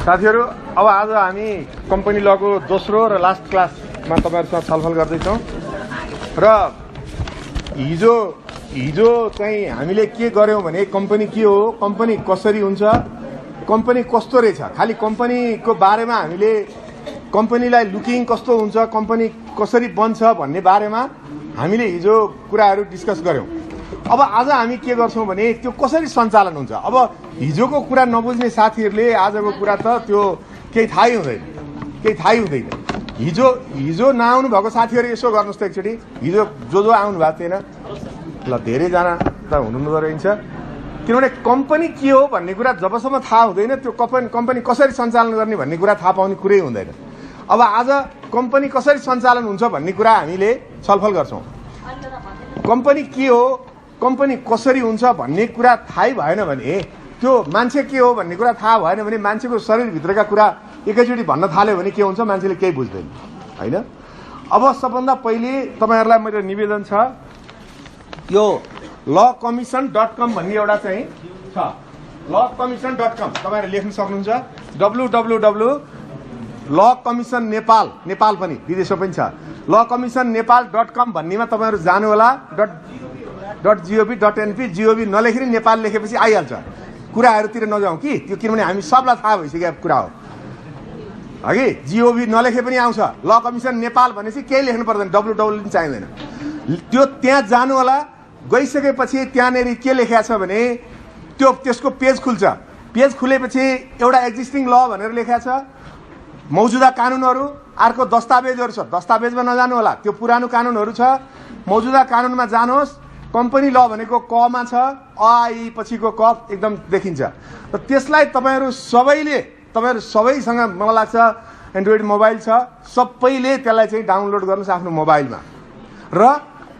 साथीहरु, अब आज हामी कम्पनी लको दोस्रो र लास्ट क्लासमा तपाईहरुसँग छलफल गर्दैछौं र हिजो चाहिँ हामीले के गर्यौं भने कम्पनी के हो, कम्पनी कसरी हुन्छ, कम्पनी कस्तो रहेछ, खाली कम्पनीको बारेमा हामीले कम्पनीलाई लुकिङ कस्तो हुन्छ, कम्पनी कसरी बन्छ भन्ने बारेमा हामीले हिजो कुराहरू डिस्कस गर्यौं। अब आज हामी के गर्छौं भने त्यो कसरी सञ्चालन हुन्छ। अब हिजोको कुरा नबुझ्ने साथीहरूले आजको कुरा त त्यो केही थाहै हुँदैन। हिजो नआउनु भएको साथीहरू यसो गर्नुस् त एकचोटि। हिजो जो आउनु भएको थिएन ल, धेरैजना त हुनु नरहेछ। किनभने कम्पनी के हो भन्ने कुरा जबसम्म थाहा हुँदैन त्यो कम्पनी कसरी सञ्चालन गर्ने भन्ने कुरा थाहा पाउने कुरै हुँदैन। अब आज कम्पनी कसरी सञ्चालन हुन्छ भन्ने कुरा हामीले छलफल गर्छौं। कम्पनी के हो, कम्पनी कसरी हुन्छ भन्ने कुरा थाहै भएन भने, त्यो मान्छे के हो भन्ने कुरा थाहा भएन भने, मान्छेको शरीरभित्रका कुरा एकैचोटि भन्न थाल्यो भने के हुन्छ, मान्छेले केही बुझ्दैन हैन। अब सबभन्दा पहिले तपाईहरुलाई मेरो निवेदन छ, यो lawcommission.com भन्ने एउटा चाहिँ छ, lawcommission.com तपाईहरुले लेख्न सक्नुहुन्छ। www.lawcommission नेपाल पनि विदेशमा पनि छ, lawcommissionnepal.com भन्नेमा तपाईहरु जानु होला। .gov.np gov नलेखेर नेपाल लेखेपछि आइहाल्छ। कुराहरुतिर नजाउँ कि त्यो, किनभने हामी सबलाई थाहा भइसकेको कुरा हो हगि। gov नलेखे पनि आउँछ। ल कमिसन नेपाल भनेपछि केही लेख्नु पर्दैन, www पनि चाहिँदैन। त्यो त्यहाँ जानु होला। गइसकेपछि त्यहाँनेरि के लेखेको छ भने त्यसको पेज खुल्छ। पेज खुलेपछि एउटा एक्जिस्टिङ ल भनेर लेखेको छ, मौजुदा कानुनहरू, अर्को दस्तावेजहरू छ। दस्तावेजमा नजानु होला, त्यो पुरानो कानुनहरू छ। मौजुदा कानुनमा जानुहोस्। कम्पनी ल भनेको क मा छ, आई पछिको क एकदम देखिन्छ। र त्यसलाई तपाईहरु सबैसँग मलाई लाग्छ एन्ड्रोइड मोबाइल छ, सबैले त्यसलाई चाहिँ डाउनलोड गर्नुस् आफ्नो मोबाइलमा र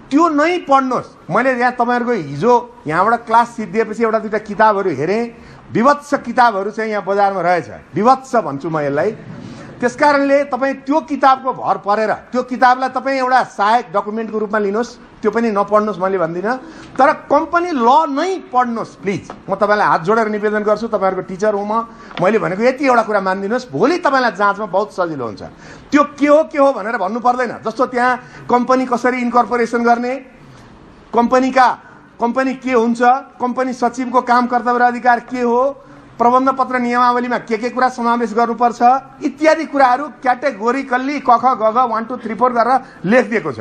त्यो नै पढ्नुस्। मैले यहाँ तपाईहरुको हिजो यहाँबाट क्लास सिद्धिएपछि एउटा दुईटा किताबहरू हेरेँ, विवत्स किताबहरू चाहिँ यहाँ बजारमा रहेछ। विवत्स भन्छु म यसलाई। त्यसकारणले तपाई त्यो किताबको भर परेर त्यो किताबलाई तपाई एउटा सहायक डकुमेन्टको रूपमा लिनुहोस्। त्यो पनि नपढ्नुहोस् मैले भन्दिनँ, तर कम्पनी ल नै पढ्नुहोस् प्लिज। म तपाईलाई हात जोडेर निवेदन गर्छु, तपाईहरुको टिचर हुँ म। मैले भनेको यति एउटा कुरा मानिदिनुहोस्, भोलि तपाईलाई जाँचमा बहुत सजिलो हुन्छ। त्यो के हो भनेर भन्नु पर्दैन। जस्तो त्यहाँ कम्पनी कसरी इन्कर्पोरेसन गर्ने, कम्पनी के हुन्छ, कम्पनी सचिवको काम कर्तव्य र अधिकार के हो, प्रबन्ध पत्र नियमावलीमा के कुरा समावेश गर्नुपर्छ इत्यादि कुराहरू क्याटेगोरिकल्ली क ख ग घ 1 2 3 4 गरेर लेखिदिएको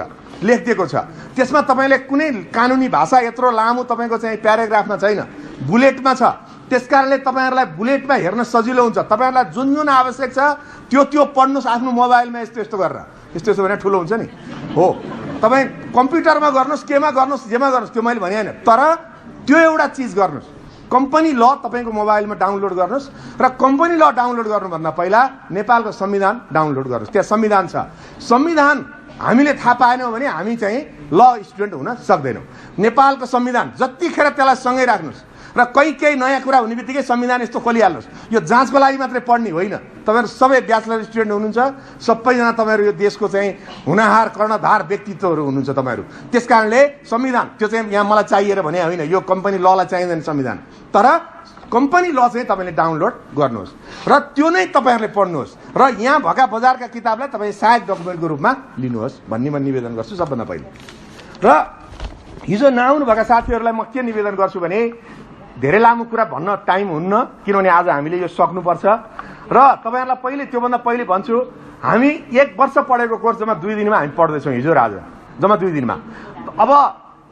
छ। त्यसमा तपाईले कुनै कानुनी भाषा यत्रो लामो तपाईको चाहिँ प्याराग्राफमा छैन, बुलेटमा छ। त्यसकारणले तपाईहरुलाई बुलेटमा हेर्न सजिलो हुन्छ। तपाईहरुलाई जुन आवश्यक छ त्यो पढ्नुस् आफ्नो मोबाइलमा यस्तो गरेर। यस्तो भने ठुलो हुन्छ नि हो। तपाई कम्प्युटरमा गर्नुस्, केमा गर्नुस्, जेमा गर्नुस्, त्यो मैले भने हैन, तर त्यो एउटा चीज गर्नुस्। कम्पनी ल तपाईको मोबाइलमा डाउनलोड गर्नुस् र कम्पनी ल डाउनलोड गर्नुभन्दा पहिला नेपालको संविधान डाउनलोड गर्नुस्। त्यहाँ संविधान छ। संविधान हामीले थाहा पाएनौँ भने हामी चाहिँ ल स्टुडेन्ट हुन सक्दैनौँ। नेपालको संविधान जतिखेर त्यसलाई सँगै राख्नुस् र केही नयाँ कुरा हुने बित्तिकै संविधान यस्तो खोलिहाल्नुहोस्। यो जाँचको लागि मात्रै पढ्ने होइन। तपाईहरु सबै ब्याचलर स्टुडेन्ट हुनुहुन्छ, सबैजना तपाईहरु यो देशको चाहिँ हुनहार कर्णधार व्यक्तित्वहरू हुनुहुन्छ तपाईहरु। त्यसकारणले संविधान त्यो चाहिँ यहाँ मलाई चाहिएर भने होइन, यो कम्पनी ललाई चाहिँदैन संविधान, तर कम्पनी ल चाहिँ तपाईले डाउनलोड गर्नुहोस् र त्यो नै तपाईहरुले पढ्नुहोस् र यहाँ भएका बजारका किताबलाई तपाई सहायक डकुमेन्टको रूपमा लिनुहोस् भन्ने म निवेदन गर्छु सबभन्दा पहिले। र हिजो नआउनु भएका साथीहरूलाई म के निवेदन गर्छु भने, धेरै लामो कुरा भन्न टाइम हुन्न, किनभने आज हामीले यो सक्नुपर्छ र तपाईहरुलाई पहिले त्योभन्दा पहिले भन्छु, हामी 1 वर्ष पढेको कोर्स जम्मा 2 दिनमा हामी पढ्दैछौँ हिजो र आज, जम्मा 2 दिनमा। अब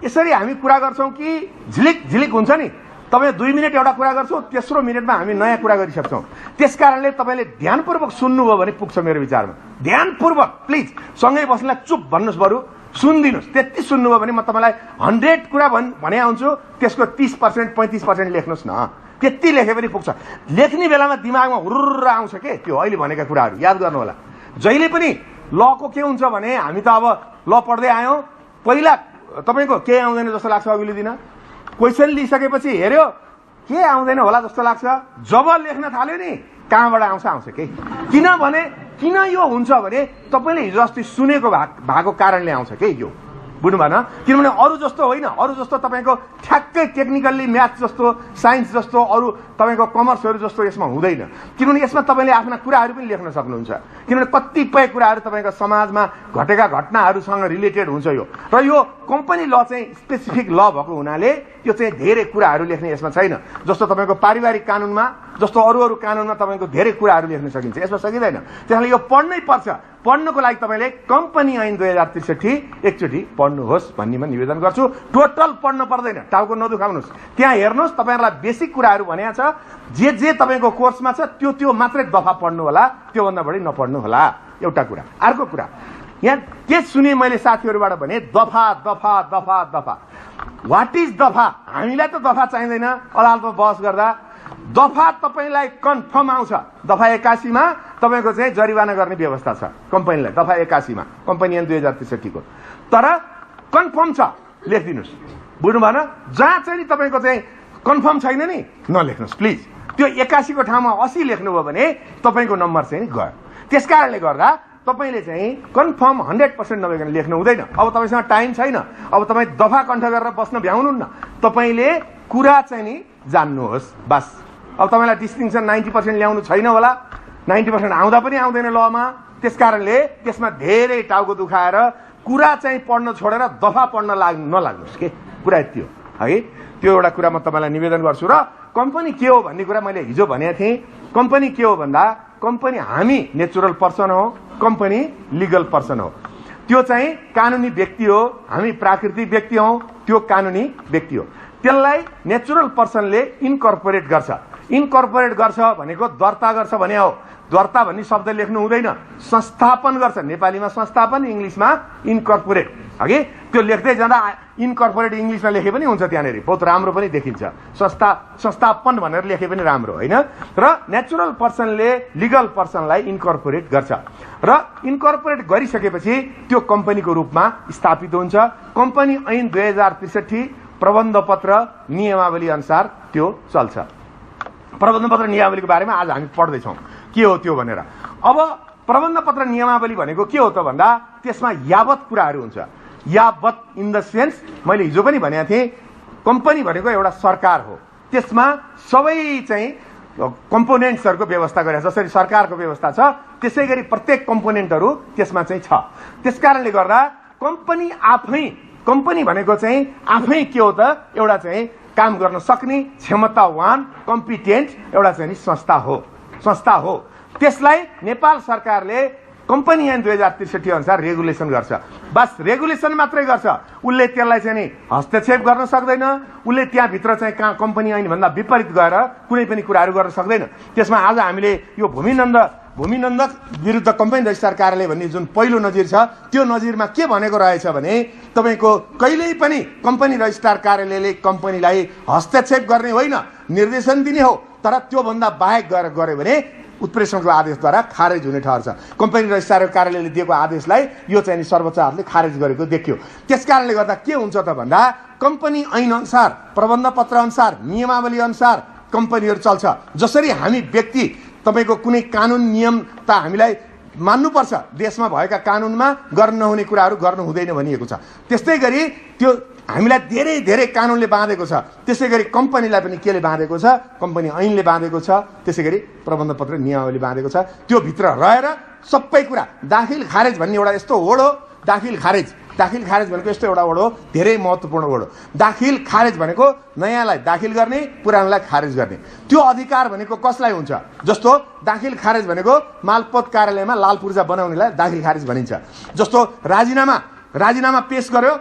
यसरी हामी कुरा गर्छौँ कि झिलिक हुन्छ नि, तपाईँ 2 मिनट एउटा कुरा गर्छौँ, तेस्रो मिनटमा हामी नयाँ कुरा गरिसक्छौँ। त्यसकारणले तपाईले ध्यानपूर्वक सुन्नुभयो भने पुग्छ मेरो विचारमा। ध्यानपूर्वक प्लिज, सँगै बस्नलाई चुप भन्नुहोस्, बरु सुनिदिनुहोस्। त्यति सुन्नुभयो भने म तपाईँलाई 100 कुरा भने आउँछु, त्यसको 30% 35% लेख्नुहोस् न। त्यति लेखे पनि पुग्छ। लेख्ने बेलामा दिमागमा हुर्र आउँछ के त्यो अहिले भनेका कुराहरू याद गर्नु होला। जहिले पनि लको के हुन्छ भने, हामी त अब ल पढ्दै आयौँ, पहिला तपाईँको केही आउँदैन जस्तो लाग्छ, अघिल्लो दिन क्वेसन लिइसकेपछि हेऱ्यो के आउँदैन होला जस्तो लाग्छ, जब लेख्न थाल्यो नि कहाँबाट आउँछ के। किन यो हुन्छ भने तपाईले हिजो अस्ति सुनेको भएको कारणले आउँछ के। बुझ्नु भएन किनभने अरू जस्तो होइन अरू जस्तो तपाईको ठ्याक्कै टेक्निकल्ली म्याथ जस्तो साइन्स जस्तो अरू तपाईको कमर्सहरू जस्तो यसमा हुँदैन किनभने यसमा तपाईले आफ्ना कुराहरू पनि लेख्न सक्नुहुन्छ किनभने कतिपय कुराहरू तपाईको समाजमा घटेका घटनाहरूसँग रिलेटेड हुन्छ यो र यो कम्पनी ल चाहिँ स्पेसिफिक ल भएको हुनाले त्यो चाहिँ धेरै कुराहरू लेख्ने यसमा छैन जस्तो तपाईको पारिवारिक कानुनमा जस्तो अरू कानुनमा तपाईको धेरै कुराहरू लेख्न सकिन्छ यसमा सकिँदैन त्यसैले यो पढ्नै पर्छ पढ्नको लागि तपाईले कम्पनी ऐन 2063 एकचोटि पढ्नुहोस् भन्ने म निवेदन गर्छु टोटल पढ्न पर्दैन टाउको नदुखाउनुहोस् त्यहाँ हेर्नुहोस् तपाईहरुलाई बेसिक कुराहरू भनेको छ जे तपाईको कोर्समा छ त्यो मात्रै दफा पढ्नु होला त्यो भन्दा बढी नपढ्नु होला एउटा कुरा अर्को कुरा यहाँ के सुने मैले साथीहरुबाट भने दफा दफा दफा दफा व्हाट इज दफा हामीलाई त दफा चाहिँदैन अदालतमा बहस गर्दा दफा तपाईलाई कन्फर्म आउँछ दफा 81 मा तपाईको चाहिँ जरिवाना गर्ने व्यवस्था छ कम्पनीलाई दफा 81 मा कम्पनी ऐन 2063 को तर कन्फर्म छ लेखिदिनुस् बुझ्नु भएन जहाँ चाहिँ तपाईको चाहिँ कन्फर्म छैन नि नलेख्नुस् प्लिज त्यो 81 को ठाउँमा 80 लेख्नुभयो भने तपाईको नम्बर चाहिँ गयो त्यसकारणले गर्दा तपाईले चाहिँ कन्फर्म 100% नभइकन लेख्नु हुँदैन अब तपाईसँग टाइम छैन अब तपाई दफा कण्ठ गरेर बस्न भ्याउनुहुन्न तपाईले कुरा चाहिँ नि जान्नुहोस् बस अब तपाईलाई डिस्टिंक्सन 90% ल्याउनु छैन होला 90% आउँदा पनि आउँदैन लमा त्यसकारणले त्यसमा धेरै टाउको दुखाएर कुरा चाहिँ पढ्न छोडेर दफा पढ्न नलाग्नुस् के कुरा यति हो है त्यो एउटा कुरा म तपाईलाई निवेदन गर्छु र कम्पनी के हो भन्ने कुरा मैले हिजो भनेको थिएँ कम्पनी के हो भन्दा कम्पनी हामी नेचुरल पर्सन हो कम्पनी लिगल पर्सन हो त्यो चाहिँ कानुनी व्यक्ति हो हामी प्राकृतिक व्यक्ति हौ त्यो कानुनी व्यक्ति हो त्यसलाई नेचुरल पर्सनले इन्कर्पोरेट गर्छ भनेको दर्ता गर्छ भने हो दर्ता भन्ने शब्द लेख्नु हुँदैन संस्थापन गर्छ नेपालीमा संस्थापन इंग्लिशमा इन्कर्पोरेट हगि त्यो लेख्दै जाँदा इन्कर्पोरेट इंग्लिशमा लेखे पनि हुन्छ त्यहाँनेरि बहुत राम्रो पनि देखिन्छ संस्थापन भनेर लेखे पनि राम्रो हैन र नेचुरल पर्सनले लिगल पर्सनलाई इन्कर्पोरेट गर्छ र इन्कर्पोरेट गरिसकेपछि त्यो कम्पनीको रूपमा स्थापित हुन्छ कम्पनी ऐन 2063 प्रबन्ध पत्र नियमावली अनुसार त्यो चल्छ प्रबन्ध पत्र नियमावलीको बारेमा आज हामी पढ्दै छौं के हो त्यो भनेर अब प्रबन्ध पत्र नियमावली भनेको के हो त भन्दा त्यसमा यावत कुराहरू हुन्छ यावत इन द सेन्स मैले हिजो पनि भनेको थिएँ कम्पनी भनेको एउटा सरकार हो त्यसमा सबै चाहिँ कम्पोनेन्ट्सहरुको व्यवस्था गरेको छ जसरी सरकारको व्यवस्था छ त्यसैगरी प्रत्येक कम्पोनेन्टहरु त्यसमा चाहिँ छ त्यसकारणले गर्दा कम्पनी भनेको चाहिँ आफै के हो त एउटा चाहिँ काम गर्न सक्ने क्षमतावान कम्पिटेन्ट एउटा चाहिँ संस्था हो त्यसलाई नेपाल सरकारले कम्पनी ऐन 2063 अनुसार रेगुलेसन गर्छ बस रेगुलेसन मात्रै गर्छ उले त्यसलाई चाहिँ नि हस्तक्षेप गर्न सक्दैन उले त्यहाँ भित्र चाहिँ कम्पनी ऐन भन्दा विपरीत गएर कुनै पनि कुराहरू गर्न सक्दैन त्यसमा आज हामीले यो भूमिनन्द विरुद्ध कम्पनी रजिस्ट्रार कार्यालय भन्ने जुन पहिलो नजिर छ त्यो नजिरमा के भनेको रहेछ भने तपाईको कहिल्यै पनि कम्पनी रजिस्ट्रार कार्यालयले कम्पनीलाई हस्तक्षेप गर्ने होइन निर्देशन दिने हो तर त्यो भन्दा बाहेक गर्यो भने उत्प्रेषणको आदेशद्वारा खारेज हुने ठहर्छ कम्पनी रजिस्ट्रार कार्यालयले दिएको आदेशलाई यो चाहिँ सर्वोच्च अदालतले खारेज गरेको देखियो त्यसकारणले गर्दा के हुन्छ त भन्दा कम्पनी ऐन अनुसार प्रबन्ध पत्र अनुसार नियमावली अनुसार कम्पनीहरु चल्छ जसरी हामी व्यक्ति तपाईको कुनै कानुन नियम त हामीलाई मान्नुपर्छ देशमा भएका कानुनमा गर्न नहुने कुराहरू गर्न हुँदैन भनिएको छ त्यस्तै गरी त्यो हामीलाई धेरै धेरै कानुनले बाँधेको छ त्यसैगरी कम्पनीलाई पनि केले बाँधेको छ कम्पनी ऐनले बाँधेको छ त्यसैगरी प्रबन्ध पत्र नियमावली बाँधेको छ त्यो भित्र रहेर सबै कुरा दाखिल खारेज भन्ने एउटा यस्तो वर्ड हो दाखिल खारेज भनेको यस्तो एउटा वर्ड हो धेरै महत्त्वपूर्ण वर्ड हो दाखिल खारेज भनेको नयाँलाई दाखिल गर्ने पुरानोलाई खारेज गर्ने त्यो अधिकार भनेको कसलाई हुन्छ जस्तो दाखिल खारेज भनेको मालपोत कार्यालयमा लाल पूर्जा बनाउनेलाई दाखिल खारेज भनिन्छ जस्तो राजीनामा पेश गर्यो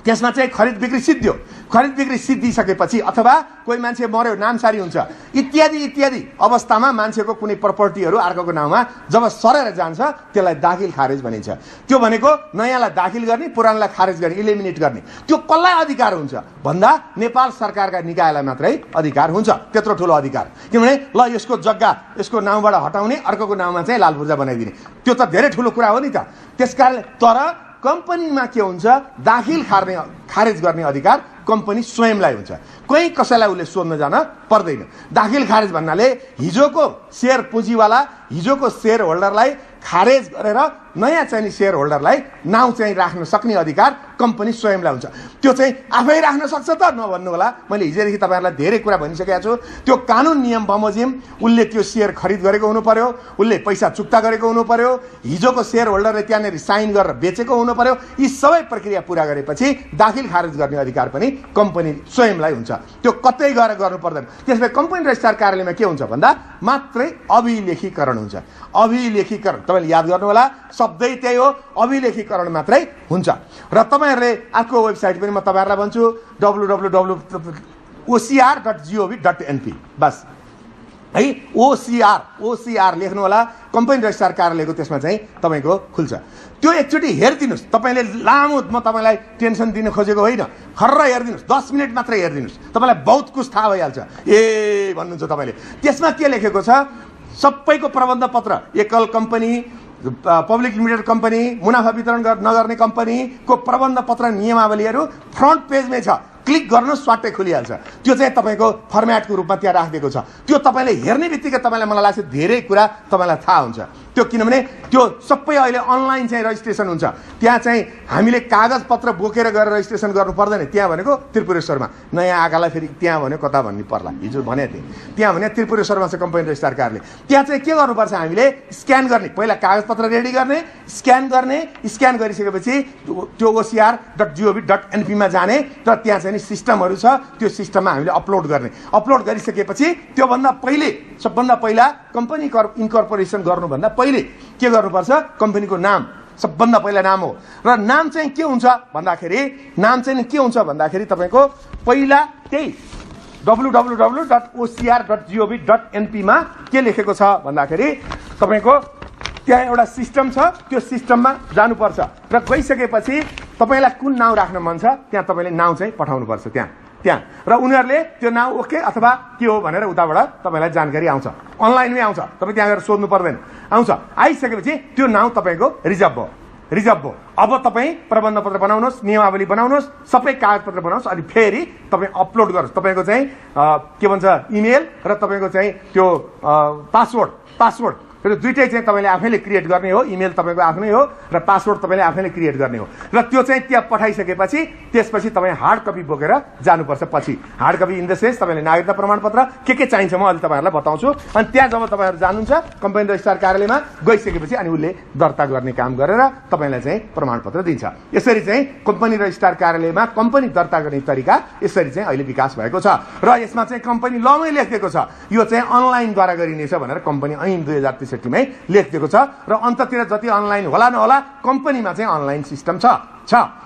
त्यसमा चाहिँ खरिद बिक्री सिद्धिसकेपछि अथवा कोही मान्छे मर्यो नामसारी हुन्छ इत्यादि अवस्थामा मान्छेको कुनै प्रपर्टीहरू अर्कोको नाममा जब सरेर जान्छ त्यसलाई दाखिल खारेज भनिन्छ त्यो भनेको नयाँलाई दाखिल गर्ने पुरानोलाई खारेज गर्ने इलिमिनेट गर्ने त्यो कसलाई अधिकार हुन्छ भन्दा नेपाल सरकारका निकायलाई मात्रै अधिकार हुन्छ त्यत्रो ठूलो अधिकार किनभने ल यसको जग्गा यसको नामबाट हटाउने अर्कोको नाममा चाहिँ लाल पूर्जा बनाइदिने त्यो त धेरै ठूलो कुरा हो नि त त्यसकारणले तर कम्पनीमा के हुन्छ दाखिल खारेज गर्ने अधिकार कम्पनी स्वयंलाई हुन्छ कोही कसैलाई उले सोध्न जान पर्दैन दाखिल खारेज भन्नाले हिजोको शेयर पुँजीवाला हिजोको शेयर होल्डरलाई खारेज गरेर नयाँ चाहिँ नि शेयर होल्डरलाई नाउँ चाहिँ राख्न सक्ने अधिकार कम्पनी स्वयंलाई हुन्छ। त्यो चाहिँ आफै राख्न सक्छ त नभन्नु होला। मैले हिजोदेखि तपाईँहरूलाई धेरै कुरा भनिसकेको छु। त्यो कानुन नियम बमोजिम उसले त्यो शेयर खरिद गरेको हुनु पर्यो, उसले पैसा चुक्ता गरेको हुनु पर्यो, हिजोको शेयर होल्डरले त्यहाँनिर साइन गरेर बेचेको हुनु पर्यो। यी सबै प्रक्रिया पुरा गरेपछि दाखिल खारेज गर्ने अधिकार पनि कम्पनी स्वयंलाई हुन्छ। त्यो कतै गएर गर्नु पर्दैन। त्यसमा कम्पनी रजिस्ट्रार कार्यालयमा के हुन्छ भन्दा मात्रै अभिलेखीकरण हुन्छ। अभिलेखीकरण तपाईँले याद गर्नु होला, शब्दै त्यही हो, अभिलेखीकरण मात्रै हुन्छ। र तपाईँहरूले अर्को वेबसाइट पनि म तपाईँहरूलाई भन्छु www.ocr.gov.np बस है, ओसिआर लेख्नु होला, कम्पनी रजिस्ट्रार कार्यालयको त्यसमा चाहिँ तपाईँको खुल्छ। त्यो एकचोटि हेरिदिनुहोस्। तपाईँले लामो म तपाईँलाई टेन्सन दिन खोजेको होइन, खर्र हेरिदिनुहोस्, 10 मिनट मात्रै हेरिदिनुहोस्, तपाईँलाई बहुत कुछ थाहा भइहाल्छ। ए भन्नुहुन्छ तपाईँले, त्यसमा के लेखेको छ, सबैको प्रबन्ध पत्र, एकल कम्पनी, पब्लिक लिमिटेड कम्पनी, मुनाफा वितरण नगर्ने कम्पनीको प्रबन्ध पत्र नियमावलीहरू फ्रन्ट पेजमै छ। क्लिक गर्नुहोस्, स्वाटै खुलिहाल्छ। त्यो चाहिँ तपाईँको फर्म्याटको रूपमा त्यहाँ राखिदिएको छ। त्यो तपाईँले हेर्ने बित्तिकै तपाईँलाई मलाई लाग्छ धेरै कुरा तपाईँलाई थाहा हुन्छ। त्यो किनभने त्यो सबै अहिले अनलाइन चाहिँ रजिस्ट्रेसन हुन्छ। त्यहाँ चाहिँ हामीले कागजपत्र बोकेर गएर रजिस्ट्रेसन गर्नु पर्दैन। त्यहाँ भनेको त्रिपुरेश्वरमा, नयाँ आएकालाई फेरि त्यहाँ भन्यो कता भन्नु पर्ला, हिजो भनेको थिएँ। त्यहाँ भने त्रिपुरेश्वरमा छ कम्पनी रजिस्ट्रार कार्यालय। त्यहाँ चाहिँ के गर्नुपर्छ, हामीले स्क्यान गर्ने, पहिला कागजपत्र रेडी गर्ने, स्क्यान गर्ने, स्क्यान गरिसकेपछि त्यो ocr.gov.np मा जाने र त्यहाँ चाहिँ सिस्टमहरू छ, त्यो सिस्टममा हामीले अपलोड गर्ने। अपलोड गरिसकेपछि त्योभन्दा पहिले, सबभन्दा पहिला कम्पनी इन्कर्पोरेसन गर्नुभन्दा पहिले के गर्नुपर्छ, कम्पनीको नाम सबभन्दा पहिला नाम हो। र नाम चाहिँ के हुन्छ भन्दाखेरि, नाम चाहिँ के हुन्छ भन्दाखेरि तपाईँको पहिला त्यही www.ocr.gov.np मा के लेखेको छ भन्दाखेरि तपाईँको त्यहाँ एउटा सिस्टम छ, त्यो सिस्टममा जानुपर्छ र गइसकेपछि तपाईँलाई कुन नाउँ राख्न मन छ त्यहाँ तपाईँले नाउँ चाहिँ पठाउनुपर्छ त्यहाँ र उनीहरूले त्यो नाउँ ओके अथवा के हो भनेर उताबाट तपाईँलाई जानकारी आउँछ, अनलाइनमै आउँछ, तपाईँ त्यहाँ गएर सोध्नु पर्दैन, आउँछ। आइसकेपछि त्यो नाउँ तपाईँको रिजर्भ भयो। अब तपाईँ प्रबन्ध पत्र बनाउनुहोस्, नियमावली बनाउनुहोस्, सबै कागजपत्र बनाउनुहोस्, अनि फेरि तपाईँ अपलोड गर्नुहोस्। तपाईँको चाहिँ के भन्छ इमेल र तपाईँको चाहिँ त्यो पासवर्ड र दुइटै चाहिँ तपाईँले आफैले क्रिएट गर्ने हो। इमेल तपाईँको आफ्नै हो र पासवर्ड तपाईँले आफैले क्रिएट गर्ने हो। र त्यो चाहिँ त्यहाँ पठाइसकेपछि त्यसपछि तपाईँ हार्ड कपी बोकेर जानुपर्छ। पछि hard copy in the sense तपाईँले नागरिकता प्रमाणपत्र के चाहिन्छ म अहिले तपाईँहरूलाई बताउँछु। अनि त्यहाँ जब तपाईँहरू जानुहुन्छ कम्पनी रजिस्ट्रार कार्यालयमा गइसकेपछि अनि उसले दर्ता गर्ने काम गरेर तपाईँलाई चाहिँ प्रमाणपत्र दिन्छ। यसरी चाहिँ कम्पनी रजिस्ट्रार कार्यालयमा कम्पनी दर्ता गर्ने तरिका यसरी चाहिँ अहिले विकास भएको छ। र यसमा चाहिँ कम्पनी लमै लेखिएको छ, यो चाहिँ अनलाइनद्वारा गरिनेछ भनेर कम्पनी ऐन 2063 मै लेखिएको छ। र अन्ततिर जति अनलाइन होला नहोला कम्पनीमा चाहिँ अनलाइन सिस्टम छ।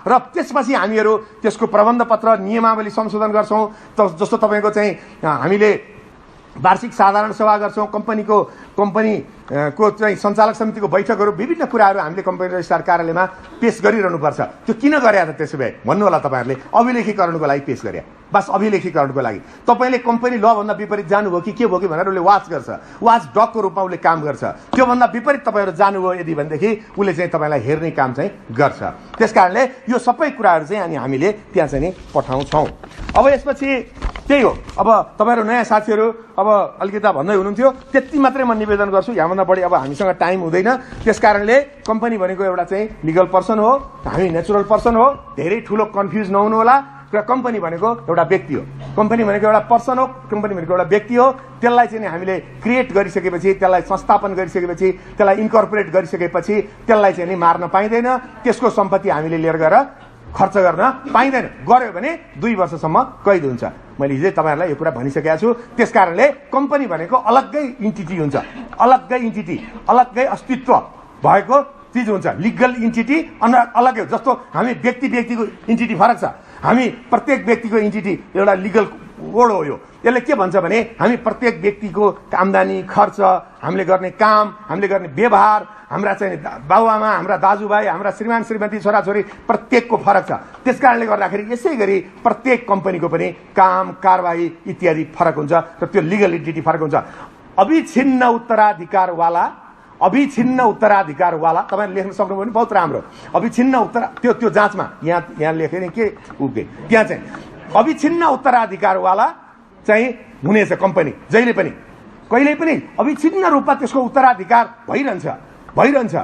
र त्यसपछि हामीहरू त्यसको प्रबन्ध पत्र नियमावली संशोधन गर्छौँ। जस्तो तपाईँको चाहिँ हामीले वार्षिक साधारण सभा गर्छौँ, कम्पनीको चाहिँ सञ्चालक समितिको बैठकहरू, विभिन्न कुराहरू हामीले कम्पनी रजिस्ट्रार कार्यालयमा पेश गरिरहनुपर्छ। त्यो किन गरे त त्यसो भए भन्नु होला तपाईँहरूले, अभिलेखीकरणको लागि पेश गरे, बस अभिलेखीकरणको लागि। तपाईँले कम्पनी लभन्दा विपरीत जानुभयो कि के भयो कि भनेर उसले वाच गर्छ, वाच डगको रूपमा उसले काम गर्छ। त्योभन्दा विपरीत तपाईँहरू जानुभयो यदि भनेदेखि उसले चाहिँ तपाईँलाई हेर्ने काम चाहिँ गर्छ। त्यस कारणले यो सबै कुराहरू चाहिँ अनि हामीले त्यहाँ चाहिँ पठाउँछौँ। अब यसपछि त्यही हो। अब तपाईँहरू नयाँ साथीहरू अब अलिकति भन्दै हुनुहुन्थ्यो, त्यति मात्रै म निवेदन गर्छु, यहाँभन्दा बढी अब हामीसँग टाइम हुँदैन। त्यस कारणले कम्पनी भनेको एउटा चाहिँ लिगल पर्सन हो, हामी नेचुरल पर्सन हो, धेरै ठुलो कन्फ्युज नहुनु होला। र कम्पनी भनेको एउटा व्यक्ति हो, कम्पनी भनेको एउटा पर्सन हो, कम्पनी भनेको एउटा व्यक्ति हो। त्यसलाई चाहिँ हामीले क्रिएट गरिसकेपछि, त्यसलाई संस्थापन गरिसकेपछि, त्यसलाई इन्कर्पोरेट गरिसकेपछि त्यसलाई चाहिँ नि मार्न पाइँदैन, त्यसको सम्पत्ति हामीले लिएर गएर खर्च गर्न पाइँदैन। गर्यो भने 2 वर्षसम्म कैद हुन्छ। मैले हिजै तपाईँहरूलाई यो कुरा भनिसकेको छु। त्यस कारणले कम्पनी भनेको अलग्गै इन्टिटी हुन्छ, अलग्गै इन्टिटी, अलग्गै अस्तित्व भएको चिज हुन्छ। लिगल इन्टिटी अलग्गै हो। जस्तो हामी व्यक्तिको इन्टिटी फरक छ, हामी प्रत्येक व्यक्तिको इन्टिटी एउटा लिगल वर्ड हो। यो यसले के भन्छ भने हामी प्रत्येक व्यक्तिको आम्दानी, खर्च, हामीले गर्ने काम, हामीले गर्ने व्यवहार, हाम्रा चाहिँ बाबुआमा, हाम्रा दाजुभाइ, हाम्रा श्रीमान श्रीमती, छोराछोरी प्रत्येकको फरक छ। त्यस कारणले गर्दाखेरि यसै गरी प्रत्येक कम्पनीको पनि काम, कारबाही इत्यादि फरक हुन्छ र त्यो लिगल इन्टिटी फरक हुन्छ। अविछिन्न उत्तराधिकारवाला तपाईले लेख्न सक्नुभयो भने बहुत राम्रो। अविछिन्न त्यो जाँचमा यहाँ लेखे नि के उके त्यहाँ चाहिँ अविछिन्न उत्तराधिकारवाला चाहिँ हुनेछ कम्पनी जहिले पनि, कहिले पनि अविछिन्न रूपमा त्यसको उत्तराधिकार भइरहन्छ।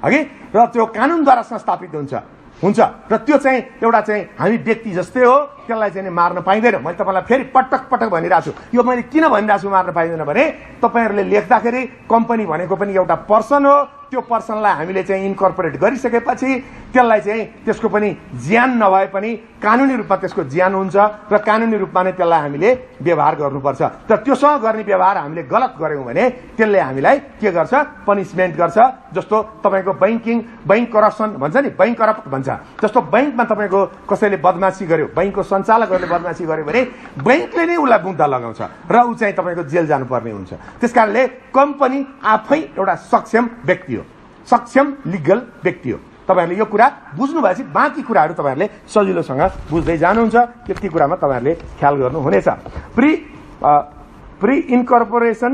हगि र त्यो कानुनद्वारा संस्थापित हुन्छ र त्यो चाहिँ एउटा चाहिँ हामी व्यक्ति जस्तै हो, त्यसलाई चाहिँ मार्न पाइँदैन। मैले तपाईँलाई फेरि पटक पटक भनिरहेको छु। यो मैले किन भनिरहेको छु मार्न पाइँदैन भने तपाईँहरूले लेख्दाखेरि कम्पनी भनेको पनि एउटा पर्सन हो, त्यो पर्सनलाई हामीले चाहिँ इन्कर्पोरेट गरिसकेपछि त्यसलाई चाहिँ त्यसको पनि ज्यान नभए पनि कानुनी रूपमा त्यसको ज्यान हुन्छ र कानुनी रूपमा नै त्यसलाई हामीले व्यवहार गर्नुपर्छ। तर त्योसँग गर्ने व्यवहार हामीले गलत गर्यौं भने त्यसले हामीलाई के गर्छ, पनिशमेन्ट गर्छ। जस्तो तपाईको बैंक करप्सन भन्छ नि, बैंक करप्ट भन्छ। जस्तो बैंकमा तपाईको कसैले बदमाशी गर्यो, बैंकको सञ्चालकहरूले बदमाशी गर्यो भने बैंकले नै उसलाई मुद्दा लगाउँछ र ऊ चाहिँ तपाईको जेल जानुपर्ने हुन्छ। त्यसकारणले कम्पनी आफै एउटा सक्षम व्यक्ति हो, सक्षम लिगल व्यक्ति हो। तपाईहरुले यो कुरा बुझ्नु भएपछि बाँकी कुराहरु तपाईहरुले सजिलोसँग बुझ्दै जानुहुन्छ। त्यति कुरामा तपाईहरुले ख्याल गर्नु हुनेछ। प्री इन्कर्पोरेसन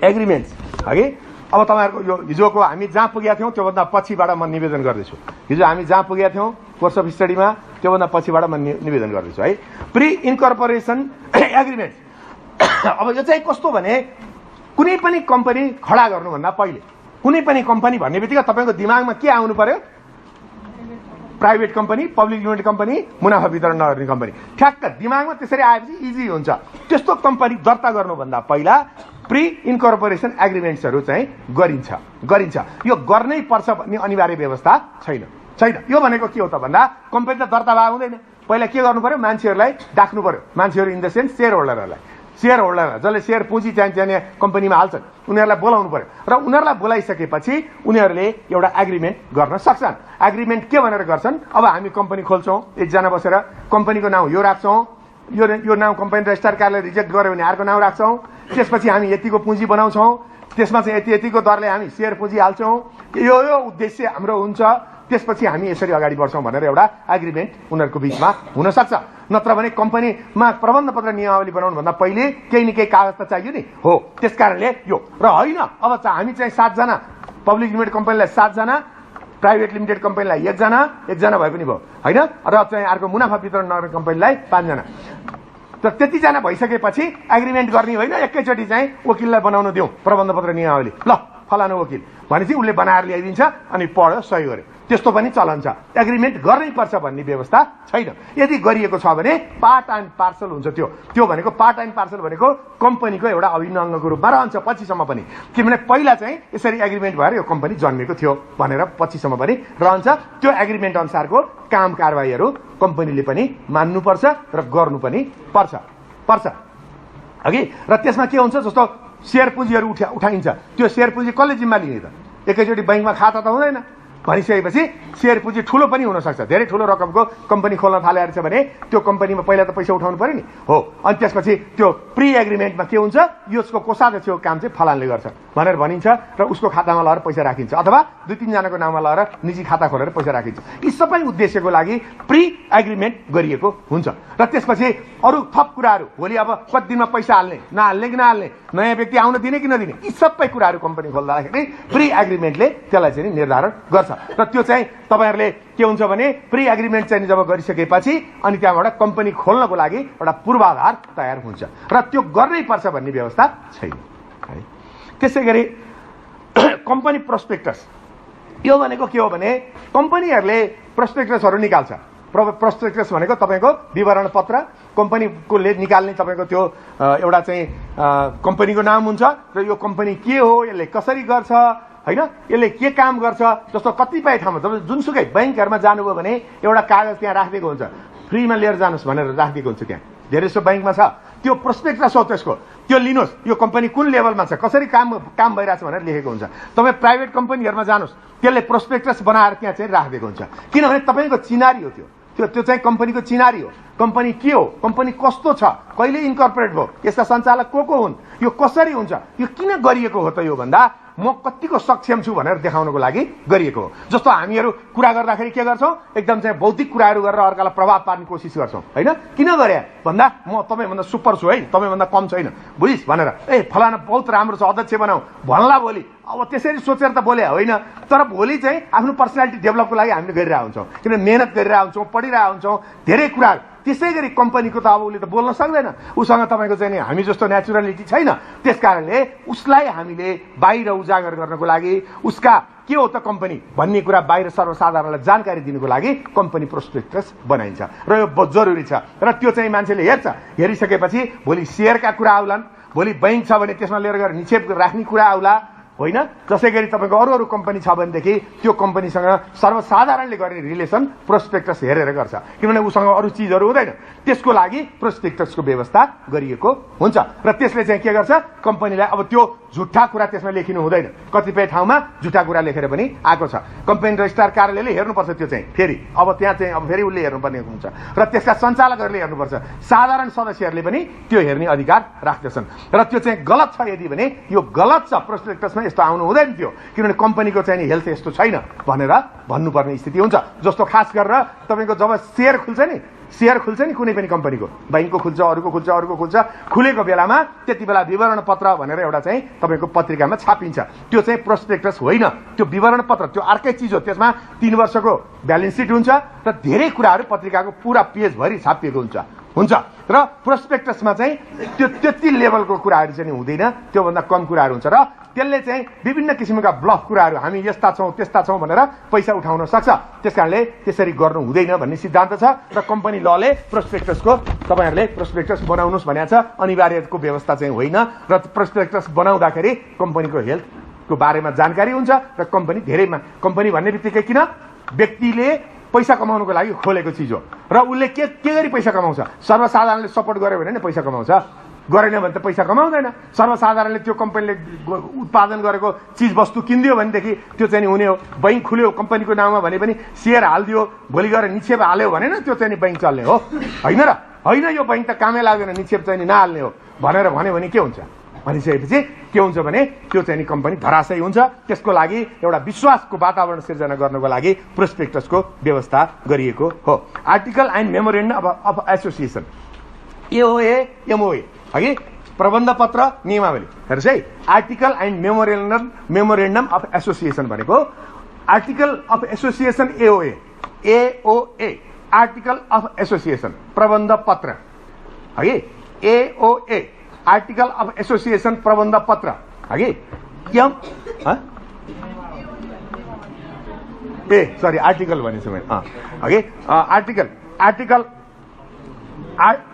एग्रीमेन्ट्स हगे। अब तपाईहरुको यो हिजोको हामी जहाँ पुगेका थियौं त्योभन्दा पछिबाट म निवेदन गर्दैछु। हिजो हामी जहाँ पुगेका थियौं कोर्स अफ स्टडीमा त्योभन्दा पछिबाट म निवेदन गर्दैछु है। प्री इन्कर्पोरेसन एग्रीमेन्ट्स। अब यो चाहिँ कस्तो भने कुनै पनि कम्पनी खडा गर्नुभन्दा पहिले, कुनै पनि कम्पनी भन्ने बित्तिकै तपाईको दिमागमा के आउनु पर्यो? Private company, public limited company, मुनाफा वितरण नगर्ने कम्पनी। ठ्याक्क दिमागमा त्यसरी आएपछि इजी हुन्छ। त्यस्तो कम्पनी दर्ता गर्नुभन्दा पहिला प्री इन्कर्पोरेसन एग्रीमेन्ट्सहरु चाहिँ गरिन्छ। यो गर्नै पर्छ भन्ने अनिवार्य व्यवस्था छैन। यो भनेको के हो त भन्दा कम्पनी त दर्ता भए हुँदैन। पहिला के गर्नु पर्यो? मान्छेहरुलाई डाक्नु पर्यो। मान्छेहरु in the sense share holder जसले शेयर पुँजी चाहिँ कम्पनीमा हाल्छन् उनीहरुलाई बोलाउनु पर्यो र उनीहरुलाई बोलाइसकेपछि उनीहरुले एउटा एग्रीमेन्ट गर्न सक्छन्। एग्रीमेन्ट के भनेर गर्छन्? अब हामी कम्पनी खोल्छौं, एकजना बसेर कम्पनीको नाउँ यो राख्छौं, यो नाउँ कम्पनी रजिस्ट्रार कार्यालयले रिजेक्ट गर्यो भने अर्को नाउँ राख्छौं, त्यसपछि हामी यतिको पुँजी बनाउँछौं, त्यसमा चाहिँ यतिको दरले हामी शेयर पुँजी हाल्छौं, यो उद्देश्य हाम्रो हुन्छ, त्यसपछि हामी यसरी अगाडि बढ्छौं भनेर एउटा एग्रीमेन्ट उनीहरुको बीचमा हुन सक्छ। नत्र भने कम्पनीमा प्रबन्ध पत्र नियमावली बनाउनु भन्दा पहिले केही न केही कागज त चाहियो नि हो। त्यसकारणले यो र होइन अब हामी चाहिँ 7 जना, पब्लिक लिमिटेड कम्पनीलाई 7 जना, प्राइभेट लिमिटेड कम्पनीलाई 1 जना भए पनि भयो हैन, र चाहिँ अर्को मुनाफा वितरण नगर्ने कम्पनीलाई 5 जना। तर त्यति जना भइसकेपछि एग्रीमेन्ट गर्ने होइन, एकैचोटी चाहिँ वकिललाई बनाउन दिउँ प्रबन्ध पत्र नियमावली, ल फलानु वकिल भनेपछि उसले बनाएर ल्याइदिन्छ अनि पढ्यो सही गर्यो। त्यस्तो पनि चलन छ। एग्रीमेन्ट गर्नै पर्छ भन्ने व्यवस्था छैन। यदि गरिएको छ भने पार्ट एन्ड पार्सल हुन्छ। त्यो भनेको पार्ट एन्ड पार्सल भनेको कम्पनीको एउटा अभिन्न अङ्गको रूपमा रहन्छ पछिसम्म पनि। किनभने पहिला चाहिँ यसरी एग्रीमेन्ट भएर यो कम्पनी जन्मेको थियो भनेर पछिसम्म पनि रहन्छ। त्यो एग्रीमेन्ट अनुसारको काम कारबाहीहरू कम्पनीले पनि मान्नुपर्छ र गर्नु पनि पर्छ अघि। र त्यसमा के हुन्छ, जस्तो शेयर पुँजीहरू उठाइन्छ, त्यो शेयर पुँजी कसले जिम्मा लिने त? एकैचोटि बैंकमा खाता त हुँदैन। भनिसकेपछि शेयर पुँजी ठुलो पनि हुन सक्छ। धेरै ठुलो रकमको कम्पनी खोल्न थालेको छ भने त्यो कम्पनीमा पहिला त पैसा उठाउनु पर्यो नि हो। अनि त्यसपछि त्यो प्री एग्रीमेन्टमा के हुन्छ, यसको कोषाध्यक्षको काम चाहिँ फलानले गर्छ भनेर भनिन्छ र उसको खातामा लगाएर पैसा राखिन्छ, अथवा 2-3 जनाको नाममा लगाएर निजी खाता खोलेर पैसा राखिन्छ। यी सबै उद्देश्यको लागि प्री एग्रीमेन्ट गरिएको हुन्छ। र त्यसपछि अरू थप कुराहरू, भोलि अब कति दिनमा पैसा हाल्ने नहाल्ने कि नहाल्ने, नयाँ व्यक्ति आउन दिने कि नदिने, यी सबै कुराहरू कम्पनी खोल्दाखेरि प्री एग्रीमेन्टले त्यसलाई चाहिँ निर्धारण गर्छ। र त्यो चाहिँ तपाईहरुले के हुन्छ भने प्री एग्रीमेन्ट चाहिँ जब गरिसकेपछि अनि त्यहाँबाट कम्पनी खोल्नको लागि एउटा पूर्वाधार तयार हुन्छ र त्यो गर्नै पर्छ भन्ने व्यवस्था छैन है। त्यसैगरी कम्पनी प्रोस्पेक्टस, यो भनेको के हो भने कम्पनीहरुले प्रोस्पेक्टसहरु निकाल्छ। प्रोस्पेक्टस भनेको तपाईको विवरण पत्र, कम्पनीकोले निकाल्ने तपाईको त्यो एउटा चाहिँ कम्पनीको नाम हुन्छ र यो कम्पनी के हो, यसले कसरी गर्छ हैन, यसले के काम गर्छ। जस्तो कतिपय ठाउँमा तपाईँ जुनसुकै बैंकहरुमा जानुभयो भने एउटा कागज त्यहाँ राखिदिएको हुन्छ, फ्रीमा लिएर जानुस् भनेर राखिदिएको हुन्छ। त्यहाँ धेरै जसो बैंकमा छ त्यो प्रोस्पेक्टस हो, त्यसको त्यो लिनुहोस्, यो कम्पनी कुन लेभलमा छ, कसरी काम भइरहेछ भनेर लेखेको हुन्छ। तपाईँ प्राइभेट कम्पनीहरुमा जानुस्, त्यसले प्रोस्पेक्टस बनाएर त्यहाँ चाहिँ राखिदिएको हुन्छ। किनभने तपाईको चिनारी हो त्यो चाहिँ कम्पनीको चिनारी हो। कम्पनी के हो, कम्पनी कस्तो छ, कहिले इन्कर्पोरेट भयो, यसका सञ्चालक को हुन्, यो कसरी हुन्छ, यो किन गरिएको हो त, यो भन्दा म कतिको सक्षम छु भनेर देखाउनको लागि गरिएको हो। जस्तो हामीहरू कुरा गर्दाखेरि के गर्छौं, एकदम चाहिँ बौद्धिक कुराहरू गरेर अर्कालाई प्रभाव पार्ने कोसिस गर्छौं हैन। किन गरे भन्दा म तपाईभन्दा सुपर छु है, तपाईभन्दा कम छैन बुझिस् भनेर, फलाना बहुत राम्रो छ अध्यक्ष बनाऊ भन्ला भोलि। अब त्यसरी सोचेर त बोले होइन, तर भोलि चाहिँ आफ्नो पर्सनालिटी डेभलपको लागि हामीले गरिरहेका हुन्छौं, किन मेहनत गरिरहेका हुन्छौं, पढिरहेका हुन्छौं, धेरै कुराहरू त्यसै गरी कम्पनीको त अब उसले त बोल्न सक्दैन, उसँग तपाईँको चाहिँ नि हामी जस्तो नेचुरलिटी छैन। त्यसकारणले उसलाई हामीले बाहिर उजागर गर्नको लागि उसका के हो त कम्पनी भन्ने कुरा बाहिर सर्वसाधारणलाई जानकारी दिनुको लागि कम्पनी प्रोस्पेक्टस बनाइन्छ र यो बहुत जरुरी छ। र त्यो चाहिँ मान्छेले हेर्छ, हेरिसकेपछि भोलि सेयरका कुरा आउलान्, भोलि बैंक छ भने त्यसमा लिएर गएर निक्षेप राख्ने कुरा आउला होइन। जसै गरी तपाईँको अरू कम्पनी छ भनेदेखि त्यो कम्पनीसँग सर्वसाधारणले गर्ने रिलेसन प्रोस्पेक्टस हेरेर गर्छ, किनभने उसँग अरू चिजहरू हुँदैन। त्यसको लागि प्रोस्पेक्टसको व्यवस्था गरिएको हुन्छ र त्यसले चाहिँ के गर्छ, कम्पनीलाई अब त्यो झुट्टा कुरा त्यसमा लेखिनु हुँदैन। कतिपय ठाउँमा झुट्टा कुरा लेखेर पनि आएको छ। कम्पनी रजिस्ट्रार कार्यालयले हेर्नुपर्छ त्यो चाहिँ फेरि, अब त्यहाँ चाहिँ अब फेरि उसले हेर्नुपर्ने हुन्छ र त्यसका सञ्चालकहरूले हेर्नुपर्छ। साधारण सदस्यहरूले पनि त्यो हेर्ने अधिकार राख्दछन् र त्यो चाहिँ गलत छ यदि भने यो गलत छ, प्रोस्पेक्टसमा यस्तो आउनु हुँदैन थियो, किनभने कम्पनीको चाहिँ हेल्थ यस्तो छैन भनेर भन्नुपर्ने स्थिति हुन्छ। जस्तो खास गरेर तपाईँको जब सेयर खुल्छ नि कुनै पनि कम्पनीको, बैंकको खुल्छ, अरूको खुल्छ, खुलेको बेलामा त्यति बेला विवरण पत्र भनेर एउटा चाहिँ तपाईँको पत्रिकामा छापिन्छ। त्यो चाहिँ प्रोस्पेक्टस होइन, त्यो विवरण पत्र त्यो अर्कै चिज हो। त्यसमा 3 वर्षको ब्यालेन्स सिट हुन्छ र धेरै कुराहरू पत्रिकाको पुरा पेजभरि छापिएको हुन्छ र प्रोस्पेक्टसमा चाहिँ त्यो त्यति लेभलको कुराहरू चाहिँ हुँदैन, त्योभन्दा कम कुराहरू हुन्छ र त्यसले चाहिँ विभिन्न किसिमका ब्लफ कुराहरू हामी यस्ता छौँ त्यस्ता छौँ भनेर पैसा उठाउन सक्छ। त्यसकारणले त्यसरी गर्नु हुँदैन भन्ने सिद्धान्त छ र कम्पनी लले प्रोस्पेक्टसको तपाईँहरूले प्रोस्पेक्टस बनाउनुहोस् भनेको छ, अनिवार्यको व्यवस्था चाहिँ होइन। र प्रोस्पेक्टस बनाउँदाखेरि कम्पनीको हेल्थको बारेमा जानकारी हुन्छ र कम्पनी भन्ने बित्तिकै किन व्यक्तिले पैसा कमाउनुको लागि खोलेको चिज हो र उसले के गरी पैसा कमाउँछ, सर्वसाधारणले सपोर्ट गर्यो भने नै पैसा कमाउँछ, गरेन भने त पैसा कमाउँदैन। सर्वसाधारणले त्यो कम्पनीले उत्पादन गरेको चिज वस्तु किनिदियो भनेदेखि त्यो चाहिँ हुने हो। बैंक खुल्यो कम्पनीको नाममा भने पनि सेयर हालिदियो, भोलि गएर निक्षेप हाल्यो भने न त्यो चाहिँ बैंक चल्ने हो होइन र? होइन यो बैंक त कामै लाग्दैन, निक्षेप चाहिँ नहाल्ने हो भनेर भन्यो भने के हुन्छ? भनिसकेपछि के हुन्छ भने त्यो चाहिँ कम्पनी धराशयी हुन्छ। त्यसको लागि एउटा विश्वासको वातावरण सिर्जना गर्नको लागि प्रोस्पेक्टसको व्यवस्था गरिएको हो। Article and memorandum of association AOA MOA हगि प्रबन्ध पत्र नियमावली हेर्नुहोस् है। Article and memorandum of association भनेको article of association AOA article of association प्रबन्ध पत्र हगि एओए आर्टिकल अफ एसोसिएसन प्रबन्ध पत्र हगि आर्टिकल भनेछु मैले हगि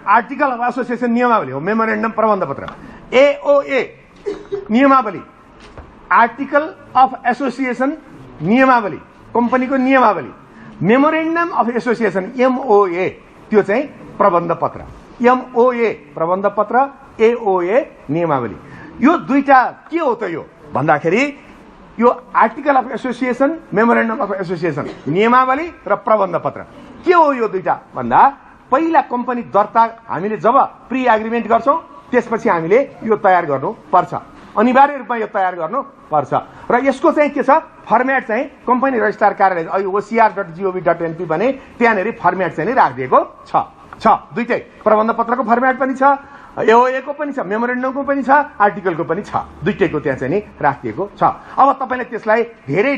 आर्टिकल अफ एसोसिएसन नियमावली हो, मेमोरेन्डम प्रबन्ध पत्र। एओए नियमावली, आर्टिकल अफ एसोसिएसन नियमावली, कम्पनीको नियमावली। मेमोरेन्डम अफ एसोसिएसन एमओए त्यो चाहिँ प्रबन्ध पत्र, एमओए प्रबन्ध पत्र, एओए नियमावली। यो दुईटा के हो त यो भन्दाखेरि यो article of association memorandum of association नियमावली र प्रबन्ध पत्र के हो? यो दुईटा भन्दा पहिला कम्पनी दर्ता हामीले जब प्री एग्रिमेन्ट गर्छौं त्यसपछि हामीले यो तयार गर्नु पर्छ, अनिवार्य रूपमा यो तयार गर्नु पर्छ। र यसको चाहिँ के छ फर्मेट चाहिँ कम्पनी रजिस्ट्रार कार्यालय ocr.gov.np भने त्यहाँनेरि फर्मेट चाहिँ नै राखिदिएको छ दुईटै प्रबन्ध पत्रको फर्मेट पनि छ, एओए को पनि छ, मेमोरेन्डमको पनि छ, आर्टिकलको पनि छ, दुईटैको त्यहाँ चाहिँ नि राखिएको छ। अब तपाईले त्यसलाई धेरै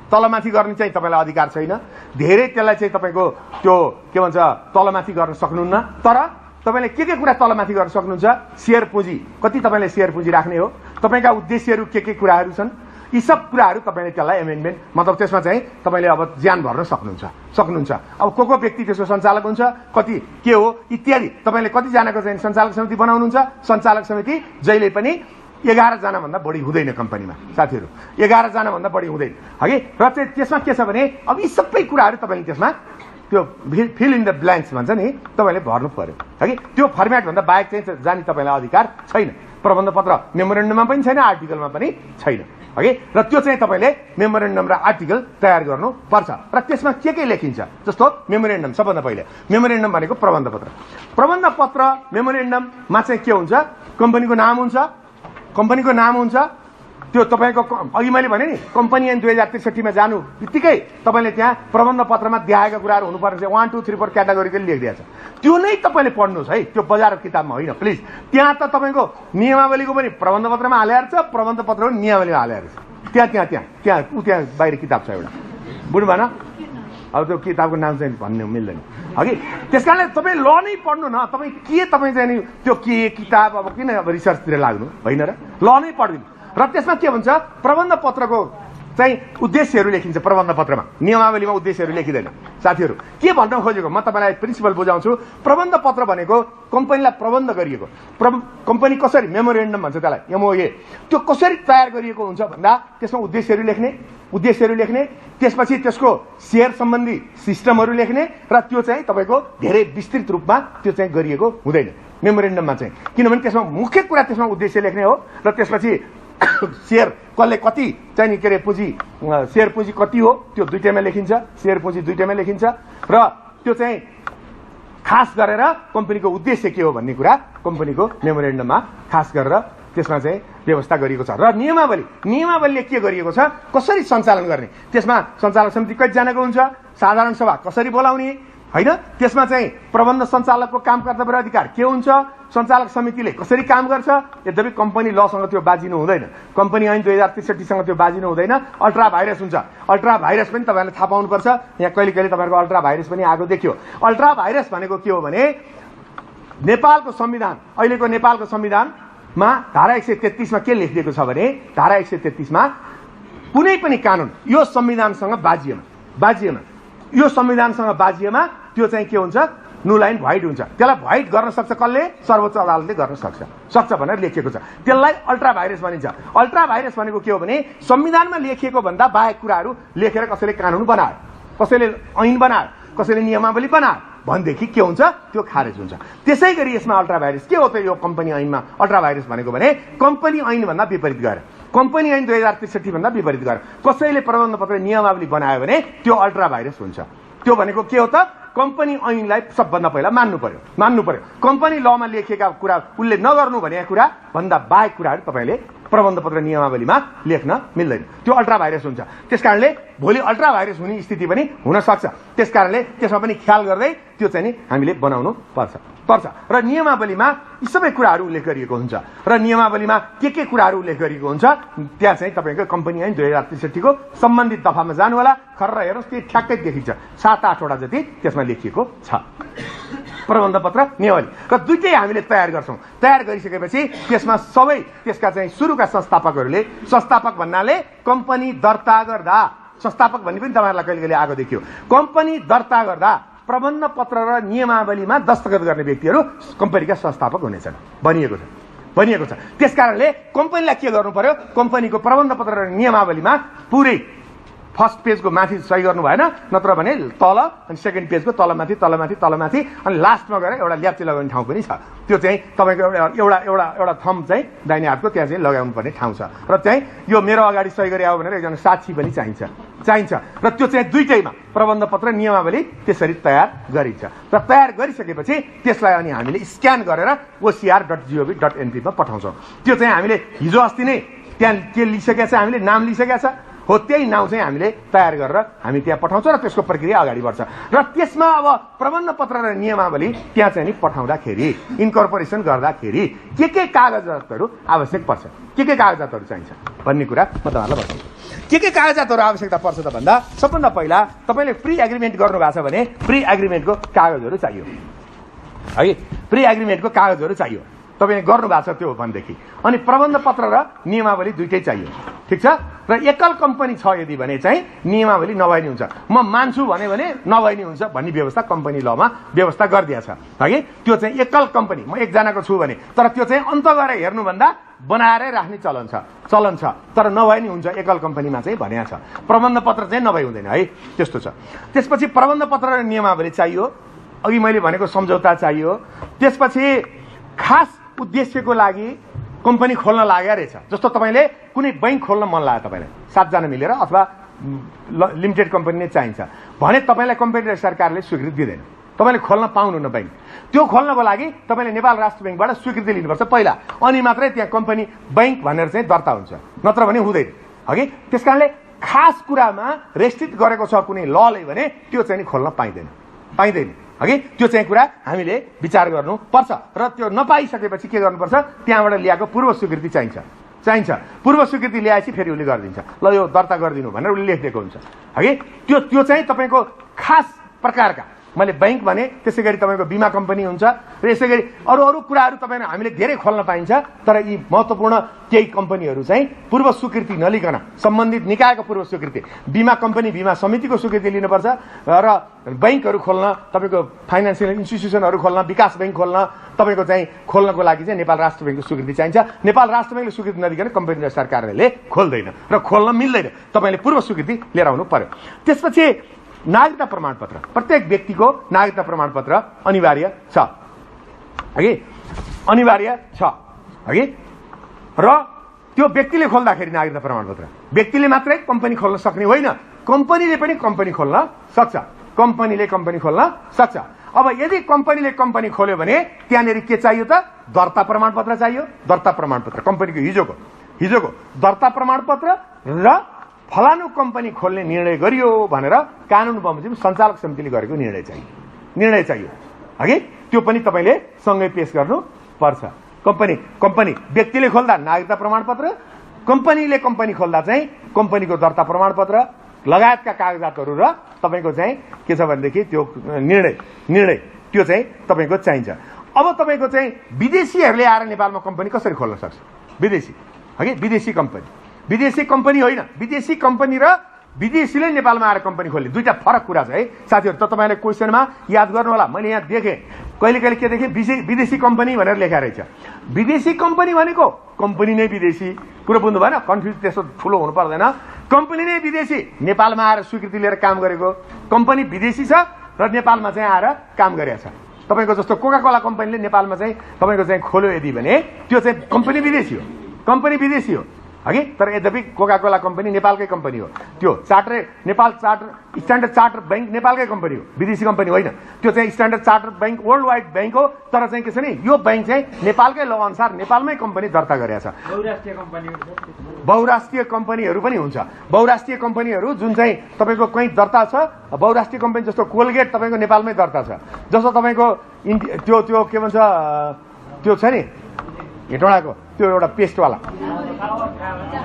तलमाथि गर्ने चाहिँ तपाईलाई अधिकार छैन, धेरै त्यसलाई चाहिँ तपाईको त्यो के भन्छ तलमाथि गर्न सक्नुहुन्न। तर तपाईले के कुरा तलमाथि गर्न सक्नुहुन्छ? शेयर पुँजी कति तपाईले शेयर पुँजी राख्ने हो, तपाईका उद्देश्यहरू के कुराहरू छन्, यी सब कुराहरू तपाईले त्यसलाई एमेन्डमेन्ट मतलब त्यसमा चाहिँ तपाईले अब ज्ञान भर्न सक्नुहुन्छ। अब को व्यक्ति त्यसको सञ्चालक हुन्छ, कति के हो इत्यादि तपाईले कति जनाको चाहिँ सञ्चालक समिति बनाउनुहुन्छ। सञ्चालक समिति जहिले पनि 11 जना भन्दा बढी हुँदैन कम्पनीमा साथीहरु, 11 जना भन्दा बढी हुँदैन हगि। र चाहिँ त्यसमा के छ भने अब यी सबै कुराहरू तपाईले त्यसमा त्यो फिल इन द ब्ल्याङ्क्स भन्छ नि तपाईले भर्नु पर्यो हगि। त्यो फर्मेट भन्दा बाहेक चाहिँ जाने तपाईलाई अधिकार छैन, प्रबन्ध पत्र मेमोरेन्डममा पनि छैन, आर्टिकलमा पनि छैन हगि। र त्यो चाहिँ तपाईले मेमोरेन्डम र आर्टिकल तयार गर्नु पर्छ र त्यसमा के लेखिन्छ जस्तो मेमोरेन्डम सबभन्दा पहिले मेमोरेन्डम भनेको प्रबन्ध पत्र मेमोरेन्डममा चाहिँ के हुन्छ कम्पनीको नाम हुन्छ त्यो तपाईको अघि मैले भने नि कम्पनी ऐन 2063 मा जानु बित्तिकै तपाईले त्यहाँ प्रबन्ध पत्रमा देखाएका कुराहरू हुनुपर्छ। 1 2 3 4 क्याटेगोरीले लेखिदिएको छ, त्यो नै तपाईले पढ्नुस् है, त्यो बजार किताबमा होइन प्लिज। त्यहाँ त तपाईको नियमावलीको पनि प्रबन्ध पत्रमा हालेर छ, प्रबन्ध पत्र पनि नियमावलीमा हालेर छ। त्यहाँ बाहिर किताब छ एउटा बुढ्नु भएन, अब त्यो किताबको नाम चाहिँ भन्नु मिल्दैन हगि त्यसकारणले तपाईँ ल नै पढ्नु न तपाईँ के तपाईँ चाहिँ नि त्यो के किताब अब किन अब रिसर्चतिर लाग्नु होइन र ल नै पढ्दिनु र त्यसमा के भन्छ प्रबन्ध पत्रको चाहिँ उद्देश्यहरू लेखिन्छ प्रबन्ध पत्रमा नियमावलीमा उद्देश्यहरू लेखिँदैन साथीहरू के भन्न खोजेको म तपाईँलाई प्रिन्सिपल बुझाउँछु प्रबन्ध पत्र भनेको कम्पनीलाई प्रबन्ध गरिएको कम्पनी कसरी मेमोरेन्डम भन्छ त्यसलाई एमओए त्यो कसरी तयार गरिएको हुन्छ भन्दा त्यसमा उद्देश्यहरू लेख्ने त्यसपछि त्यसको शेयर सम्बन्धी सिस्टमहरू लेख्ने र त्यो चाहिँ तपाईँको धेरै विस्तृत रूपमा त्यो चाहिँ गरिएको हुँदैन मेमोरेन्डममा चाहिँ किनभने त्यसमा मुख्य कुरा त्यसमा उद्देश्य लेख्ने हो र त्यसपछि शेयर कसले कति चाहिँ के अरे पुँजी शेयर पुँजी कति हो त्यो दुईटैमा लेखिन्छ शेयर पुँजी दुईटैमा लेखिन्छ र त्यो चाहिँ खास गरेर कम्पनीको उद्देश्य के हो भन्ने कुरा कम्पनीको मेमोरेन्डममा खास गरेर त्यसमा चाहिँ व्यवस्था गरिएको छ र नियमावलीले के गरिएको छ कसरी सञ्चालन गर्ने त्यसमा सञ्चालक समिति कतिजनाको हुन्छ साधारण सभा कसरी बोलाउने हैन त्यसमा चाहिँ प्रबन्ध सञ्चालकको काम कर्तव्य र अधिकार के हुन्छ सञ्चालक समितिले कसरी काम गर्छ यद्यपि कम्पनी लसँग त्यो बाजिनु हुँदैन कम्पनी ऐन 2063 सँग त्यो बाजिनु हुँदैन अल्ट्रा भाइरस हुन्छ अल्ट्रा भाइरस पनि तपाईहरुले थाहा पाउनुपर्छ यहाँ कहिले कहिले तपाईहरुको अल्ट्रा भाइरस पनि आएको देखियो अल्ट्रा भाइरस भनेको के हो भने नेपालको संविधान अहिलेको नेपालको संविधानमा धारा 133 मा के लेखिएको छ भने धारा 133 मा कुनै पनि कानुन यो संविधानसँग बाजिएमा यो संविधानसँग बाजिएमा त्यो चाहिँ के हुन्छ नुल एन्ड भोइड हुन्छ त्यसलाई भोइड गर्न सक्छ कसले सर्वोच्च अदालतले गर्न सक्छ भनेर लेखिएको छ त्यसलाई अल्ट्रा भाइरस भनिन्छ अल्ट्रा भाइरस भनेको के हो भने संविधानमा लेखिएको भन्दा बाहेक कुराहरू लेखेर कसैले कानुन बनायो कसैले ऐन बनायो कसैले नियमावली बनायो भनेदेखि के हुन्छ त्यो खारेज हुन्छ त्यसैगरी यसमा अल्ट्रा भाइरस के हो त यो कम्पनी ऐनमा अल्ट्रा भाइरस भनेको भने कम्पनी ऐन भन्दा विपरीत गएर कम्पनी ऐन 2063 भन्दा विपरीत गएर कसैले प्रबन्ध पत्र नियमावली बनायो भने त्यो अल्ट्रा भाइरस हुन्छ त्यो भनेको के हो त कम्पनी ऐनलाई सबभन्दा पहिला मान्नु पर्यो कम्पनी लमा लेखेका कुरा उल्ले नगर्नु भनेका कुरा भन्दा बाहेक कुराहरू तपाईले प्रबन्ध पत्र नियमावलीमा लेख्न मिल्दैन त्यो अल्ट्रा भाइरस हुन्छ त्यसकारणले भोलि अल्ट्रा भाइरस हुने स्थिति पनि हुन सक्छ त्यसकारणले त्यसमा पनि ख्याल गर्दै त्यो चाहिँ नि हामीले बनाउनु पर्छ र नियमावलीमा यी सबै कुराहरू उल्लेख गरिएको हुन्छ र नियमावलीमा के कुराहरू उल्लेख गरिएको हुन्छ त्यहाँ चाहिँ तपाईको कम्पनी ऐन 2063 को सम्बन्धित दफामा जानु होला खर्र हेर्नुस् त्यो ठ्याक्कै देखिन्छ 7-8 वटा जति त्यसमा लेखिएको छ प्रबन्ध पत्र नियमावली र दुईटै हामीले तयार गर्छौं तयार गरिसकेपछि त्यसमा सबै त्यसका चाहिँ सुरुका संस्थापक भन्नाले कम्पनी दर्ता गर्दा संस्थापक भन्ने पनि तपाईहरुलाई कहिले कहिले आएको देखियो कम्पनी दर्ता गर्दा प्रबन्ध पत्र र नियमावलीमा दस्तखत गर्ने व्यक्तिहरू कम्पनीका संस्थापक हुनेछन् भनिएको छ त्यसकारणले कम्पनीलाई के गर्नु पर्यो कम्पनीको प्रबन्ध पत्र र नियमावलीमा पुरै फर्स्ट पेजको माथि सही गर्नु भएन नत्र भने तल अनि सेकेन्ड पेजको तलमाथि अनि लास्टमा गएर एउटा ल्याप्चे लगाउने ठाउँ पनि छ त्यो चाहिँ तपाईको एउटा थम्ब चाहिँ दाहिने हातको त्यहाँ चाहिँ लगाउनु पर्ने ठाउँ छ र चाहिँ यो मेरो अगाडि सही गरे आयो भनेर एकजना साक्षी पनि चाहिन्छ र त्यो चाहिँ दुईटैमा प्रबन्ध पत्र नियमावली त्यसरी तयार गरिन्छ र तयार गरिसकेपछि त्यसलाई अनि हामीले स्क्यान गरेर ocr.gov.np मा पठाउँछौं त्यो चाहिँ हामीले हिजो अस्ति नै त्यहाँ के लिइसकेका छ हामीले नाम लिइसकेका छ हो त्यही नाउँ चाहिँ हामीले तयार गरेर हामी त्यहाँ पठाउँछौं र त्यसको प्रक्रिया अगाडि बढ्छ र त्यसमा अब प्रबन्ध पत्र र नियमावली त्यहाँ चाहिँ नि पठाउँदाखेरि इन्कर्पोरेसन गर्दाखेरि के कागजातहरू आवश्यक पर्छ के कागजातहरू चाहिन्छ भन्ने कुरा म तपाईहरुलाई बताउँछु के कागजातहरू आवश्यकता पर्छ त भन्दा सबभन्दा पहिला तपाईले प्री एग्रीमेन्ट गर्नु भएको छ भने प्री एग्रीमेन्टको कागजहरू चाहियो है प्री एग्रीमेन्टको कागजहरू चाहियो तपाईले गर्नु भएको छ त्यो भनेदेखि अनि प्रबन्ध पत्र र नियमावली दुईटै चाहियो ठीक छ र एकल कम्पनी छ यदि भने चाहिँ नियमावली नभए नि हुन्छ म मान्छु भने नभए नि हुन्छ भन्ने व्यवस्था कम्पनी लमा व्यवस्था गरिदिया छ है त्यो चाहिँ एकल कम्पनी म एकजनाको छु भने तर त्यो चाहिँ अन्त गरेर हेर्नु भन्दा बनाएरै राख्ने चलन छ तर नभए नि हुन्छ एकल कम्पनीमा चाहिँ भनिया छ प्रबन्ध पत्र चाहिँ नभए हुँदैन है त्यस्तो छ त्यसपछि प्रबन्ध पत्र र नियमावली चाहियो अघि मैले भनेको सम्झौता चाहियो त्यसपछि खास उद्देश्यको लागि कम्पनी खोल्न लागेको रहेछ जस्तो तपाईले कुनै बैंक खोल्न मन लाग्यो तपाईलाई 7 जना मिलेर अथवा लिमिटेड कम्पनी नै चाहिन्छ भने तपाईलाई कम्पनी सरकारले स्वीकृति दिदैन तपाईले खोल्न पाउनुहुन्न बैंक त्यो खोल्नको लागि तपाईले नेपाल राष्ट्र बैंकबाट स्वीकृति लिनुपर्छ पहिला अनि मात्रै त्यहाँ कम्पनी बैंक भनेर चाहिँ दर्ता हुन्छ नत्र भने हुँदैन हगि त्यसकारणले खास कुरामा रेस्ट्रिक्ट गरेको छ कुनै लले भने त्यो चाहिँ नि खोल्न पाइदैन हगि त्यो चाहिँ कुरा हामीले विचार गर्नु पर्छ र त्यो नपाइसकेपछि के गर्नुपर्छ त्यहाँबाट ल्याएको पूर्व स्वीकृति चाहिन्छ पूर्व स्वीकृति ल्याएपछि फेरि उले गरिदिन्छ ल यो दर्ता गरिदिनु भनेर उले लेखिदिएको हुन्छ हगि त्यो चाहिँ तपाईको खास प्रकारका मैले बैंक भने त्यसै गरी तपाईँको बिमा कम्पनी हुन्छ र यसै गरी अरू अरू कुराहरू तपाईँले हामीले धेरै खोल्न पाइन्छ। तर यी महत्त्वपूर्ण केही कम्पनीहरू चाहिँ पूर्व स्वीकृति नलिकन सम्बन्धित निकायको पूर्व स्वीकृति, बिमा कम्पनी बिमा समितिको स्वीकृति लिनुपर्छ र बैंकहरू खोल्न, तपाईँको फाइनेन्सियल इन्स्टिट्युसनहरू खोल्न, विकास बैंक खोल्न, तपाईँको चाहिँ खोल्नको लागि चाहिँ नेपाल राष्ट्र बैंकको स्वीकृति चाहिन्छ। नेपाल राष्ट्र बैंकले स्वीकृति नदिकन कम्पनी रजिस्ट्रार कार्यालयले खोल्दैन र खोल्न मिल्दैन, तपाईँले पूर्व स्वीकृति लिएर आउनु पर्यो। त्यसपछि नागरिकता प्रमाणपत्र, प्रत्येक व्यक्तिको नागरिकता प्रमाणपत्र अनिवार्य छ हगि, अनिवार्य छ हगि। र त्यो व्यक्तिले खोल्दाखेरि नागरिकता प्रमाणपत्र व्यक्तिले मात्रै कम्पनी खोल्न सक्ने होइन, कम्पनीले पनि कम्पनी खोल्न सक्छ, कम्पनीले कम्पनी खोल्न सक्छ। अब यदि कम्पनीले कम्पनी खोल्यो भने त्यहाँनिर के चाहियो त? दर्ता प्रमाणपत्र चाहियो। दर्ता प्रमाणपत्र कम्पनीको हिजोको दर्ता प्रमाणपत्र र फलानु कम्पनी खोल्ने निर्णय गरियो भनेर कानुन बमोजिम सञ्चालक समितिले गरेको निर्णय चाहियो हगि। त्यो पनि तपाईँले सँगै पेश गर्नु पर्छ। कम्पनी व्यक्तिले खोल्दा नागरिकता प्रमाणपत्र, कम्पनीले कम्पनी खोल्दा चाहिँ कम्पनीको दर्ता प्रमाणपत्र लगायतका कागजातहरू र तपाईँको चाहिँ के छ भनेदेखि त्यो निर्णय त्यो चाहिँ तपाईँको चाहिन्छ। अब तपाईँको चाहिँ विदेशीहरूले आएर नेपालमा कम्पनी कसरी खोल्न सक्छ? विदेशी हगि, विदेशी कम्पनी होइन, विदेशी कम्पनी र विदेशीले नेपालमा आएर कम्पनी खोल्ने दुईटा फरक कुरा छ है साथीहरू। त तपाईँले क्वेसनमा याद गर्नु होला, मैले यहाँ देखेँ कहिले के देखेँ, विदेशी कम्पनी भनेर लेखा रहेछ। विदेशी कम्पनी भनेको कम्पनी नै विदेशी, कुरो बुझ्नु भएन? कन्फ्युज त्यस्तो ठुलो हुनु पर्दैन। कम्पनी नै विदेशी, नेपालमा आएर स्वीकृति लिएर काम गरेको कम्पनी विदेशी छ र नेपालमा चाहिँ आएर काम गरेको छ। तपाईँको जस्तो कोका कोला कम्पनीले नेपालमा चाहिँ तपाईँको चाहिँ खोल्यो यदि भने त्यो चाहिँ कम्पनी विदेशी हो हगि। तर यद्यपि कोका कोला कम्पनी नेपालकै कम्पनी हो। त्यो नेपाल स्ट्यान्डर्ड चार्टर बैंक नेपालकै कम्पनी हो, विदेशी कम्पनी होइन। त्यो चाहिँ standard charter bank world wide bank हो। तर चाहिँ के छ नि, यो बैंक चाहिँ नेपालकै ल अनुसार नेपालमै कम्पनी दर्ता गरेको छ। बहुराष्ट्रिय कम्पनीहरू पनि हुन्छ। बहुराष्ट्रिय कम्पनीहरू जुन चाहिँ तपाईँको कहीँ दर्ता छ, बहुराष्ट्रिय कम्पनी जस्तो कोलगेट तपाईँको नेपालमै दर्ता छ। जस्तो तपाईँको त्यो के भन्छ त्यो छ नि हेटौँडाको त्यो एउटा पेस्टवाला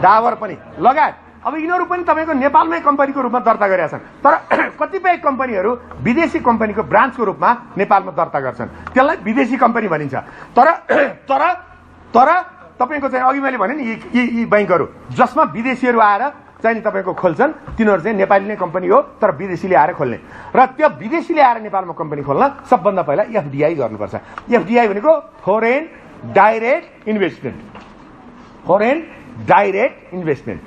डाबर पनि लगायत, अब यिनीहरू पनि तपाईँको नेपालमै कम्पनीको रूपमा दर्ता गरेका छन्। तर कतिपय कम्पनीहरू विदेशी कम्पनीको ब्रान्चको रूपमा नेपालमा दर्ता गर्छन्, त्यसलाई विदेशी कम्पनी भनिन्छ। तर तपाईँको चाहिँ अघि मैले भने नि यी बैंकहरू जसमा विदेशीहरू आएर चाहिँ तपाईँको खोल्छन् तिनीहरू चाहिँ नेपाली नै कम्पनी हो, तर विदेशीले आएर खोल्ने। र त्यो विदेशीले आएर नेपालमा कम्पनी खोल्न सबभन्दा पहिला एफडीआई गर्नुपर्छ। एफडीआई भनेको फरेन डाइरेक्ट इन्भेस्टमेन्ट,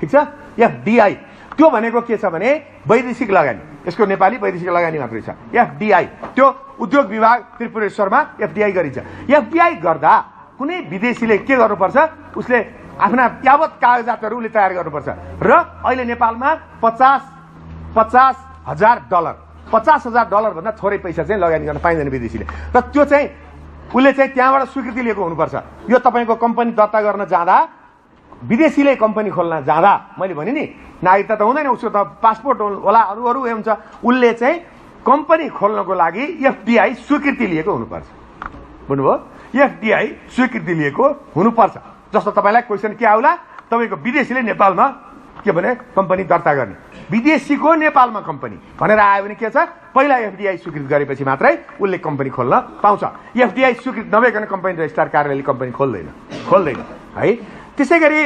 ठिक छ? एफडीआई त्यो भनेको के छ भने वैदेशिक लगानी, यसको नेपाली वैदेशिक लगानी मात्रै छ। एफडीआई त्यो उद्योग विभाग त्रिपुरेश्वरमा एफडीआई गरिन्छ। एफडीआई गर्दा कुनै विदेशीले के गर्नुपर्छ, उसले आफ्ना यावत कागजातहरू उसले तयार गर्नुपर्छ। र अहिले नेपालमा 50,000 डलर भन्दा थोरै पैसा चाहिँ लगानी गर्न पाइँदैन विदेशीले। र त्यो चाहिँ उसले चाहिँ त्यहाँबाट स्वीकृति लिएको हुनुपर्छ। यो तपाईँको कम्पनी दर्ता गर्न जाँदा, विदेशीले कम्पनी खोल्न जाँदा, मैले भने नि नागरिकता त हुँदैन, उसको त पासपोर्ट होला अरू हुन्छ, उसले चाहिँ कम्पनी खोल्नको लागि एफडीआई स्वीकृति लिएको हुनुपर्छ। बुझ्नुभयो? एफडीआई स्वीकृति लिएको हुनुपर्छ। जस्तो तपाईँलाई क्वेसन के आउला, तपाईँको विदेशीले नेपालमा के भने कम्पनी दर्ता गर्ने, विदेशीको नेपालमा कम्पनी भनेर आयो भने के छ, पहिला एफडीआई स्वीकृत गरेपछि मात्रै उसले कम्पनी खोल्न पाउँछ। एफडीआई स्वीकृत नभइकन कम्पनी रजिस्ट्रार कार्यालयले कम्पनी खोल्दैन है। त्यसै गरी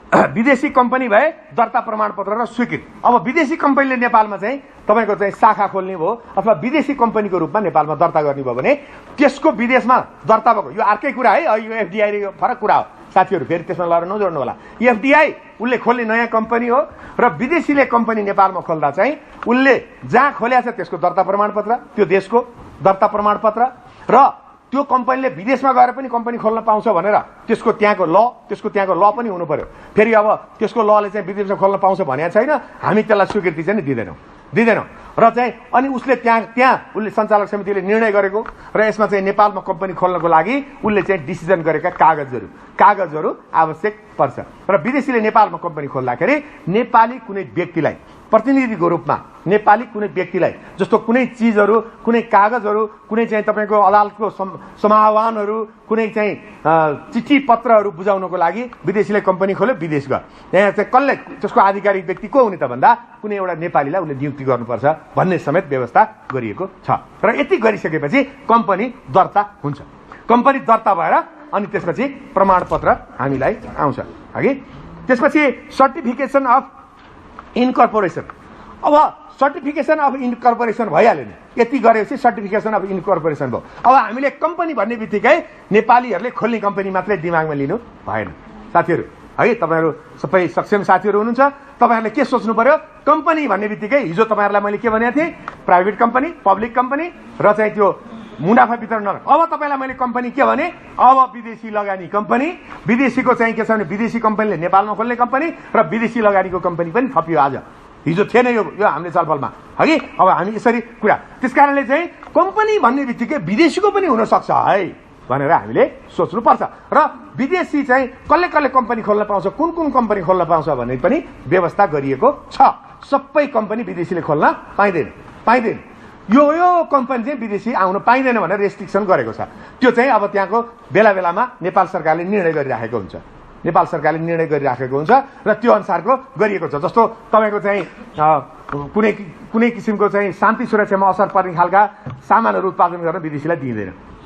विदेशी कम्पनी भए दर्ता प्रमाणपत्र र स्वीकृत। अब विदेशी कम्पनीले नेपालमा चाहिँ तपाईँको चाहिँ शाखा खोल्ने भयो अथवा विदेशी कम्पनीको रूपमा नेपालमा दर्ता गर्ने भयो भने त्यसको विदेशमा दर्ता भएको, यो अर्कै कुरा है, यो एफडीआई फरक कुरा हो साथीहरू, फेरि त्यसमा लएर नजोड्नु होला। एफडीआई उसले खोल्ने नयाँ कम्पनी हो र विदेशीले कम्पनी नेपालमा खोल्दा चाहिँ उसले जहाँ खोल्या छ त्यसको दर्ता प्रमाणपत्र, त्यो देशको दर्ता प्रमाणपत्र र त्यो कम्पनीले विदेशमा गएर पनि कम्पनी खोल्न पाउँछ भनेर त्यसको त्यहाँको ल पनि हुनु पर्यो। फेरि अब त्यसको लले चाहिँ विदेशमा खोल्न पाउँछ भनेको छैन, हामी त्यसलाई स्वीकृति चाहिँ दिँदैनौँ। र चाहिँ अनि उसले त्यहाँ उसले सञ्चालक समितिले निर्णय गरेको र यसमा चाहिँ नेपालमा कम्पनी खोल्नको लागि उसले चाहिँ डिसिजन गरेका कागजहरू आवश्यक पर्छ। र विदेशीले नेपालमा कम्पनी खोल्दाखेरि नेपाली कुनै व्यक्तिलाई प्रतिनिधिको रूपमा, नेपाली कुनै व्यक्तिलाई जस्तो कुनै चिजहरू, कुनै कागजहरू, कुनै चाहिँ तपाईँको अदालतको समाहवानहरू, कुनै चाहिँ चिठी पत्रहरू बुझाउनको लागि विदेशीले कम्पनी खोल्यो, विदेश गयो, यहाँ चाहिँ कसले त्यसको आधिकारिक व्यक्ति को हुने त भन्दा कुनै एउटा नेपालीलाई उसले नियुक्त नियुक्ति गर्नुपर्छ भन्ने समेत व्यवस्था गरिएको छ। र यति गरिसकेपछि कम्पनी दर्ता हुन्छ। कम्पनी दर्ता भएर अनि त्यसपछि प्रमाणपत्र हामीलाई आउँछ। हगि त्यसपछि सर्टिफिकेसन अफ इनकर्पोरेसन। अब सर्टिफिकेसन अफ इनकर्पोरेसन भइहाल्यो नि, यति गरेपछि सर्टिफिकेसन अफ इनकर्पोरेसन भयो। अब हामीले कम्पनी भन्ने बित्तिकै नेपालीहरूले खोल्ने कम्पनी मात्रै दिमागमा लिनु भएन साथीहरू। है तपाईहरु सबै सक्षम साथीहरू हुनुहुन्छ, तपाईहरुले के सोच्नु पर्यो? कम्पनी भन्ने बित्तिकै हिजो तपाईहरुलाई मैले के भनेको थिएँ? प्राइभेट कम्पनी, पब्लिक कम्पनी र चाहिँ त्यो मुनाफा वितरण नगर। अब तपाईलाई मैले कम्पनी के भने? अब विदेशी लगानी कम्पनी। विदेशीको चाहिँ के छ भने विदेशी कम्पनीले नेपालमा खोल्ने कम्पनी र विदेशी लगानीको कम्पनी पनि थपियो आज। हिजो थिएन यो हामीले छलफलमा। हगि अब हामी यसरी कुरा, त्यसकारणले चाहिँ कम्पनी भन्ने बित्तिकै विदेशीको पनि हुन सक्छ है भनेर हामीले सोच्नु पर्छ। र विदेशी चाहिँ कसले कसले कम्पनी खोल्न पाउँछ, कुन कुन कम्पनी खोल्न पाउँछ भन्ने पनि व्यवस्था गरिएको छ। सबै कम्पनी विदेशीले खोल्न पाइँदैन। यो कम्पनी चाहिँ विदेशी आउन पाइँदैन भनेर रेस्ट्रिक्सन गरेको छ। त्यो चाहिँ अब त्यहाँको बेला बेलामा नेपाल सरकारले निर्णय गरिराखेको हुन्छ। नेपाल सरकारले निर्णय गरिराखेको हुन्छ र त्यो अनुसारको गरिएको छ। जस्तो तपाईको चाहिँ कुनै किसिमको चाहिँ शान्ति सुरक्षामा असर पर्ने खालका सामानहरू उत्पादन गर्न विदेशीलाई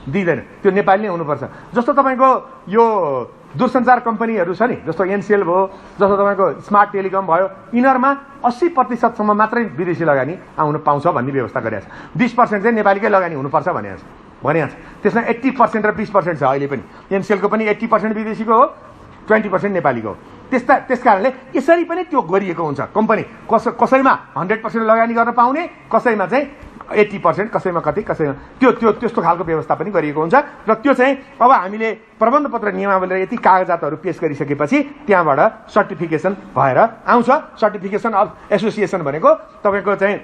दिँदैन। त्यो नेपाली नै हुनुपर्छ। जस्तो तपाईको यो दूरसञ्चार कम्पनीहरू छ नि, जस्तो एनसीएल भयो, जस्तो तपाईको स्मार्ट टेलिकम भयो, यिनीहरुमा 80% मात्रै विदेशी लगानी आउन पाउँछ भन्ने व्यवस्था गरिएको छ। 20% चाहिँ नेपालीकै लगानी हुनुपर्छ भनेको छ। त्यसमा 80% र 20% छ। अहिले पनि एनसीएलको पनि 80% विदेशीको हो, 20% नेपालीको हो। त्यसकारणले यसरी पनि त्यो गरिएको हुन्छ। कम्पनी कसैमा 100% लगानी गर्न पाउने, कसैमा चाहिँ 80%, कसैमा कति, कसैमा त्यस्तो खालको व्यवस्था पनि गरिएको हुन्छ। र त्यो चाहिँ अब हामीले प्रबन्ध पत्र नियमावली र यति कागजातहरू पेश गरिसकेपछि त्यहाँबाट सर्टिफिकेसन भएर आउँछ। सर्टिफिकेसन अफ एसोसिएसन भनेको तपाईको चाहिँ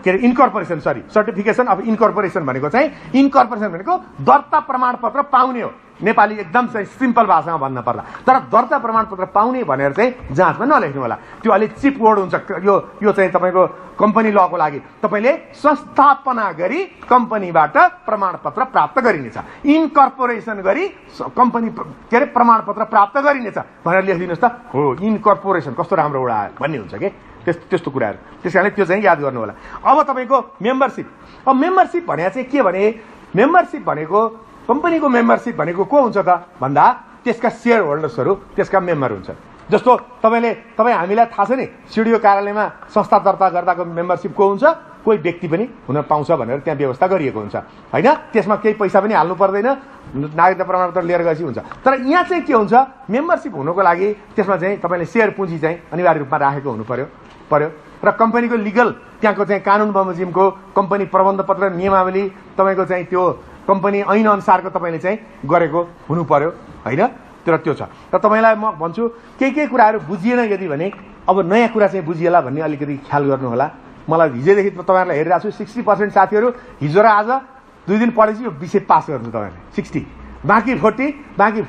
के अरे इन्कर्पोरेसन, सर्टिफिकेसन अफ इन्कर्पोरेसन भनेको चाहिँ इन्कर्पोरेसन भनेको दर्ता प्रमाणपत्र पाउने हो। नेपाली एकदम चाहिँ सिम्पल भाषामा भन्न पर्दा। तर दर्ता प्रमाणपत्र पाउने भनेर चाहिँ जाँचमा नलेख्नु होला, त्यो अलिक चिप वर्ड हुन्छ। यो चाहिँ तपाईको कम्पनी लको लागि तपाईले संस्थापना गरी कम्पनीबाट प्रमाणपत्र प्राप्त गरिनेछ, इन्कर्पोरेसन गरी कम्पनी के अरे प्रमाणपत्र प्राप्त गरिनेछ भनेर लेखिदिनुस् त। हो, इन्कर्पोरेसन कस्तो राम्रो वडा आयो भन्ने हुन्छ के त्यस्तो कुराहरू। त्यसकारणले त्यो चाहिँ याद गर्नु होला। अब तपाईको मेम्बरशिप। अब मेम्बरशिप भने चाहिँ के भने? मेम्बरशिप भनेको कम्पनीको मेम्बरशिप भनेको को हुन्छ त भन्दा त्यसका शेयर होल्डर्सहरू त्यसका मेम्बर हुन्छन्। जस्तो तपाईँ हामीलाई थाहा छ नि, सिडिओ कार्यालयमा संस्था दर्ता गर्दाको मेम्बरशिप को हुन्छ? कोही व्यक्ति पनि हुन पाउँछ भनेर त्यहाँ व्यवस्था गरिएको हुन्छ हैन। त्यसमा केही पैसा पनि हाल्नु पर्दैन, नागरिकता प्रमाणपत्र लिएर गएपछि हुन्छ। तर यहाँ चाहिँ के हुन्छ? मेम्बरशिप हुनको लागि त्यसमा चाहिँ तपाईले शेयर पुँजी चाहिँ अनिवार्य रूपमा राखेको हुनु पर्यो र कम्पनीको लिगल त्यहाँको चाहिँ कानुन बमोजिमको कम्पनी प्रबन्ध पत्र नियमावली तपाईको चाहिँ त्यो कम्पनी ऐन अनुसारको तपाईले चाहिँ गरेको हुनु पर्यो हैन। तर त्यो छ। र तपाईलाई म भन्छु केही कुराहरू बुझिएन यदि भने अब नयाँ कुरा चाहिँ बुझिएला भन्ने अलिकति ख्याल गर्नु होला। मलाई हिजोदेखि तपाईहरुलाई हेरिरहेको छु 60% साथीहरू हिजो र आज 2 दिन पढेपछि यो विषय पास गर्नु तपाईहरुले 60, बाँकी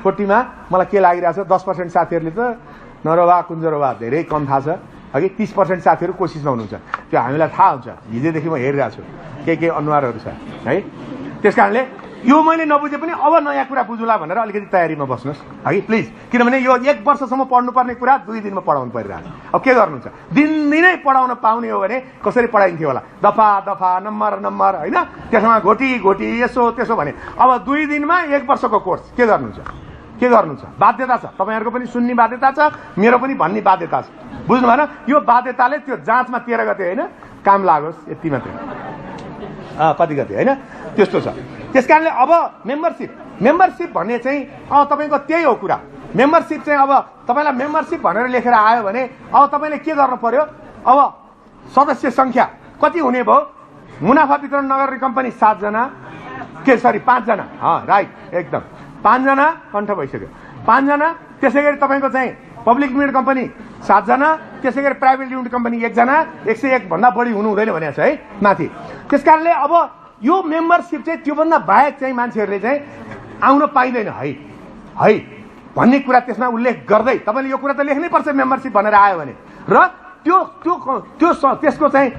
40 मा मलाई के लागिरहेछ 10% साथीहरूले त नरवा कुञ्जरवा धेरै कम थाहा छ। अघि 30% साथीहरू कोसिसमा हुनुहुन्छ। त्यो हामीलाई थाहा हुन्छ, हिजोदेखि म हेरिरहेको छु के अनुहारहरू छ है। त्यसकारणले यो मैले नबुझे पनि अब नयाँ कुरा बुझुला भनेर अलिकति तयारीमा बस्नुहोस् है प्लिज। किनभने यो 1 वर्षसम्म पढ्नुपर्ने कुरा 2 दिनमा पढाउनु परिरहेको। अब के गर्नुहुन्छ? दिनदिनै पढाउन पाउने हो भने कसरी पढाइन्थ्यो होला? दफा नम्बर हैन, त्यसमा घोटी यसो त्यसो भने। अब 2 दिनमा 1 वर्षको कोर्स के गर्नुहुन्छ? बाध्यता छ, तपाईहरुको पनि सुन्ने बाध्यता छ, मेरो पनि भन्ने बाध्यता छ। बुझ्नु भएन? यो बाध्यताले त्यो जाँचमा 13 गते हैन काम लागोस् यति मात्रै, कति गते हैन, त्यस्तो छ। त्यसकारणले अब मेम्बरशिप भन्ने चाहिँ अब तपाईको त्यही हो कुरा। मेम्बरशिप चाहिँ अब तपाईलाई मेम्बरशिप भनेर लेखेर आयो भने अब तपाईले के गर्नु पर्यो? अब सदस्य संख्या कति हुने भयो? मुनाफा वितरण नगर्ने कम्पनी 7 जना, 5 जना, राइट, एकदम 5 जना कण्ठ भइसक्यो, 5 जना। त्यसैगरी तपाईको चाहिँ पब्लिक लिमिटेड कम्पनी 7 जना, त्यसैगरी प्राइभेट लिमिटेड कम्पनी 1 जना, 101 भन्दा बढी हुनु हुँदैन भनेको छ है माथि। त्यसकारणले अब यो मेम्बरशिप चाहिँ त्योभन्दा बाहेक चाहिँ मान्छेहरूले चाहिँ आउन पाइँदैन है भन्ने कुरा त्यसमा उल्लेख गर्दै तपाईले यो कुरा त लेख्नै पर्छ मेम्बरशिप भनेर आयो भने। र त्यसको चाहिँ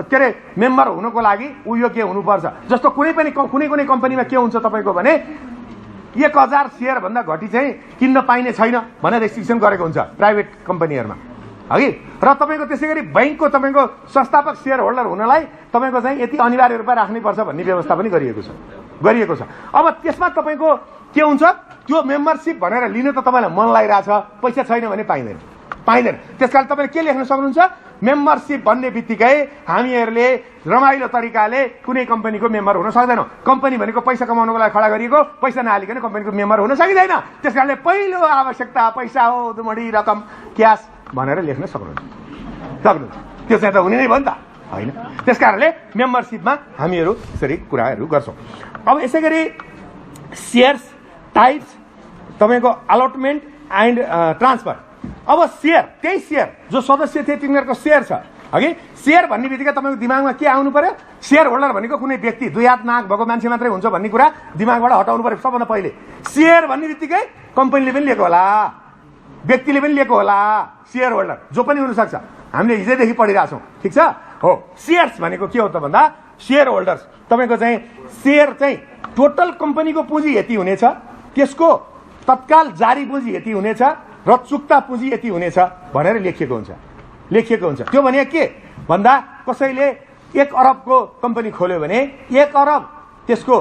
के अरे मेम्बर हुनको लागि यो के हुनुपर्छ? जस्तो कुनै कम्पनीमा के हुन्छ तपाईको भने 1000 शेयर भन्दा घटी चाहिँ किन्न पाइने छैन भनेर रेस्ट्रिक्सन गरेको हुन्छ प्राइभेट कम्पनीहरुमा हगि र तपाईको त्यसैगरी बैंकको तपाईको संस्थापक शेयर होल्डर हुनलाई तपाईको चाहिँ यति अनिवार्य रूपमा राख्नुपर्छ भन्ने व्यवस्था पनि गरिएको छ अब त्यसमा तपाईको के हुन्छ त्यो मेम्बरशिप भनेर लिन त तपाईलाई मन लागिरहेछ पैसा छैन भने पाइदैन त्यसकारण तपाईले के लेख्न सक्नुहुन्छ मेम्बरशिप भन्ने बित्तिकै हामीहरूले रमाइलो तरिकाले कुनै कम्पनीको मेम्बर हुन सक्दैनौं कम्पनी भनेको पैसा कमाउनको लागि खडा गरिएको पैसा नहालिकन कम्पनीको मेम्बर हुन सकिदैन त्यसकारणले पहिलो आवश्यकता पैसा हो दुमडी रकम क्याश भनेर लेख्न सक्नुहुन्छ त्यो चाहिँ त हुने नै भयो नि त हैन त्यसकारणले मेम्बरशिपमा हामीहरू यसरी कुराहरू गर्छौं अब यसैगरी शेयर्स टाइप्स तपाईको अलटमेन्ट एन्ड ट्रान्सफर अब शेयर त्यही शेयर जो सदस्य थिए तिनीहरुको शेयर छ हगि शेयर भन्ने बित्तिकै तपाईको दिमागमा के आउनु पर्यो शेयर होल्डर भनेको कुनै व्यक्ति दुई हात नाक भएको मान्छे मात्रै हुन्छ भन्ने कुरा दिमागबाट हटाउनु पर्यो सबभन्दा पहिले शेयर भन्ने बित्तिकै कम्पनीले पनि लिएको होला व्यक्तिले पनि लिएको होला शेयर होल्डर जो पनि हुन सक्छ हामीले हिजैदेखि पढिरहेछौं ठीक छ हो शेयर्स भनेको के हो त भन्दा शेयर होल्डर्स तपाईको चाहिँ शेयर चाहिँ टोटल कम्पनीको पुँजी यति हुनेछ त्यसको तत्काल जारी पुँजी यति हुनेछ र चुक्ता पुँजी यति हुनेछ भनेर लेखिएको हुन्छ त्यो भने के भन्दा कसैले 1 अरबको कम्पनी खोल्यो भने 1 अरब त्यसको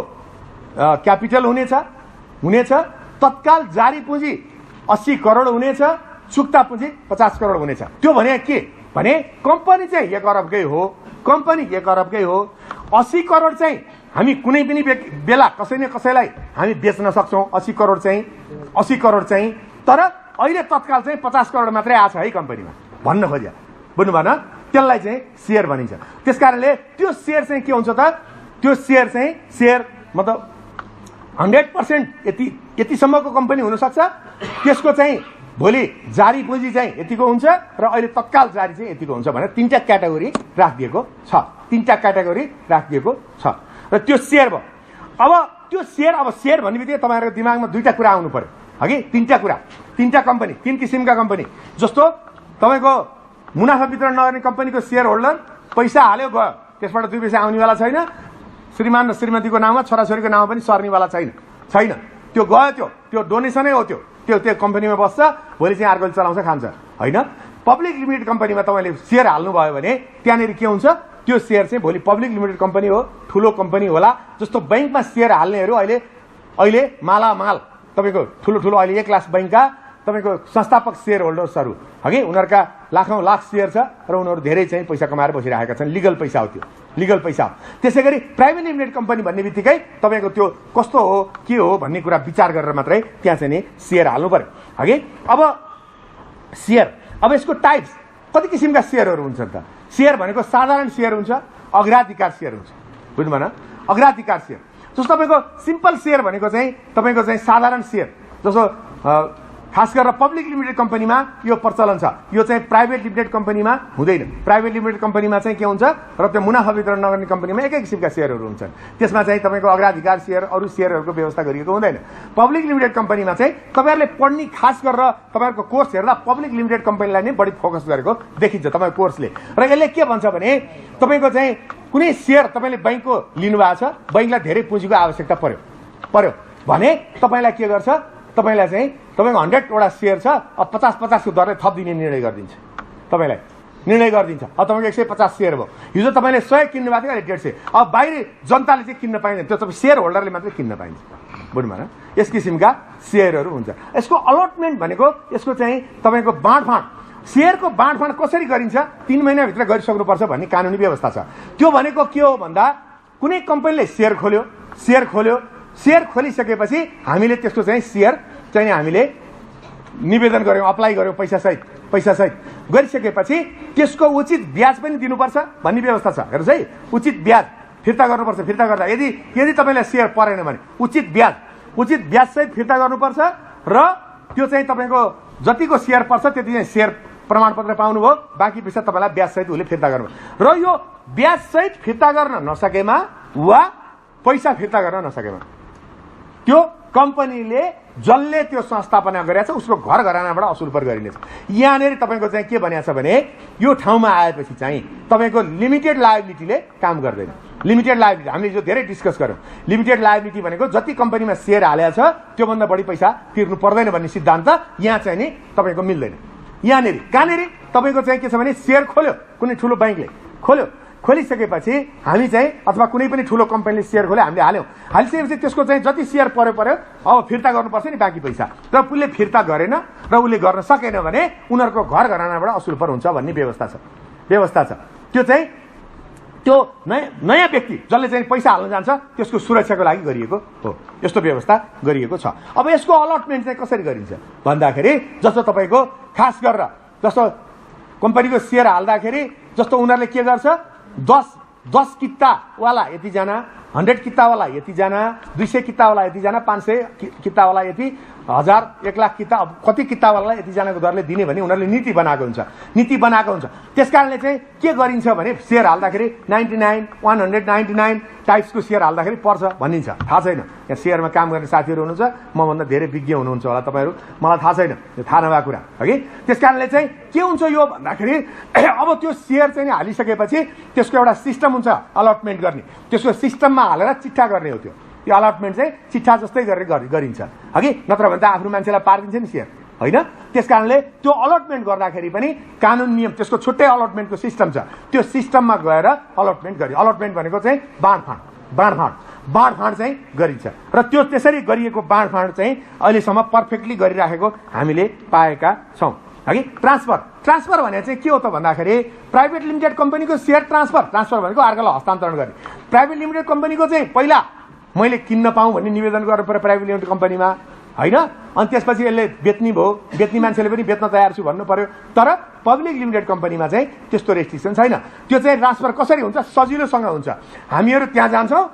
क्यापिटल हुनेछ तत्काल जारी पुँजी 80 करोड हुनेछ चुक्ता पुँजी 50 करोड हुनेछ त्यो भने के भने कम्पनी चाहिँ 1 अरबकै हो 80 करोड चाहिँ हामी कुनै पनि बेला कसै न कसैलाई हामी बेच्न सक्छौं 80 करोड चाहिँ तर अहिले तत्काल चाहिँ 50 करोड मात्रै आछ है कम्पनीमा भन्न खोज्या बुझ्नु भएन त्यसलाई चाहिँ शेयर भनिन्छ त्यसकारणले त्यो शेयर चाहिँ के हुन्छ त त्यो शेयर मतलब 100% यतिसम्मको कम्पनी हुन सक्छ त्यसको चाहिँ भोलि जारी पुँजी चाहिँ यतिको हुन्छ र अहिले तत्काल जारी चाहिँ यतिको हुन्छ भनेर तीनटा क्याटेगोरी राखिएको छ र त्यो शेयर भयो अब त्यो शेयर भन्ने बित्तिकै तपाईहरुको दिमागमा दुईटा कुरा आउनु पर्यो हगि तीनटा कम्पनी तीन किसिमका कम्पनी जस्तो तपाईको मुनाफा वितरण नगर्ने कम्पनीको शेयर होल्डर पैसा हाल्यो गयो त्यसबाट 2 पैसा आउनेवाला छैन श्रीमान र श्रीमतीको नाममा छोराछोरीको नाममा पनि सर्नेवाला छैन त्यो गयो त्यो डोनेसनै हो त्यो कम्पनीमा बस्छ भोलि चाहिँ अर्कोले चलाउँछ खान्छ हैन पब्लिक लिमिटेड कम्पनीमा तपाईले शेयर हाल्नु भयो भने त्यहाँनेरि के हुन्छ त्यो शेयर चाहिँ भोलि पब्लिक लिमिटेड कम्पनी हो ठूलो कम्पनी होला जस्तो बैंकमा शेयर हाल्नेहरू अहिले मालामाल तपाईको ठूलो अहिले 1 लाख बैंकका तपाईको संस्थापक शेयर होल्डर्सहरु हगि उनीहरुका लाखौं लाख शेयर छ र उनीहरु धेरै चाहिँ पैसा कमाएर बसिरहेका छन् लीगल पैसा हो त्यसैगरी प्राइभेट लिमिटेड कम्पनी भन्ने बित्तिकै तपाईको त्यो कस्तो हो के हो भन्ने कुरा विचार गरेर मात्रै त्यहाँ चाहिँ नि शेयर हाल्नु पर्यो हगि अब यसको टाइप्स कति किसिमका शेयरहरु हुन्छन् त शेयर भनेको साधारण शेयर हुन्छ अग्राधिकार शेयर हुन्छ बुझ्नु भएन अग्राधिकार शेयर जस्तो तपाईको सिम्पल शेयर भनेको चाहिँ तपाईको चाहिँ साधारण शेयर जस्तो खास गरेर पब्लिक लिमिटेड कम्पनीमा यो प्रचलन छ यो चाहिँ प्राइभेट लिमिटेड कम्पनीमा हुँदैन प्राइभेट लिमिटेड कम्पनीमा चाहिँ के हुन्छ र त्यो मुनाफा वितरण नगर्ने कम्पनीमा एकै किसिमका शेयरहरु हुन्छन् त्यसमा चाहिँ तपाईको अग्राधिकार शेयर अरु शेयरहरुको व्यवस्था गरिएको हुँदैन पब्लिक लिमिटेड कम्पनीमा चाहिँ तपाईहरुले पढ्ने खास गरेर तपाईहरुको कोर्स हेर्दा पब्लिक लिमिटेड कम्पनीलाई नै बढी फोकस गरेको देखिन्छ तपाईको कोर्सले र यसले के भन्छ भने तपाईको चाहिँ कुनै शेयर तपाईले बैंकको लिनु भएको छ बैंकलाई धेरै पुँजीको आवश्यकता पर्यो भने तपाईलाई के गर्छ तपाईलाई चाहिँ तपाईको 100 वटा शेयर छ अब 50 को दरले थप दिने निर्णय गरिदिन्छ तपाईलाई अब तपाईको 150 शेयर भयो हिजो तपाईले 100 किन्नु भएको थियो अहिले 150 अब बाहिर जनताले चाहिँ किन्न पाइदैन त्यो तपाईँ शेयर होल्डरले मात्रै किन्न पाइन्छ बुझ्नु भएन यस किसिमका शेयरहरु हुन्छ यसको अलटमेन्ट भनेको यसको चाहिँ तपाईको बाँडफाँड शेयरको बाँडफाँड कसरी गरिन्छ 3 महिना भित्र गरिसक्नुपर्छ भन्ने कानुनी व्यवस्था छ त्यो भनेको के हो भन्दा कुनै कम्पनीले शेयर खोलिसकेपछि हामीले त्यसको चाहिँ शेयर चाहिँ हामीले निवेदन गर्यौं अप्लाई गर्यौं पैसा सहित गरिसकेपछि त्यसको उचित ब्याज पनि दिनुपर्छ भन्ने व्यवस्था छ हेर्नुस् है उचित ब्याज फिर्ता गर्नुपर्छ फिर्ता गर्दा यदि तपाईलाई शेयर परेन भने उचित ब्याज सहित फिर्ता गर्नुपर्छ र त्यो चाहिँ तपाईको जतिको शेयर पर्छ त्यति चाहिँ शेयर प्रमाणपत्र पाउनुभयो बाँकी पैसा तपाईलाई ब्याज सहित उले फिर्ता गर्नु र यो ब्याज सहित फिर्ता गर्न नसकेमा वा पैसा फिर्ता गर्न नसकेमा त्यो कम्पनीले जसले त्यो संस्थापना गरेछ उसको घर घरानाबाट असुल पर गरिनेछ यहाँनेरि तपाईको चाहिँ के भनिया छ भने यो ठाउँमा आएपछि चाहिँ तपाईको लिमिटेड लायबिलिटीले काम गर्दैन लिमिटेड लायबिलिटी हामीले जो धेरै डिस्कस गर्यौं लिमिटेड लायबिलिटी भनेको जति कम्पनीमा शेयर हालेको छ त्यो भन्दा बढी पैसा तिर्नु पर्दैन भन्ने सिद्धान्त यहाँ चाहिँ नि तपाईको मिल्दैन यहाँनिर कहाँनिर तपाईँको चाहिँ के छ भने सेयर खोल्यो कुनै ठुलो बैंकले खोलिसकेपछि हामी चाहिँ अथवा कुनै पनि ठुलो कम्पनीले सेयर खोल्यो हामीले हालिसकेपछि त्यसको चाहिँ जति सेयर पर्यो अब फिर्ता गर्नुपर्छ नि बाँकी पैसा र उसले फिर्ता गरेन र उसले गर्न सकेन भने उनीहरूको घर घरानाबाट असुल पर हुन्छ भन्ने व्यवस्था छ त्यो चाहिँ त्यो नयाँ व्यक्ति जसले चाहिँ पैसा हाल्न जान्छ त्यसको सुरक्षाको लागि गरिएको हो यस्तो व्यवस्था गरिएको छ अब यसको अलटमेन्ट चाहिँ कसरी गरिन्छ भन्दाखेरि जस्तो तपाईँको खास गरेर जस्तो कम्पनीको सेयर हाल्दाखेरि जस्तो उनीहरूले के गर्छ 10 कितावाला यतिजना 100 कितावाला यतिजना 200 कितावाला यतिजना 500 कितावाला यति 1000 1 लाख किता कति कितावालालाई यतिजनाको दरले दिने भन्ने उनीहरूले नीति बनाएको हुन्छ त्यसकारणले चाहिँ के गरिन्छ भने सेयर हाल्दाखेरि 99 199 टाइप्सको सेयर हाल्दाखेरि पर्छ भनिन्छ थाहा छैन यहाँ सेयरमा काम गर्ने साथीहरू हुनुहुन्छ मभन्दा धेरै विज्ञ हुनुहुन्छ होला तपाईहरू मलाई थाहा छैन यो थाहा नभएको कुरा हगि त्यसकारणले चाहिँ के हुन्छ यो भन्दाखेरि अब त्यो सेयर चाहिँ हालिसकेपछि त्यसको एउटा सिस्टम हुन्छ अलटमेन्ट गर्ने त्यसको सिस्टममा हालेर चिट्ठा गर्ने हो त्यो अलटमेन्ट चाहिँ चिट्ठा जस्तै गरिन्छ हगि नत्र भने त आफ्नो मान्छेलाई पारिदिन्छ नि सेयर हैन त्यसकारणले त्यो अलटमेन्ट गर्दाखेरि पनि कानुन नियम त्यसको छुट्टै अलटमेन्टको सिस्टम छ त्यो सिस्टममा गएर अलटमेन्ट गरि अलटमेन्ट भनेको चाहिँ बाँडफाँड चाहिँ गरिन्छ र त्यो त्यसरी गरिएको बाँडफाँड चाहिँ अहिलेसम्म पर्फेक्टली गरिराखेको हामीले पाएका छौं हगि ट्रान्सफर भने चाहिँ के हो त भन्दाखेरि प्राइभेट लिमिटेड कम्पनीको सेयर ट्रान्सफर भनेको अर्कोलाई हस्तान्तरण गर्ने प्राइभेट लिमिटेड कम्पनीको चाहिँ पहिला मैले किन्न पाऊँ भन्ने निवेदन गर्नु पर्यो प्राइभेट लिमिटेड कम्पनीमा हैन अनि त्यसपछि यसले बेच्ने मान्छेले पनि बेच्न तयार छु भन्नु पर्यो तर पब्लिक लिमिटेड कम्पनीमा चाहिँ त्यस्तो रेस्ट्रिक्सन छैन त्यो चाहिँ ट्रान्सफर कसरी हुन्छ सजिलोसँग हुन्छ हामीहरू त्यहाँ जान्छौँ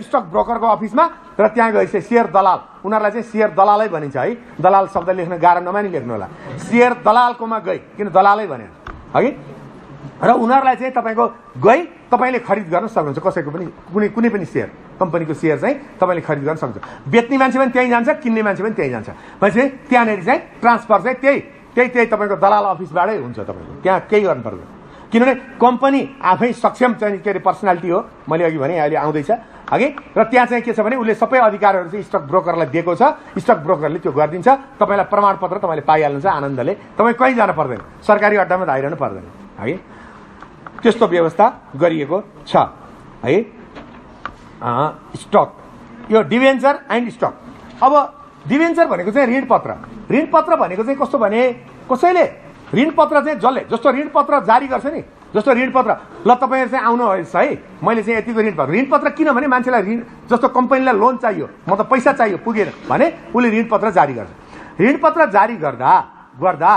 स्टक ब्रोकरको अफिसमा र त्यहाँ गएपछि सेयर दलाल उनीहरूलाई चाहिँ सेयर दलालै भनिन्छ है दलाल शब्द लेख्न गाह्रो नमानी लेख्नु होला सेयर दलालकोमा गई किन दलालै भने हगि र उनीहरूलाई चाहिँ तपाईले खरिद गर्न सक्नुहुन्छ कसैको पनि कुनै पनि सेयर कम्पनीको सेयर चाहिँ तपाईले खरिद गर्न सक्नुहुन्छ बेच्ने मान्छे पनि त्यही जान्छ किन्ने मान्छे पनि त्यही जान्छ भनेपछि त्यहाँनेरि चाहिँ ट्रान्सफर चाहिँ त्यही तपाईको दलाल अफिसबाटै हुन्छ तपाईको त्यहाँ केही गर्नु पर्दैन किनभने कम्पनी आफै सक्षम चाहिँ के अरे पर्सनालिटी हो मैले अघि भने अहिले आउँदैछ हगि र त्यहाँ चाहिँ के छ भने उसले सबै अधिकारहरू चाहिँ स्टक ब्रोकरलाई दिएको छ स्टक ब्रोकरले त्यो गरिदिन्छ तपाईलाई प्रमाणपत्र तपाईले पाइहाल्नुहुन्छ आनन्दले तपाई कहीँ जान पर्दैन सरकारी अड्डामा धाइरहनु पर्दैन है त्यस्तो व्यवस्था गरिएको छ है स्टक यो डिभेन्चर एन्ड स्टक अब डिभेन्चर भनेको चाहिँ ऋणपत्र भनेको चाहिँ कस्तो भने कसैले ऋणपत्र चाहिँ जसले जस्तो ऋणपत्र जारी गर्छ नि जस्तो ऋणपत्र ल तपाईहरु चाहिँ आउनुहोस् है मैले चाहिँ यतिको ऋणपत्र किनभने मान्छेलाई ऋण जस्तो कम्पनीलाई लोन चाहियो म त पैसा चाहियो पुगेन भने उले ऋणपत्र जारी गर्छ ऋणपत्र जारी गर्दा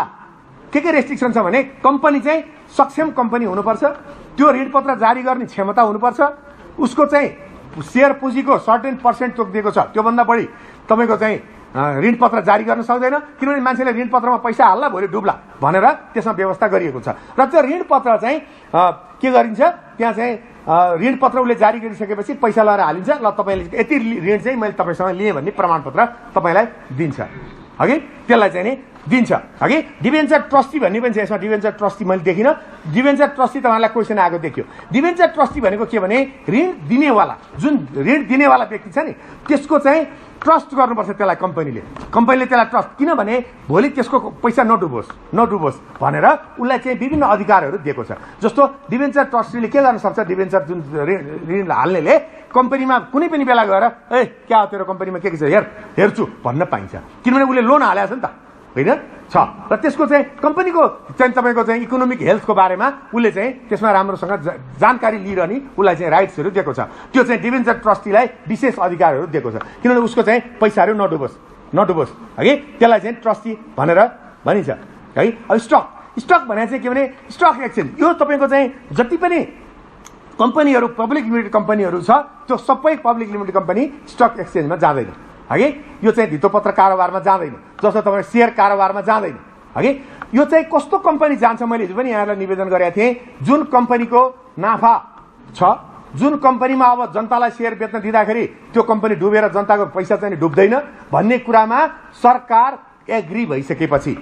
के रेस्ट्रिक्सन छ भने कम्पनी चाहिँ सक्षम कम्पनी हुनुपर्छ त्यो ऋणपत्र जारी गर्ने क्षमता हुनुपर्छ उसको चाहिँ शेयर पुँजीको सर्टेन पर्सेन्ट तोकिएको छ त्यो भन्दा बढी तपाईको चाहिँ ऋणपत्र जारी गर्न सक्दैन किनभने मान्छेले ऋणपत्रमा पैसा हाल्ला भोलि डुब्ला भनेर त्यसमा व्यवस्था गरिएको छ र त्यो ऋणपत्र चाहिँ के गरिन्छ त्यहाँ चाहिँ ऋणपत्र उसले जारी गरिसकेपछि पैसा लगाएर हालिन्छ ल तपाईले यति ऋण चाहिँ मैले तपाईसँग लिए भन्ने प्रमाणपत्र तपाईलाई दिन्छ हगि त्यसलाई चाहिँ नि दिन्छ हगि डिभेन्चर ट्रस्टी भन्ने पनि छ यसमा डिभेन्चर ट्रस्टी मैले देखिन डिभेन्चर ट्रस्टी तपाईलाई क्वेशन आएको देखियो डिभेन्चर ट्रस्टी भनेको के भने ऋण दिनेवाला जुन ऋण दिनेवाला व्यक्ति छ नि त्यसको चाहिँ ट्रस्ट गर्नुपर्छ त्यसलाई कम्पनीले त्यसलाई ट्रस्ट किनभने भोलि त्यसको पैसा नडुबोस् भनेर उसलाई चाहिँ विभिन्न अधिकारहरू दिएको छ जस्तो डिभेन्चर ट्रस्टीले के गर्न सक्छ डिभेन्चर जुन ऋण हाल्नेले कम्पनीमा कुनै पनि बेला गएर ए क्या हो तेरो कम्पनीमा के छ हेर्छु भन्न पाइन्छ किनभने उसले लोन हालेको छ नि त हैन छ र त्यसको चाहिँ कम्पनीको चाहिँ तपाईको चाहिँ इकोनोमिक हेल्थको बारेमा उसले चाहिँ त्यसमा राम्रोसँग जानकारी लिइरहने उसलाई चाहिँ राइट्सहरू दिएको छ त्यो चाहिँ डिभेन्चर ट्रस्टीलाई विशेष अधिकारहरू दिएको छ किनभने उसको चाहिँ पैसाहरू नडुबोस् है त्यसलाई चाहिँ ट्रस्टी भनेर भनिन्छ है अब स्टक भने चाहिँ के भने स्टक एक्सचेन्ज यो तपाईको चाहिँ जति पनि कम्पनीहरू पब्लिक लिमिटेड कम्पनीहरू छ त्यो सबै पब्लिक लिमिटेड कम्पनी स्टक एक्सचेन्जमा जाँदैन हगि यो चाहिँ धितोपत्र कारोबारमा जाँदैन जस्तो तपाईको शेयर कारोबारमा जाँदैन हगि यो चाहिँ कस्तो कम्पनी जान्छ मैले हिजो पनि यहाँलाई निवेदन गरेको थिएँ जुन कम्पनीको नाफा छ जुन कम्पनीमा अब जनतालाई शेयर बेच्न दिँदाखेरि त्यो कम्पनी डुबेर जनताको पैसा चाहिँ डुब्दैन भन्ने कुरामा सरकार एग्री भइसकेपछि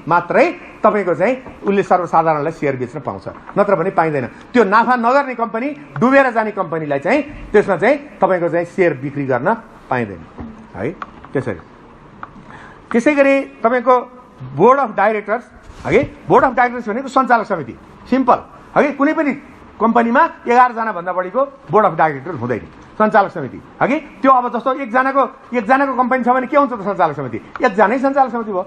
मात्रै तपाईको चाहिँ उसले सर्वसाधारणलाई शेयर बेच्न पाउँछ नत्र भने पाइँदैन त्यो नाफा नगर्ने कम्पनी डुबेर जाने कम्पनीलाई चाहिँ त्यसमा चाहिँ तपाईको चाहिँ शेयर बिक्री गर्न पाइँदैन है त्यसैगरी तपाईको बोर्ड अफ डाइरेक्टर्स हगे बोर्ड अफ डाइरेक्टर्स भनेको सञ्चालक समिति सिम्पल हगे कुनै पनि कम्पनीमा 11 जना भन्दा बढीको बोर्ड अफ डाइरेक्टर हुँदैन सञ्चालक समिति हगे त्यो अब जस्तो एकजनाको कम्पनी छ भने के हुन्छ त सञ्चालक समिति एकजनै सञ्चालक समिति भयो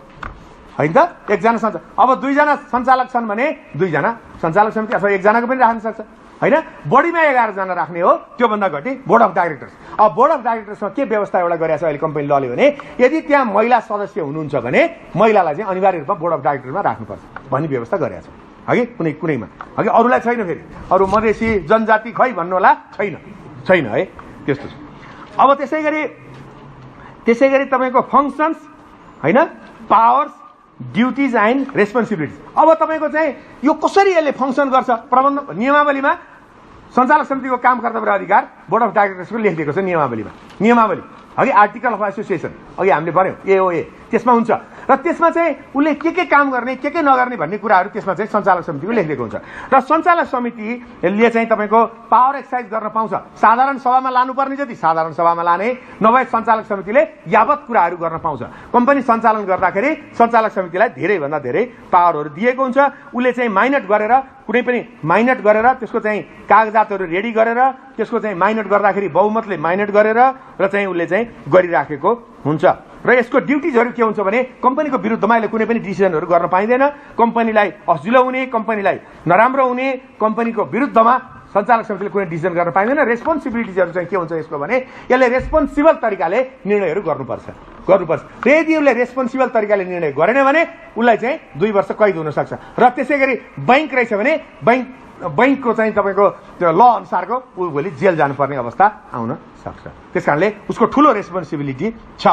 हैन त एकजना सञ्चालक अब 2 जना सञ्चालक छन् भने 2 जना सञ्चालक समिति अथवा एकजनाको पनि राख्न सक्छ हैन बढीमा 11 जना राख्ने हो त्यो भन्दा घटी बोर्ड अफ डाइरेक्टर्स अब बोर्ड अफ डाइरेक्टर्समा के व्यवस्था एउटा गरेछ अहिले कम्पनी लले भने यदि त्यहाँ महिला सदस्य हुनुहुन्छ भने महिलालाई चाहिँ अनिवार्य रूपमा बोर्ड अफ डाइरेक्टरमा राख्नुपर्छ भन्ने व्यवस्था गरेछ हगे कुनैमा हगे अरूलाई छैन फेरि अरू मधेसी जनजाति खै भन्नु होला छैन है त्यस्तो अब त्यसैगरी तपाईको फंक्शन्स हैन पावर्स ड्युटीज एन्ड रेस्पोन्सिबिलिटिज अब तपाईको चाहिँ यो कसरी यसले फंक्सन गर्छ प्रबन्धन नियमावलीमा सञ्चालक समितिको काम कर्तव्य र अधिकार बोर्ड अफ डाइरेक्टर्सको लेखिएको छ नियमावली हगे आर्टिकल अफ एसोसिएसन अघि हामीले भन्यौं एओए त्यसमा हुन्छ र त्यसमा चाहिँ उसले के काम गर्ने के नगर्ने भन्ने कुराहरू त्यसमा चाहिँ सञ्चालक समितिको लेखिएको हुन्छ र सञ्चालक समितिले चाहिँ तपाईको पावर एक्सर्साइज गर्न पाउँछ साधारण सभामा लानुपर्ने जति साधारण सभामा लाने नभए सञ्चालक समितिले यावत कुराहरू गर्न पाउँछ कम्पनी सञ्चालन गर्दाखेरि सञ्चालक समितिलाई धेरै भन्दा धेरै पावरहरू दिएको हुन्छ उसले चाहिँ माइनट गरेर कुनै पनि माइनट गरेर त्यसको चाहिँ कागजातहरू रेडी गरेर त्यसको चाहिँ माइनट गर्दाखेरि बहुमतले माइनट गरेर र चाहिँ उसले चाहिँ गरिराखेको हुन्छ र यसको ड्युटीजहरू के हुन्छ भने कम्पनीको विरुद्धमा यसले कुनै पनि डिसिजनहरू गर्न पाइँदैन कम्पनीलाई असिलो हुने कम्पनीलाई नराम्रो हुने कम्पनीको विरुद्धमा सञ्चालक समितिले कुनै डिसिजन गर्न पाइँदैन रेस्पोन्सिबिलिटिजहरू चाहिँ के हुन्छ यसको भने यसले रेस्पोन्सिबल तरिकाले निर्णयहरू गर्नुपर्छ र यदि उसले रेस्पोन्सिबल तरिकाले निर्णय गरेन भने उसलाई चाहिँ 2 वर्ष कैद हुन सक्छ र त्यसैगरी बैंक रहेछ भने बैंकको चाहिँ तपाईको त्यो ल अनुसारको उ भोलि जेल जानुपर्ने अवस्था आउन सक्छ त्यसकारणले उसको ठूलो रेस्पोन्सिबिलिटी छ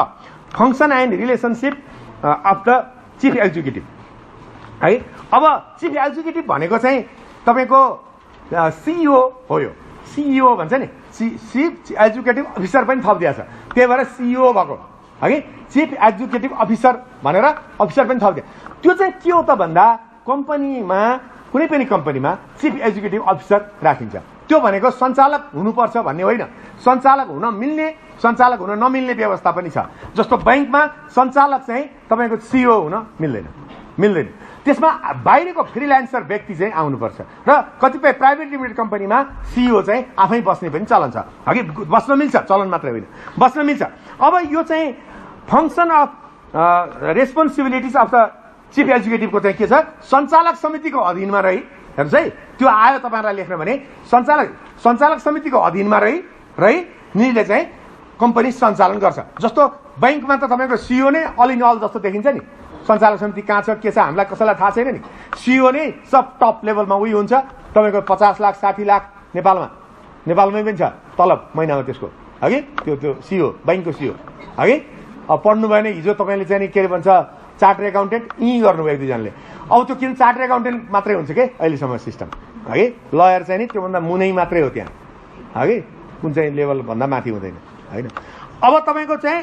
function and relationship of the chief executive है अब चीफ एक्जिक्युटिभ भनेको चाहिँ तपाईको सीईओ हो यो सीईओ भन्छ नि चीफ एक्जिक्युटिभ अफिसर पनि थपिदिएको छ त्यही भएर सीईओ भएको है चीफ एक्जिक्युटिभ अफिसर भनेर अफिसर पनि थपिदियो त्यो चाहिँ के हो त भन्दा कम्पनीमा कुनै पनि कम्पनीमा चीफ एक्जिक्युटिभ अफिसर राखिन्छ त्यो भनेको सञ्चालक हुनुपर्छ भन्ने होइन सञ्चालक हुन मिल्ने सञ्चालक हुन नमिल्ने व्यवस्था पनि छ जस्तो बैंकमा सञ्चालक चाहिँ तपाईको सीईओ हुन मिल्दैन त्यसमा बाहिरको फ्रीलान्सर व्यक्ति चाहिँ आउनुपर्छ र कतिपय प्राइभेट लिमिटेड कम्पनीमा सीईओ चाहिँ आफै बस्ने पनि चलन छ हगि बस्न मिल्छ चलन मात्रै होइन बस्न मिल्छ अब यो चाहिँ function of responsibilities of the chief एक्जिक्युटिभको चाहिँ के छ सञ्चालक समितिको अधीनमा रही हेर्नुस् है त्यो आयो तपाईहरुलाई लेख्न भने सञ्चालक समितिको अधीनमा रही निले चाहिँ कम्पनी सञ्चालन गर्छ जस्तो बैंकमा त तपाईको सीईओ नै अल इन अल जस्तो देखिन्छ नि सञ्चालक समिति कहाँ छ के छ हामीलाई कसैलाई थाहा छैन नि सीईओ नै सब टप लेभलमा उही हुन्छ तपाईको 50 लाख 60 लाख नेपालमै पनि छ तलब महिनामा त्यसको हगि त्यो सीईओ बैंकको सीईओ हगि अब पढ्नु भएन हिजो तपाईले चाहिँ के भन्छ चार्टर एकाउन्टेन्ट गर्नुभयो 2 जनाले अब त्यो किन चार्टर एकाउन्टेन्ट मात्रै हुन्छ के अहिलेसम्म सिस्टम हगि लयर चाहिँ नि त्योभन्दा मुनै मात्रै हो त्यहाँ हगि कुन चाहिँ लेभल भन्दा माथि हुँदैन हैन अब तपाईको चाहिँ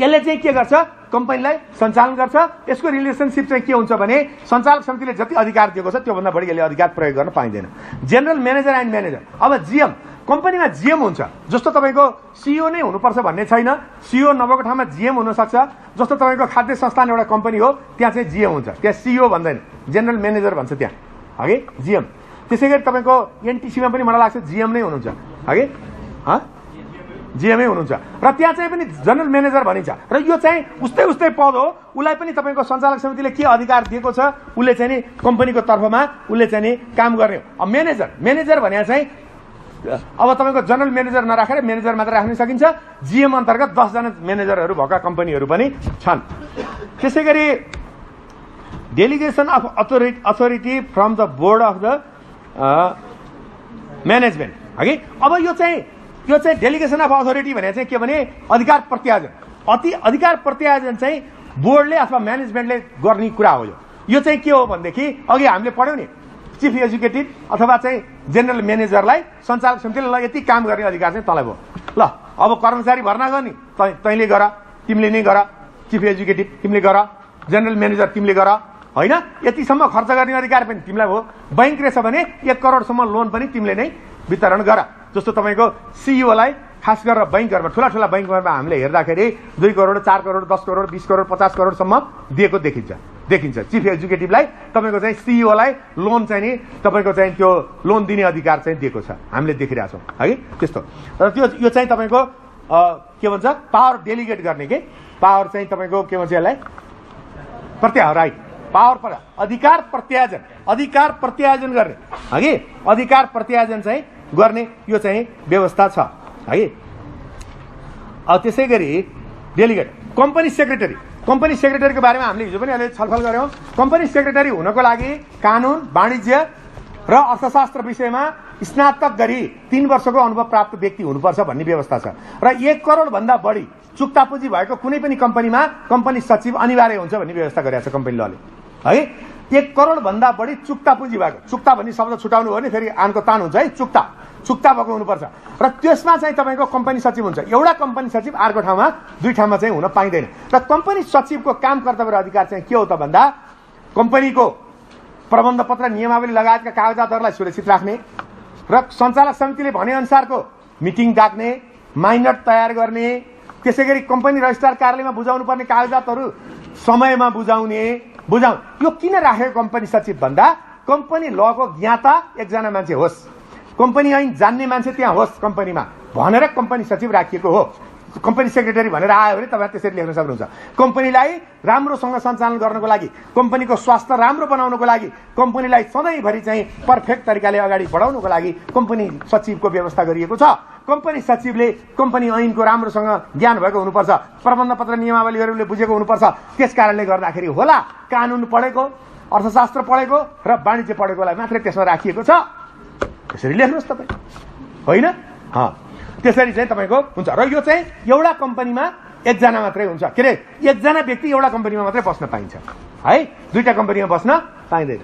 यसले चाहिँ के गर्छ कम्पनीलाई सञ्चालन गर्छ यसको रिलेसनशिप चाहिँ के हुन्छ भने सञ्चालक समितिले जति अधिकार दिएको छ त्यो भन्दा बढी यसले अधिकार प्रयोग गर्न पाइँदैन जनरल म्यानेजर एन्ड म्यानेजर अब जीएम कम्पनीमा जीएम हुन्छ जस्तो तपाईको सीईओ नै हुनुपर्छ भन्ने छैन सीईओ नभएको ठाउँमा जीएम हुन सक्छ जस्तो तपाईको खाद्य संस्थान एउटा कम्पनी हो त्यहाँ चाहिँ जीएम हुन्छ त्यहाँ सीईओ भन्दैन जनरल म्यानेजर भन्छ त्यहाँ हगि जीएम त्यसैगरी तपाईको एनटीसीमा पनि मलाई लाग्छ जीएम नै हुनुहुन्छ हगि जीएमै हुनुहुन्छ र त्यहाँ चाहिँ पनि जनरल म्यानेजर भनिन्छ र यो चाहिँ उस्तै पद हो उलाई पनि तपाईको सञ्चालक समितिले के अधिकार दिएको छ उले चाहिँ नि कम्पनीको तर्फमा उले चाहिँ नि काम गर्ने अब म्यानेजर भने चाहिँ अब तपाईको जनरल म्यानेजर नराखेर म्यानेजर मात्र राख्न सकिन्छ जीएम अन्तर्गत 10 जना म्यानेजरहरू भएका कम्पनीहरू पनि छन् त्यसैगरी delegation of authority from the board of the management हगि अब यो चाहिँ डेलिगेसन अफ अथोरिटी भने चाहिँ के भने अधिकार प्रत्यायोजन चाहिँ बोर्डले अथवा म्यानेजमेन्टले गर्ने कुरा हो यो चाहिँ के हो भनेदेखि अघि हामीले पढ्यौं नि चीफ एक्जिक्युटिभ अथवा चाहिँ जनरल म्यानेजरलाई सञ्चालक समितिले ल यति काम गर्ने अधिकार चाहिँ तँलाई भयो ल अब कर्मचारी भर्ना गर्ने तैँले गर तिमीले नै गर चीफ एक्जिक्युटिभ तिमीले गर जनरल म्यानेजर तिमीले गर हैन यतिसम्म खर्च गर्ने अधिकार पनि तिमीलाई हो बैंक रहेछ भने 1 करोडसम्म लोन पनि तिमीले नै वितरण गर जस्तो तपाईको सीईओ लाई खास गरेर बैंकहरुमा ठूला बैंकहरुमा हामीले हेर्दाखेरि 2 करोड 4 करोड 10 करोड 20 करोड 50 करोडसम्म दिएको देखिन्छ चिफ एक्जिक्युटिभलाई तपाईको चाहिँ सीईओ लाई लोन चाहिँ नि तपाईको चाहिँ त्यो लोन दिने अधिकार चाहिँ दिएको छ हामीले देखिरहेका छौं है त्यस्तो र त्यो यो चाहिँ तपाईको के भन्छ पावर डेलिगेट गर्ने के पावर चाहिँ तपाईको के भन्छ यसलाई प्रत्याहार पावर पर अधिकार प्रत्यायोजन गर्ने हगि अधिकार प्रत्यायोजन चाहिँ गर्ने यो चाहिँ व्यवस्था छ है त्यसैगरी डेलिगेट कम्पनी सेक्रेटरीको बारेमा हामीले हिजो पनि अलि छलफल गर्यौं कम्पनी सेक्रेटरी हुनको लागि कानुन वाणिज्य र अर्थशास्त्र विषयमा स्नातक गरी 3 वर्षको अनुभव प्राप्त व्यक्ति हुनुपर्छ भन्ने व्यवस्था छ र 1 करोड भन्दा बढी चुक्ता पुँजी भएको कुनै पनि कम्पनीमा कम्पनी सचिव अनिवार्य हुन्छ भन्ने व्यवस्था गरेको छ कम्पनी लले है 1 करोड भन्दा बढी चुक्ता पुँजी भएको चुक्ता भन्ने शब्द छुटाउनु हो भने फेरि आनको तान हुन्छ है चुक्ता भएको हुनुपर्छ र त्यसमा चाहिँ तपाईको कम्पनी सचिव हुन्छ एउटा कम्पनी सचिव अर्को ठाउँमा दुई ठाउँमा चाहिँ हुन पाइदैन र कम्पनी सचिवको काम कर्तव्य र अधिकार चाहिँ के हो त भन्दा कम्पनीको प्रबन्ध पत्र नियमावली लगायतका कागजातहरुलाई सुरक्षित राख्ने र सञ्चालक समितिले भने अनुसारको मिटिङ डाक्ने माइनट तयार गर्ने त्यसैगरी कम्पनी रजिस्ट्रार कार्यालयमा बुझाउनु पर्ने कागजातहरु समयमा यो किन राखेको कम्पनी सचिव भन्दा कम्पनी लको ज्ञाता एकजना मान्छे होस् कम्पनी ऐन जान्ने मान्छे त्यहाँ होस् कम्पनीमा भनेर कम्पनी सचिव राखिएको हो कम्पनी सेक्रेटरी भनेर आयो भने तपाईहरु त्यसरी लेख्न सक्नुहुन्छ कम्पनीलाई राम्रोसँग सञ्चालन गर्नको लागि कम्पनीको स्वास्थ्य राम्रो बनाउनको लागि कम्पनीलाई सधैँभरि चाहिँ पर्फेक्ट तरिकाले अगाडि बढाउनको लागि कम्पनी सचिवको व्यवस्था गरिएको छ कम्पनी सचिवले कम्पनी ऐनको राम्रोसँग ज्ञान भएको हुनुपर्छ प्रबन्ध पत्र नियमावलीहरूले बुझेको हुनुपर्छ त्यसकारणले गर्दाखेरि होला कानुन पढेको अर्थशास्त्र पढेको र वाणिज्य पढेकोलाई मात्रै त्यसमा राखिएको छ त्यसरी लेख्नुस् तपाई होइन त्यसरी चाहिँ तपाईको हुन्छ र यो चाहिँ एउटा कम्पनीमा एकजना मात्रै हुन्छ के रे एकजना व्यक्ति एउटा कम्पनीमा मात्रै बस्न पाइन्छ है दुईटा कम्पनीमा बस्न पाइदैन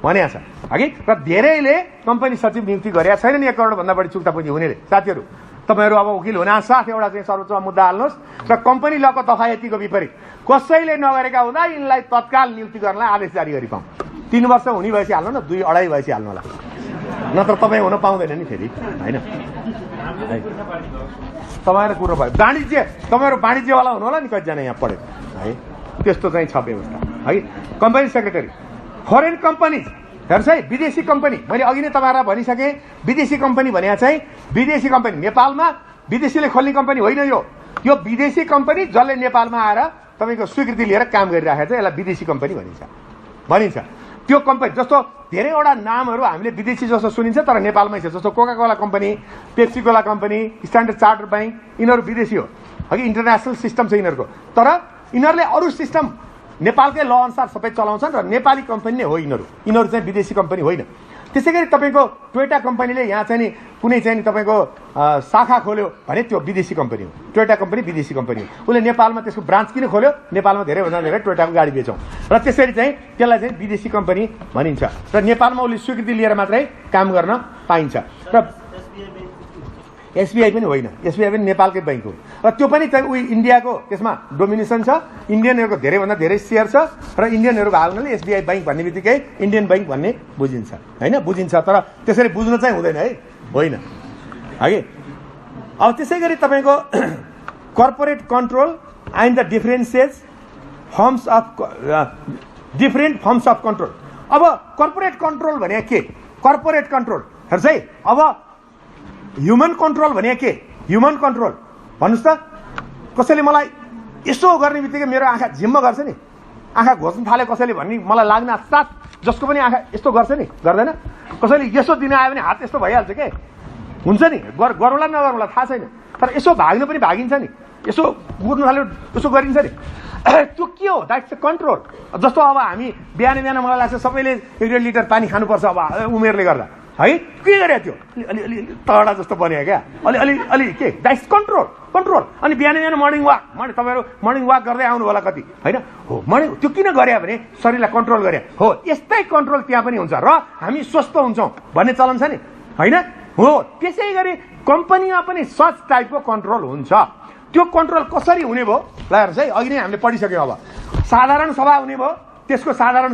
भनेको छ हगि र धेरैले कम्पनी सचिव नियुक्ति गरेका छैनन् 1 करोड भन्दा बढी चुक्ता पुँजी हुनेले साथीहरु तपाईहरु अब वकिल हुन साथ एउटा चाहिँ सर्वोच्च मुद्दा हाल्नुस् र कम्पनी लको दफा यतिको विपरीत कसैले नगरेका हुँदा यिनलाई तत्काल नियुक्ति गर्नलाई आदेश जारी गरी पाऊ 3 वर्ष हुने भएपछि हाल्नु न 2-2.5 भएपछि हाल्नु होला नत्र तपाई हुन पाउँदैन नि फेरि हैन तपाईहरु कुरो भयो वाणिज्य तपाईहरु वाणिज्यवाला हुनु होला नि कतिजना यहाँ पढेको है त्यस्तो चाहिँ छ व्यवस्था है कम्पनी सेक्रेटरी फरेन कम्पनी हेर्नुस् है विदेशी कम्पनी मैले अघि नै तपाईहरुलाई भनिसके विदेशी कम्पनी भनेको चाहिँ विदेशी कम्पनी नेपालमा विदेशीले खोल्ने कम्पनी होइन यो विदेशी कम्पनी जसले नेपालमा आएर तपाईको स्वीकृति लिएर काम गरिराखेको छ यसलाई विदेशी कम्पनी भनिन्छ त्यो कम्पनी जस्तो धेरैवटा नामहरु हामीले विदेशी जस्तो सुनिन्छ तर नेपालमै छ जस्तो coca cola company pepsi cola company standard chartered bank यिनीहरु विदेशी हो अघि इन्टरनेशनल सिस्टम छ यिनीहरुको तर यिनीहरुले अरु सिस्टम नेपालकै ल अनुसार सबै चलाउँछन् र नेपाली कम्पनी नै हो यिनीहरु चाहिँ विदेशी कम्पनी होइन त्यसैगरी तपाईको टोयोटा कम्पनीले यहाँ चाहिँ नि कुनै चाहिँ नि तपाईको शाखा खोल्यो भने त्यो विदेशी कम्पनी हो टोयोटा कम्पनी विदेशी कम्पनी हो उले नेपालमा त्यसको ब्रान्च किन खोल्यो नेपालमा धेरै भन्दा धेरै टोयोटाको गाडी बेचौं र त्यसरी चाहिँ त्यसलाई चाहिँ विदेशी कम्पनी भनिन्छ र नेपालमा उले स्वीकृति लिएर मात्रै काम गर्न पाइन्छ र एसबीआई पनि होइन एसबीआई पनि नेपालकै बैंक हो र त्यो पनि चाहिँ उही इन्डियाको त्यसमा डोमिनेसन छ इन्डियनहरुको धेरै भन्दा धेरै शेयर छ र इन्डियनहरु भएको हुनाले एसबीआई बैंक भन्ने बित्तिकै इन्डियन बैंक भन्ने बुझिन्छ हैन बुझिन्छ तर त्यसरी बुझ्नु चाहिँ हुँदैन है होइन हैन अब त्यसैगरी तपाईको corporate control and the differences different firms of control अब कर्पोरेट कन्ट्रोल भने के कर्पोरेट कन्ट्रोल हेर्नुस् है अब ह्युमन कन्ट्रोल भने के ह्युमन कन्ट्रोल भन्नुस् त कसैले मलाई यसो गर्ने बित्तिकै मेरो आँखा झिम्म गर्छ नि आँखा घोच्न थाले कसैले भन्ने मलाई लाग्न साथ जसको पनि आँखा यस्तो गर्छ नि गर्दैन कसैले यसो दिन आयो भने हात यस्तो भइहाल्छ के हुन्छ नि गरौला नगरौला थाहा छैन तर यसो भाग्नु पनि भागिन्छ नि यसो गुर्नु थाल्यो यसो गरिन्छ नि त्यो के हो द्याट्स द कन्ट्रोल जस्तो अब हामी बिहान मलाई लाग्छ सबैले 1.5 लिटर पानी खानुपर्छ अब उमेरले गर्दा है के गरे त्यो अलि तडा जस्तो बन्यो क्या अलि के द्याट्स कन्ट्रोल अनि बिहान मर्निङ वाक तपाईहरु मर्निङ वाक गर्दै आउनु होला कति हैन हो मर्निङ त्यो किन गरे भने शरीरलाई कन्ट्रोल गरे हो यस्तै कन्ट्रोल त्यहाँ पनि हुन्छ र हामी स्वस्थ हुन्छौं भन्ने चलन छ नि हैन हो त्यसैगरी कम्पनीमा पनि सच टाइपको कन्ट्रोल हुन्छ त्यो कन्ट्रोल कसरी हुने भो ल हेर्नुस् है अघि नै हामीले पढिसक्यौ अब साधारण सभा हुने भो त्यसको साधारण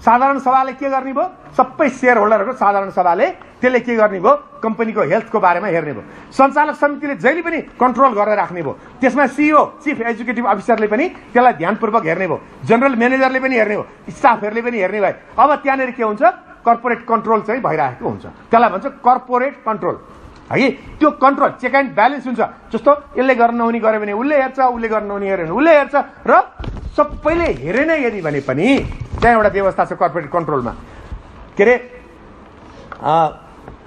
साधारण सभाले के गर्ने भयो? सबै शेयर होल्डरहरूको साधारण सभाले त्यसले के गर्ने भयो? कम्पनीको हेल्थको बारेमा हेर्ने भयो। सञ्चालक समितिले जहिले पनि कन्ट्रोल गरेर राख्ने भयो। त्यसमा सीईओ चिफ एक्जिक्युटिभ अफिसरले पनि त्यसलाई ध्यानपूर्वक हेर्ने भयो। जनरल म्यानेजरले पनि हेर्ने भयो। स्टाफहरूले पनि हेर्ने भयो। अब त्यहाँनिर के हुन्छ? कर्पोरेट कन्ट्रोल चाहिँ भइरहेको हुन्छ। त्यसलाई भन्छ कर्पोरेट कन्ट्रोल है। त्यो कन्ट्रोल चेक एन्ड ब्यालेन्स हुन्छ। जस्तो यसले गर्न नहुने गर्यो भने उसले हेर्छ, उसले गर्न नहुने गर्यो भने उसले हेर्छ, र सबैले हेरे नै यदि भने पनि त्यहाँ एउटा व्यवस्था छ कर्पोरेट कन्ट्रोलमा। के अरे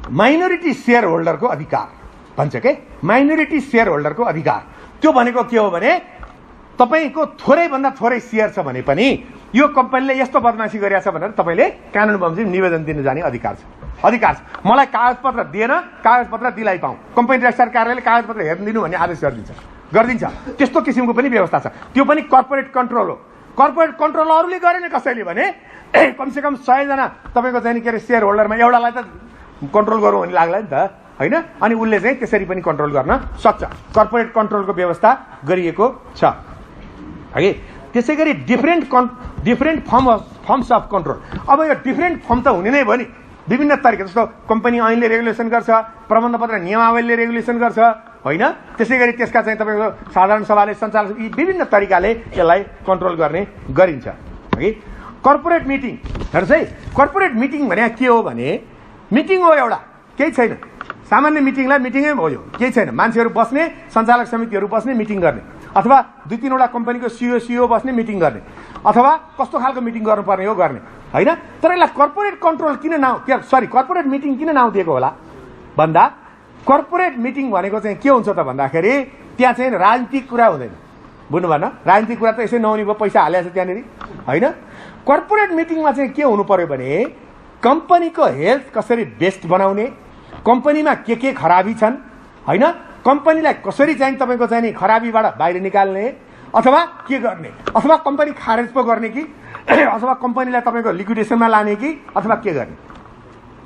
माइनोरिटी शेयर होल्डरको अधिकार भन्छ के, माइनोरिटी शेयर होल्डरको अधिकार। त्यो भनेको के हो भने तपाईँको थोरैभन्दा थोरै शेयर छ भने पनि यो कम्पनीले यस्तो बदमासी गरिरहेछ भनेर तपाईँले कानुन बमोजिम निवेदन दिन जाने अधिकार छ। अधिकार छ। मलाई कागजपत्र दिएन, कागजपत्र दिलाइ पाऊँ, कम्पनी रजिस्ट्रार कार्यालयले कागजपत्र हेर्दिनु भन्ने आदेश गरिदिन्छ। त्यस्तो किसिमको पनि व्यवस्था छ। त्यो पनि कर्पोरेट कन्ट्रोल हो। कर्पोरेट कन्ट्रोल अरूले गरेन कसैले भने कमसेकम 100 जना तपाईँको चाहिँ के अरे शेयर होल्डरमा एउटालाई त कन्ट्रोल गरौँ भन्ने लाग्ला नि त होइन। अनि उसले चाहिँ त्यसरी पनि कन्ट्रोल गर्न सक्छ। कर्पोरेट कन्ट्रोलको व्यवस्था गरिएको छ है। त्यसै गरी डिफ्रेन्ट फर्म्स अफ कन्ट्रोल। अब यो डिफ्रेन्ट फर्म त हुने नै भयो नि, विभिन्न तरिका। जस्तो कम्पनी ऐनले रेगुलेसन गर्छ, प्रबन्धपत्र नियमावलीले रेगुलेसन गर्छ होइन। त्यसै गरी त्यसका चाहिँ तपाईँको साधारण सभाले सञ्चालन यी विभिन्न तरिकाले यसलाई कन्ट्रोल गर्ने गरिन्छ है। कर्पोरेट मिटिङ हेर्नुहोस् है। कर्पोरेट मिटिङ भने के हो भने मिटिङ हो एउटा, केही छैन। सामान्य मिटिङलाई मिटिङै भयो, केही छैन। मान्छेहरू बस्ने, सञ्चालक समितिहरू बस्ने, मिटिङ गर्ने, अथवा 2-3वटा कम्पनीको सीईओ बस्ने, मिटिङ गर्ने, अथवा कस्तो खालको मिटिङ गर्नुपर्ने हो गर्ने होइन। तर यसलाई कर्पोरेट कन्ट्रोल किन नाउँ कर्पोरेट मिटिङ किन नाउँ दिएको होला भन्दा कर्पोरेट मिटिङ भनेको चाहिँ के हुन्छ त भन्दाखेरि त्यहाँ चाहिँ राजनीतिक कुरा हुँदैन। बुझ्नु भएन? राजनीतिक कुरा त यसै नहुने भयो, पैसा हालेको छ त्यहाँनिर होइन। कर्पोरेट मिटिङमा चाहिँ के हुनु पर्यो भने कम्पनीको हेल्थ कसरी बेस्ट बनाउने, कम्पनीमा के खराबी छन् होइन, कम्पनीलाई कसरी चाहिँ तपाईँको चाहिँ नि खराबीबाट बाहिर निकाल्ने, अथवा के गर्ने, अथवा कम्पनी खारेज पो गर्ने कि अथवा कम्पनीलाई तपाईँको लिक्विडेसनमा लाने कि अथवा के गर्ने,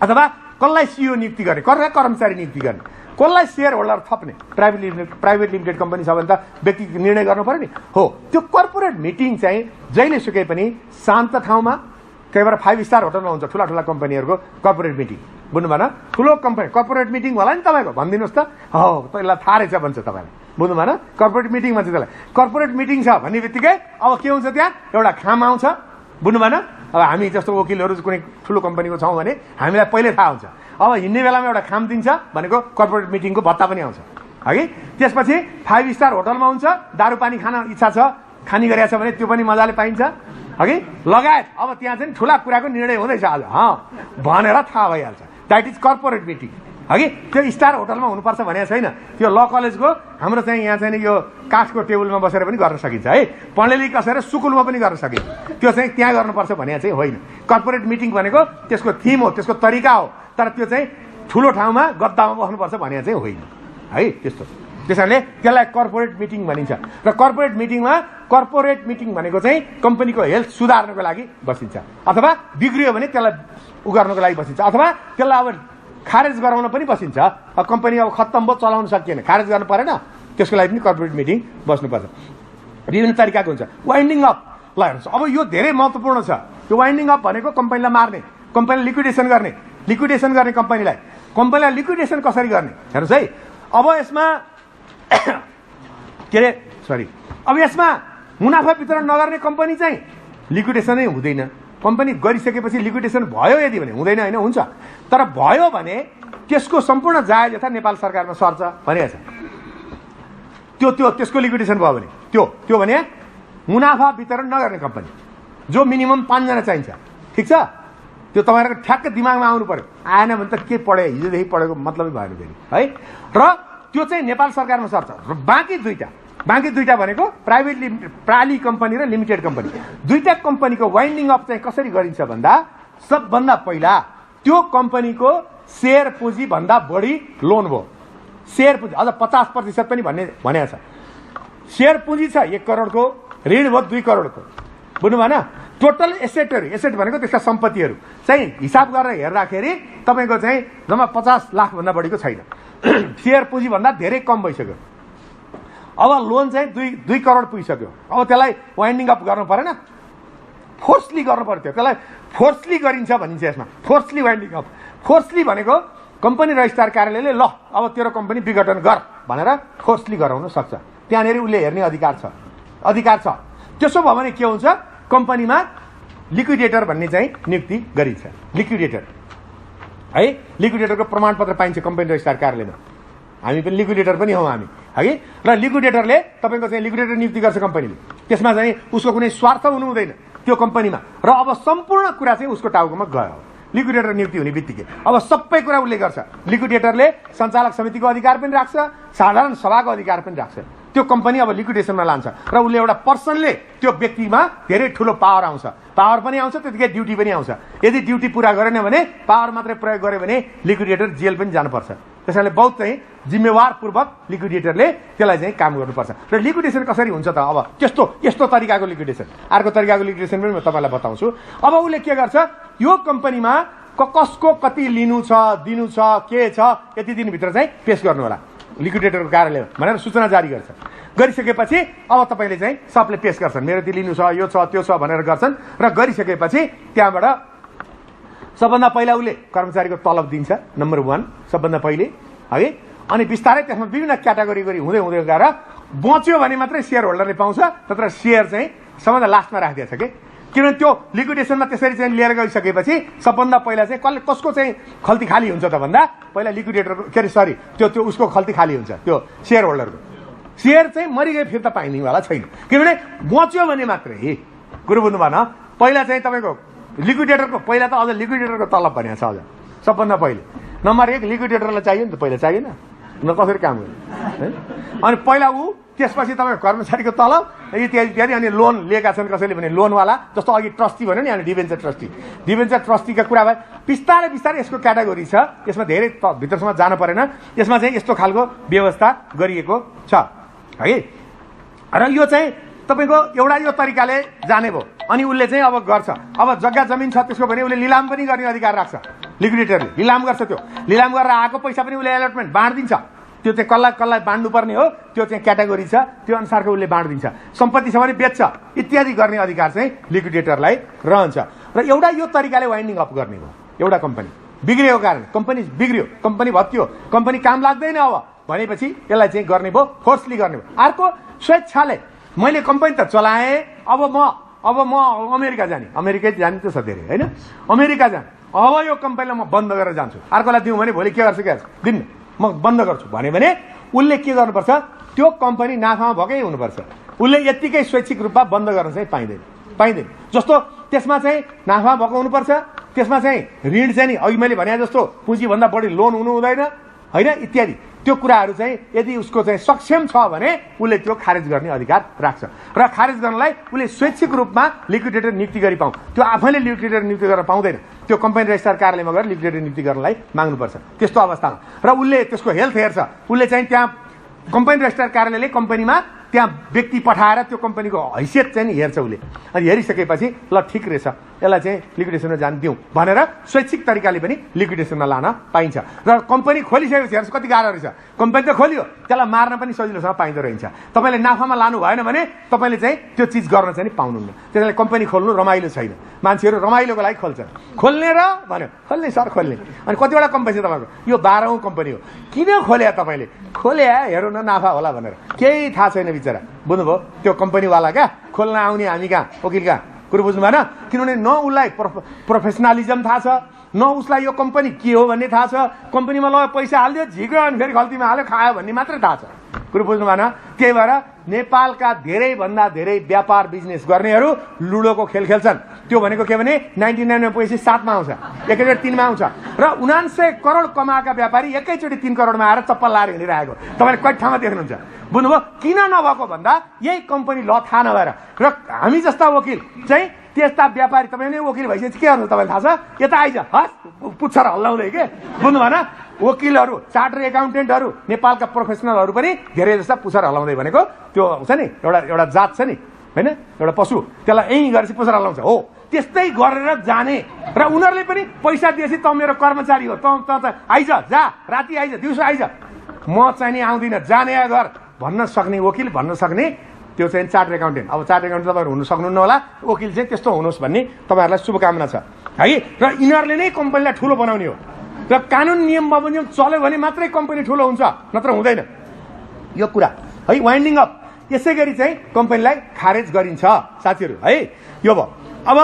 अथवा कसलाई सीईओ नियुक्ति गर्ने, कसलाई कर्मचारी नियुक्ति गर्ने, कसलाई शेयर होल्डर थप्ने। प्राइभेट लिमिटेड कम्पनी छ भने त व्यक्ति निर्णय गर्नु पर्यो नि। हो, त्यो कर्पोरेट मिटिङ चाहिँ जहिले सुकै पनि शान्त ठाउँमा, कोही बेला 5 स्टार होटलमा हुन्छ ठुला ठुला कम्पनीहरूको कर्पोरेट मिटिङ। बुझ्नु भएन? ठुलो कम्पनी कर्पोरेट मिटिङ होला नि तपाईँको, भनिदिनुहोस् त। हो, त्यसलाई थाहा रहेछ भन्छ तपाईँलाई। बुझ्नु भएन? कर्पोरेट मिटिङ भन्छ त्यसलाई। कर्पोरेट मिटिङ छ भन्ने बित्तिकै अब के हुन्छ त्यहाँ एउटा खाम आउँछ। बुझ्नु भएन? अब हामी जस्तो वकिलहरू कुनै ठुलो कम्पनीको छौँ भने हामीलाई पहिल्यै थाहा हुन्छ। अब हिँड्ने बेलामा एउटा खाम दिन्छ भनेको कर्पोरेट मिटिङको भत्ता पनि आउँछ है। त्यसपछि 5 स्टार होटलमा हुन्छ, दारू पानी खान इच्छा छ, खानी गरेको छ भने त्यो पनि मजाले पाइन्छ है लगायत। अब त्यहाँ चाहिँ ठुला कुराको निर्णय हुँदैछ आज भनेर थाहा भइहाल्छ। द्याट इज कर्पोरेट मिटिङ है। त्यो स्टार होटलमा हुनुपर्छ भनेको छैन। त्यो ल कलेजको हाम्रो चाहिँ यहाँ चाहिँ यो काठको टेबलमा बसेर पनि गर्न सकिन्छ है। पढेलेखी कसेर सुकुलमा पनि गर्न सकिन्छ। त्यो चाहिँ त्यहाँ गर्नुपर्छ भने चाहिँ होइन। कर्पोरेट मिटिङ भनेको त्यसको थिम हो, त्यसको तरिका हो। तर त्यो चाहिँ ठुलो ठाउँमा गद्दामा बस्नुपर्छ भने चाहिँ होइन है। त्यस्तो त्यसैले त्यसलाई कर्पोरेट मिटिङ भनिन्छ। र कर्पोरेट मिटिङ भनेको चाहिँ कम्पनीको हेल्थ सुधार्नको लागि बसिन्छ, अथवा बिग्रियो भने त्यसलाई गर्नको लागि बसिन्छ, अथवा त्यसलाई अब खारेज गराउन पनि बसिन्छ। कम्पनी अब खत्तम भयो, चलाउन सकिएन, खारेज गर्नु परेन, त्यसको लागि पनि कर्पोरेट मिटिङ बस्नुपर्छ। विभिन्न तरिकाको हुन्छ। वाइन्डिङ अप ल हेर्नुहोस्, अब यो धेरै महत्त्वपूर्ण छ। यो वाइन्डिङ अप भनेको कम्पनीलाई मार्ने, कम्पनीलाई लिक्विडेसन गर्ने कम्पनीलाई लिक्विडेसन कसरी गर्ने हेर्नुहोस् है। अब यसमा के अरे अब यसमा मुनाफा वितरण नगर्ने कम्पनी चाहिँ लिक्विडेसनै हुँदैन। कम्पनी गरिसकेपछि लिक्विडेसन भयो यदि भने हुँदैन होइन, हुन्छ। तर भयो भने त्यसको सम्पूर्ण जायज यथा नेपाल सरकारमा सर्छ भनेको छ। त्यसको लिक्विडेसन भयो भने त्यो भने मुनाफा वितरण नगर्ने कम्पनी, जो मिनिमम 5 जना चाहिन्छ। ठिक छ? त्यो तपाईँहरूको ठ्याक्क दिमागमा आउनु पर्यो। आएन भने त के पढ्यो, हिजोदेखि पढेको मतलबै भएन फेरि है। र त्यो चाहिँ नेपाल सरकारमा सर्छ। र बाँकी दुईटा भनेको प्राली कम्पनी र लिमिटेड कम्पनी, दुईटा कम्पनीको वाइन्डिङ अप चाहिँ कसरी गरिन्छ भन्दा सबभन्दा पहिला त्यो कम्पनीको शेयर पुँजी भन्दा बढी लोन भयो। शेयर पुँजी अझ 50% पनि भनेको छ। शेयर पुँजी छ 1 करोडको, ऋण भयो 2 करोडको। बुझ्नु भएन? टोटल एसेट भनेको त्यसका सम्पत्तिहरू चाहिँ हिसाब गरेर हेर्दाखेरि तपाईँको चाहिँ जम्मा 50 लाख भन्दा बढीको छैन। शेयर पुँजी भन्दा धेरै कम भइसक्यो। अब लोन चाहिँ 2 करोड पुगिसक्यो। अब त्यसलाई वाइन्डिङ अप गर्नु परेन? फोर्सली गर्नु पर्थ्यो। त्यसलाई फोर्सली गरिन्छ भनिन्छ यसमा, फोर्सली वाइन्डिङ अफ। फोर्सली भनेको कम्पनी रजिस्ट्रार कार्यालयले ल अब तेरो कम्पनी विघटन गर भनेर फोर्सली गराउन सक्छ। त्यहाँनिर उसले हेर्ने अधिकार छ। त्यसो भयो भने के हुन्छ, कम्पनीमा लिक्विडेटर भन्ने चाहिँ नियुक्ति गरिन्छ। लिक्विडेटर है, लिक्विडेटरको प्रमाणपत्र पाइन्छ कम्पनी रजिस्ट्रार कार्यालयमा। हामी पनि लिक्विडेटर पनि हौँ हामी, है। र लिक्विडेटरले तपाईँको चाहिँ लिक्विडेटर नियुक्ति गर्छ कम्पनीले। त्यसमा चाहिँ उसको कुनै स्वार्थ हुनु हुँदैन त्यो कम्पनीमा, र अब सम्पूर्ण कुरा चाहिँ उसको टाउकोमा गयो। लिक्विडेटर नियुक्ति हुने बित्तिकै अब सबै कुरा उसले गर्छ। लिक्विडेटरले सञ्चालक समितिको अधिकार पनि राख्छ, साधारण सभाको अधिकार पनि राख्छ। त्यो कम्पनी अब लिक्विडेसनमा लान्छ र उसले एउटा पर्सनले त्यो व्यक्तिमा धेरै ठुलो पावर आउँछ। पावर पनि आउँछ, त्यतिकै ड्युटी पनि आउँछ। यदि ड्युटी पुरा गरेन भने, पावर मात्रै प्रयोग गर्यो भने लिक्विडेटर जेल पनि जानुपर्छ। त्यसैले बहुत चाहिँ जिम्मेवारपूर्वक लिक्विडेटरले त्यसलाई चाहिँ काम गर्नुपर्छ। र लिक्विडेसन कसरी हुन्छ त? अब यस्तो तरिकाको लिक्विडेसन, अर्को तरिकाको लिक्विडेसन पनि म तपाईँलाई बताउँछु। अब उसले के गर्छ, यो कम्पनीमा कसको कति लिनु छ, दिनु छ, के छ, यति दिनभित्र चाहिँ पेश गर्नु होला लिक्विडेटरको कार्यालय भनेर सूचना जारी गर्छ। गरिसकेपछि अब तपाईँले चाहिँ सबले पेश गर्छन्, मेरो यति लिनु छ, यो छ, त्यो छ भनेर गर्छन्। र गरिसकेपछि त्यहाँबाट सबभन्दा पहिला उसले कर्मचारीको तलब दिन्छ, नम्बर 1 सबभन्दा पहिले, है। अनि बिस्तारै त्यसमा विभिन्न क्याटेगोरी हुँदै गएर बच्यो भने मात्रै सेयर होल्डरले पाउँछ। तर सेयर चाहिँ सबभन्दा लास्टमा राखिदिएको छ कि, किनभने त्यो लिक्विडेसनमा त्यसरी चाहिँ लिएर गइसकेपछि सबभन्दा पहिला चाहिँ कसको चाहिँ खल्ती खाली हुन्छ त भन्दा पहिला लिक्विडेटरको, के अरे सरी, त्यो उसको खल्ती खाली हुन्छ, त्यो सेयर होल्डरको। सेयर चाहिँ मरिगए फिर्ता पाइनेवाला छैन, किनभने बच्यो भने मात्रै। कुरो बुझ्नु भएन? पहिला चाहिँ तपाईँको लिक्विडेटरको, पहिला त अझ लिक्विडेटरको तलब भनेको छ अझ सबभन्दा पहिले। नम्बर 1 लिक्विडेटरलाई चाहियो नि त, पहिला चाहिएन न कसरी काम गर्नु, है। अनि पहिला त्यसपछि तपाईँको कर्मचारीको तलब इत्यादि। अनि लोन लिएका छन् कसैले भने लोनवाला, जस्तो अघि ट्रस्टी भन्यो नि, अनि डिभेन्चर ट्रस्टीका कुरा भए। बिस्तारै यसको क्याटेगोरी छ, यसमा धेरै भित्रसम्म जानु परेन। यसमा चाहिँ यस्तो खालको व्यवस्था गरिएको छ, है। र यो चाहिँ तपाईँको एउटा यो तरिकाले जाने भयो। अनि उसले चाहिँ अब गर्छ, अब जग्गा जमिन छ त्यसको भने उसले लिलाम पनि गर्ने अधिकार राख्छ। लिक्विडेटरले लिलाम गर्छ, त्यो लिलाम गरेर आएको पैसा पनि उसले एलटमेन्ट बाँडिदिन्छ। त्यो चाहिँ कसलाई बाँड्नुपर्ने हो त्यो चाहिँ क्याटेगोरी छ, त्यो अनुसारको उसले बाँडिदिन्छ। सम्पत्ति छ भने बेच्छ, इत्यादि गर्ने अधिकार चाहिँ लिक्विडेटरलाई रहन्छ। र एउटा यो तरिकाले वाइन्डिङ अप गर्ने भयो। एउटा कम्पनी बिग्रिएको कारण, कम्पनी बिग्रियो, कम्पनी भत्कियो, कम्पनी काम लाग्दैन अब भनेपछि यसलाई चाहिँ गर्ने भयो, फोर्सली गर्ने भयो। अर्को स्वेच्छाले, मैले कम्पनी त चलाएँ, अब म अमेरिका जाने, अमेरिकै जाने त छ धेरै, होइन, अमेरिका जाने, अब यो कम्पनीलाई म बन्द गरेर जान्छु, अर्कोलाई दिउँ भने भोलि के गर्छ, दिन्न, म बन्द गर्छु भने उसले के गर्नुपर्छ, त्यो कम्पनी नाफामा भएकै हुनुपर्छ। उसले यत्तिकै स्वैच्छिक रूपमा बन्द गर्न चाहिँ पाइँदैन। जस्तो त्यसमा चाहिँ नाफा भएको हुनुपर्छ, त्यसमा चाहिँ ऋण चाहिँ नि अघि मैले भने जस्तो पुँजीभन्दा बढी लोन हुनु हुँदैन, होइन, इत्यादि। त्यो कुराहरू चाहिँ यदि उसको चाहिँ सक्षम छ भने उसले त्यो खारेज गर्ने अधिकार राख्छ। र खारेज गर्नलाई उसले स्वैच्छिक रूपमा लिक्विडेटर नियुक्ति गरी पाउँ, त्यो आफैले लिक्विडेटर नियुक्ति गर्न पाउँदैन। त्यो कम्पनी रजिस्ट्रार कार्यालयमा गएर लिक्विडेटर नियुक्ति गर्नलाई माग्नुपर्छ त्यस्तो अवस्थामा। र उसले त्यसको हेल्थ हेर्छ, उसले चाहिँ त्यहाँ कम्पनी रजिस्ट्रार कार्यालयले कम्पनीमा त्यहाँ व्यक्ति पठाएर त्यो कम्पनीको हैसियत चाहिँ नि हेर्छ उसले। अनि हेरिसकेपछि ल ठिक रहेछ, यसलाई चाहिँ लिक्विडेसनमा जान दिउँ भनेर स्वैच्छिक तरिकाले पनि लिक्विडेसनमा लान पाइन्छ। र कम्पनी खोलिसकेपछि हेर्छ कति गाह्रो रहेछ, कम्पनी त खोलियो, त्यसलाई मार्न पनि सजिलोसँग पाइँदो रहेछ। तपाईँले नाफामा लानु भएन भने तपाईँले चाहिँ त्यो चिज गर्न चाहिँ नि पाउनुहुन्न। त्यसैले कम्पनी खोल्नु रमाइलो छैन, मान्छेहरू रमाइलोको लागि खोल्छन्। खोल्ने र भन्यो, खोल्ने सर खोल्ने। अनि कतिवटा कम्पनी छ तपाईँको, यो 12औं कम्पनी हो, किन खोले तपाईँले? खोले हेरौँ न नाफा होला भनेर, केही थाहा छैन बिचरा, बुझ्नुभयो? त्यो कम्पनीवाला क्या खोल्न आउने हामी कहाँ, वकिल कहाँ, कुरो बुझ्नु भएन? किनभने न उसलाई प्रोफेसनलिजम थाहा छ, न उसलाई यो कम्पनी के हो भन्ने थाहा छ। कम्पनीमा लगेर पैसा हालिदियो, झिक्यो, अनि फेरि गल्तीमा हाल्यो, खायो भन्ने मात्रै थाहा छ। कुरो बुझ्नु भएन? त्यही भएर नेपालका धेरैभन्दा धेरै व्यापार बिजनेस गर्नेहरू लुडोको खेल खेल्छन्। त्यो भनेको के भने 99 पैसा 7 मा आउँछ, एकैचोटि 3 मा आउँछ। र 79 करोड कमाएका व्यापारी एकैचोटि 3 करोडमा आएर चप्पल लाएर हिँडिरहेको तपाईँले कति ठाउँमा देख्नुहुन्छ? बुझ्नुभयो? किन नभएको भन्दा यही कम्पनी ल थाहा नभएर। र हामी जस्ता वकिल चाहिँ त्यस्ता व्यापारी, तपाईँ नै वकिल भइसकेपछि के गर्नु तपाईँलाई थाहा छ? यता आइज हस् पुच्छर हल्लाउँदै के, बुझ्नु भएन? वकिलहरू, चार्टर एकाउन्टेन्टहरू, नेपालका प्रोफेसनलहरू पनि धेरै जस्ता पुच्छर हल्लाउँदै भनेको त्यो हुन्छ नि, एउटा जात छ नि, होइन, एउटा पशु, त्यसलाई यहीँ गरेपछि पुच्छर हल्लाउँछ हो, त्यस्तै गरेर जाने। र उनीहरूले पनि पैसा दिएपछि त मेरो कर्मचारी हो, त आइज, जा, राति आइज, दिउँसो आइज, म चाहिँ नि आउँदिनँ, जाने घर भन्न सक्ने वकिल, भन्न सक्ने त्यो चाहिँ चार्टर्ड एकाउन्टेन्ट। अब चार्टर्ड एकाउन्टेन्ट तपाईँहरू हुन सक्नुहुन्न होला, वकिल चाहिँ त्यस्तो हुनुहोस् भन्ने तपाईँहरूलाई शुभकामना छ है। र यिनीहरूले नै कम्पनीलाई ठुलो बनाउने हो र कानुन नियम बमोजिम चल्यो भने मात्रै कम्पनी ठुलो हुन्छ, नत्र हुँदैन यो कुरा है। वाइन्डिङ अप यसै गरी चाहिँ कम्पनीलाई खारेज गरिन्छ साथीहरू है। यो भयो। अब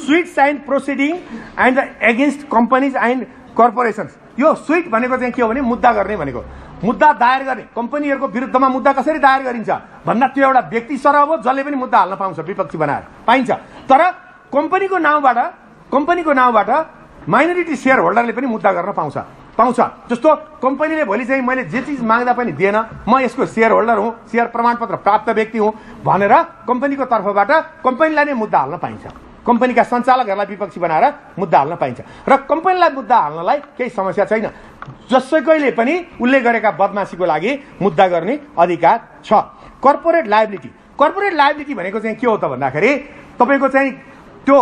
suit sign proceeding and the against companies and corporations. यो स्विट भनेको चाहिँ के हो भने मुद्दा गर्ने भनेको, मुद्दा दायर गर्ने। कम्पनीहरूको विरुद्धमा मुद्दा कसरी दायर गरिन्छ भन्दा त्यो एउटा व्यक्ति सरह हो, जसले पनि मुद्दा हाल्न पाउँछ, विपक्षी बनाएर पाइन्छ। तर कम्पनीको नाउँबाट माइनोरिटी सेयर होल्डरले पनि मुद्दा गर्न पाउँछ। जस्तो कम्पनीले भोलि चाहिँ मैले जे चिज माग्दा पनि दिएन, म यसको सेयर होल्डर हुँ, सेयर प्रमाणपत्र प्राप्त व्यक्ति हुँ भनेर कम्पनीको तर्फबाट कम्पनीलाई नै मुद्दा हाल्न पाइन्छ। कम्पनीका सञ्चालकहरूलाई विपक्षी बनाएर मुद्दा हाल्न पाइन्छ र कम्पनीलाई मुद्दा हाल्नलाई केही समस्या छैन। जसैकैले पनि उसले गरेका बदमासीको लागि मुद्दा गर्ने अधिकार छ। कर्पोरेट लायबिलिटी भनेको चाहिँ के हो त भन्दाखेरि तपाईँको चाहिँ त्यो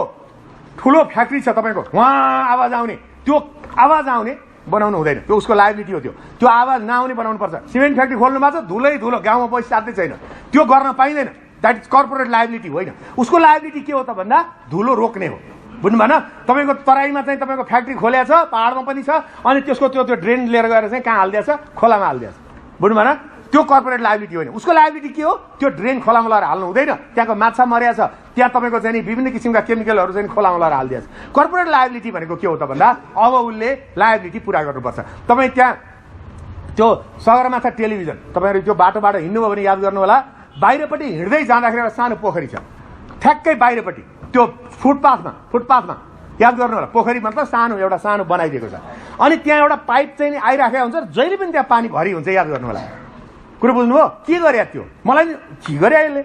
ठुलो फ्याक्ट्री छ तपाईँको, वहाँ आवाज आउने, त्यो आवाज आउने बनाउनु हुँदैन, त्यो उसको लायबिलिटी हो। त्यो आवाज नआउने बनाउनु पर्छ। सिमेन्ट फ्याक्ट्री खोल्नु भएको छ, धुलो गाउँमा पैसा साध्यै छैन, त्यो गर्न पाइँदैन, द्याट इज कर्पोरेट लायबिलिटी होइन। उसको लायबिलिटी के हो त भन्दा धुलो रोक्ने हो, बुझ्नु भएन। तपाईँको तराईमा चाहिँ तपाईँको फ्याक्ट्री खोल्या छ, पहाडमा पनि छ, अनि त्यसको त्यो ड्रेन लिएर गएर चाहिँ कहाँ हालिदिएछ, खोलामा हालिदिएछ, बुझ्नु भएन। त्यो कर्पोरेट लायबिलिटी होइन। उसको लायबिलिटी के हो, त्यो ड्रेन खोलामा लगाएर हाल्नु हुँदैन, त्यहाँको माछा मर्या छ, त्यहाँ तपाईँको चाहिँ नि विभिन्न किसिमका केमिकलहरू चाहिँ खोलामा लगाएर हालिदिएछ। कर्पोरेट लायबिलिटी भनेको के हो त भन्दा अब उसले लायबिलिटी पुरा गर्नुपर्छ। तपाईँ त्यहाँ त्यो सगरमाथा टेलिभिजन तपाईँहरू त्यो बाटोबाट हिँड्नुभयो भने याद गर्नु होला, बाहिरपट्टि हिँड्दै जाँदाखेरि एउटा सानो पोखरी छ, ठ्याक्कै बाहिरपट्टि त्यो फुटपाथमा याद गर्नु होला, पोखरी मतलब एउटा सानो बनाइदिएको छ। अनि त्यहाँ एउटा पाइप चाहिँ आइराखेको हुन्छ, जहिले पनि त्यहाँ पानी भरि हुन्छ, याद गर्नु होला। कुरो बुझ्नुभयो? के गरे त्यो मलाई के गरे यसले।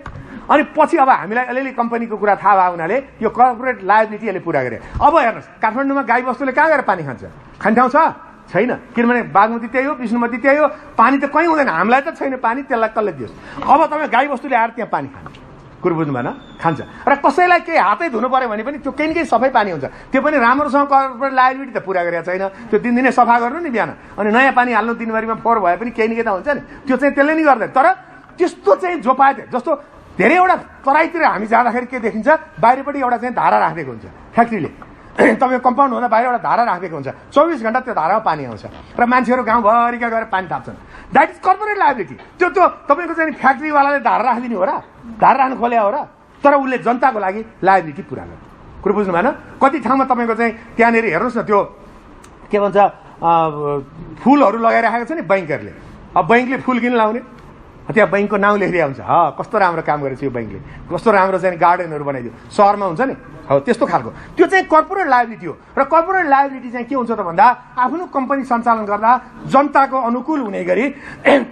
अनि पछि अब हामीलाई अलिअलि कम्पनीको कुरा थाहा भयो हुनाले यो कर्पोरेट लायबिलिटी यसले पुरा गरे। अब हेर्नुहोस्, काठमाडौँमा गाई बस्तुले कहाँ गएर पानी खान्छ? खाने ठाउँ छ छैन, किनभने बागमती त्यही हो, विष्णुमती त्यही हो, पानी त कहीँ हुँदैन, हामीलाई त छैन पानी, त्यसलाई कसले दियोस्। अब तपाईँ गाई बस्तुले आएर त्यहाँ पानी खान्छ, कुरो बुझ्नु भएन, खान्छ। र कसैलाई केही हातै धुनु पर्यो भने पनि त्यो केही न केही सफै पानी हुन्छ, त्यो पनि राम्रोसँग कर्पोरेट लायबिलिटी त पुरा गरेको छैन। त्यो दिनदिनै सफा गर्नु नि बिहान, अनि नयाँ पानी हाल्नु दिनभरिमा फोहोर भए पनि केही न केही त हुन्छ नि, त्यो चाहिँ त्यसले नि गर्दैन। तर त्यस्तो चाहिँ जो पाए जस्तो धेरैवटा तराईतिर हामी जाँदाखेरि के देखिन्छ, बाहिरपट्टि एउटा चाहिँ धारा राखिदिएको हुन्छ फ्याक्ट्रीले, तपाईँको कम्पाउन्ड हुँदा बाहिर एउटा धारा राखिदिएको हुन्छ, 24 घण्टा त्यो धारामा पानी आउँछ र मान्छेहरू गाउँभरिका गएर पानी थाप्छन्। That is corporate liability. त्यो तपाईँको चाहिँ फ्याक्ट्रीवालाले धारा राखिदिने हो र, धारा राख्नु खोल्या हो र, तर उसले जनताको लागि लायबिलिटी पुरा गर्छ। कुरो बुझ्नु भएन। कति ठाउँमा तपाईँको चाहिँ त्यहाँनिर हेर्नुहोस् न, त्यो के भन्छ फुलहरू लगाइराखेको छ नि ब्याङ्कहरूले, अब ब्याङ्कले फुल किन लाउने, त्यहाँ बैङ्कको नाउँ लेखिदिएको हुन्छ, कस्तो राम्रो काम गरेछ यो बैङ्कले, कस्तो राम्रो चाहिँ गार्डनहरू बनाइदियो, सहरमा हुन्छ नि हो त्यस्तो खालको। त्यो चाहिँ कर्पोरेट लायबिलिटी हो। र कर्पोरेट लायबिलिटी चाहिँ के हुन्छ त भन्दा आफ्नो कम्पनी सञ्चालन गर्दा जनताको अनुकूल हुने गरी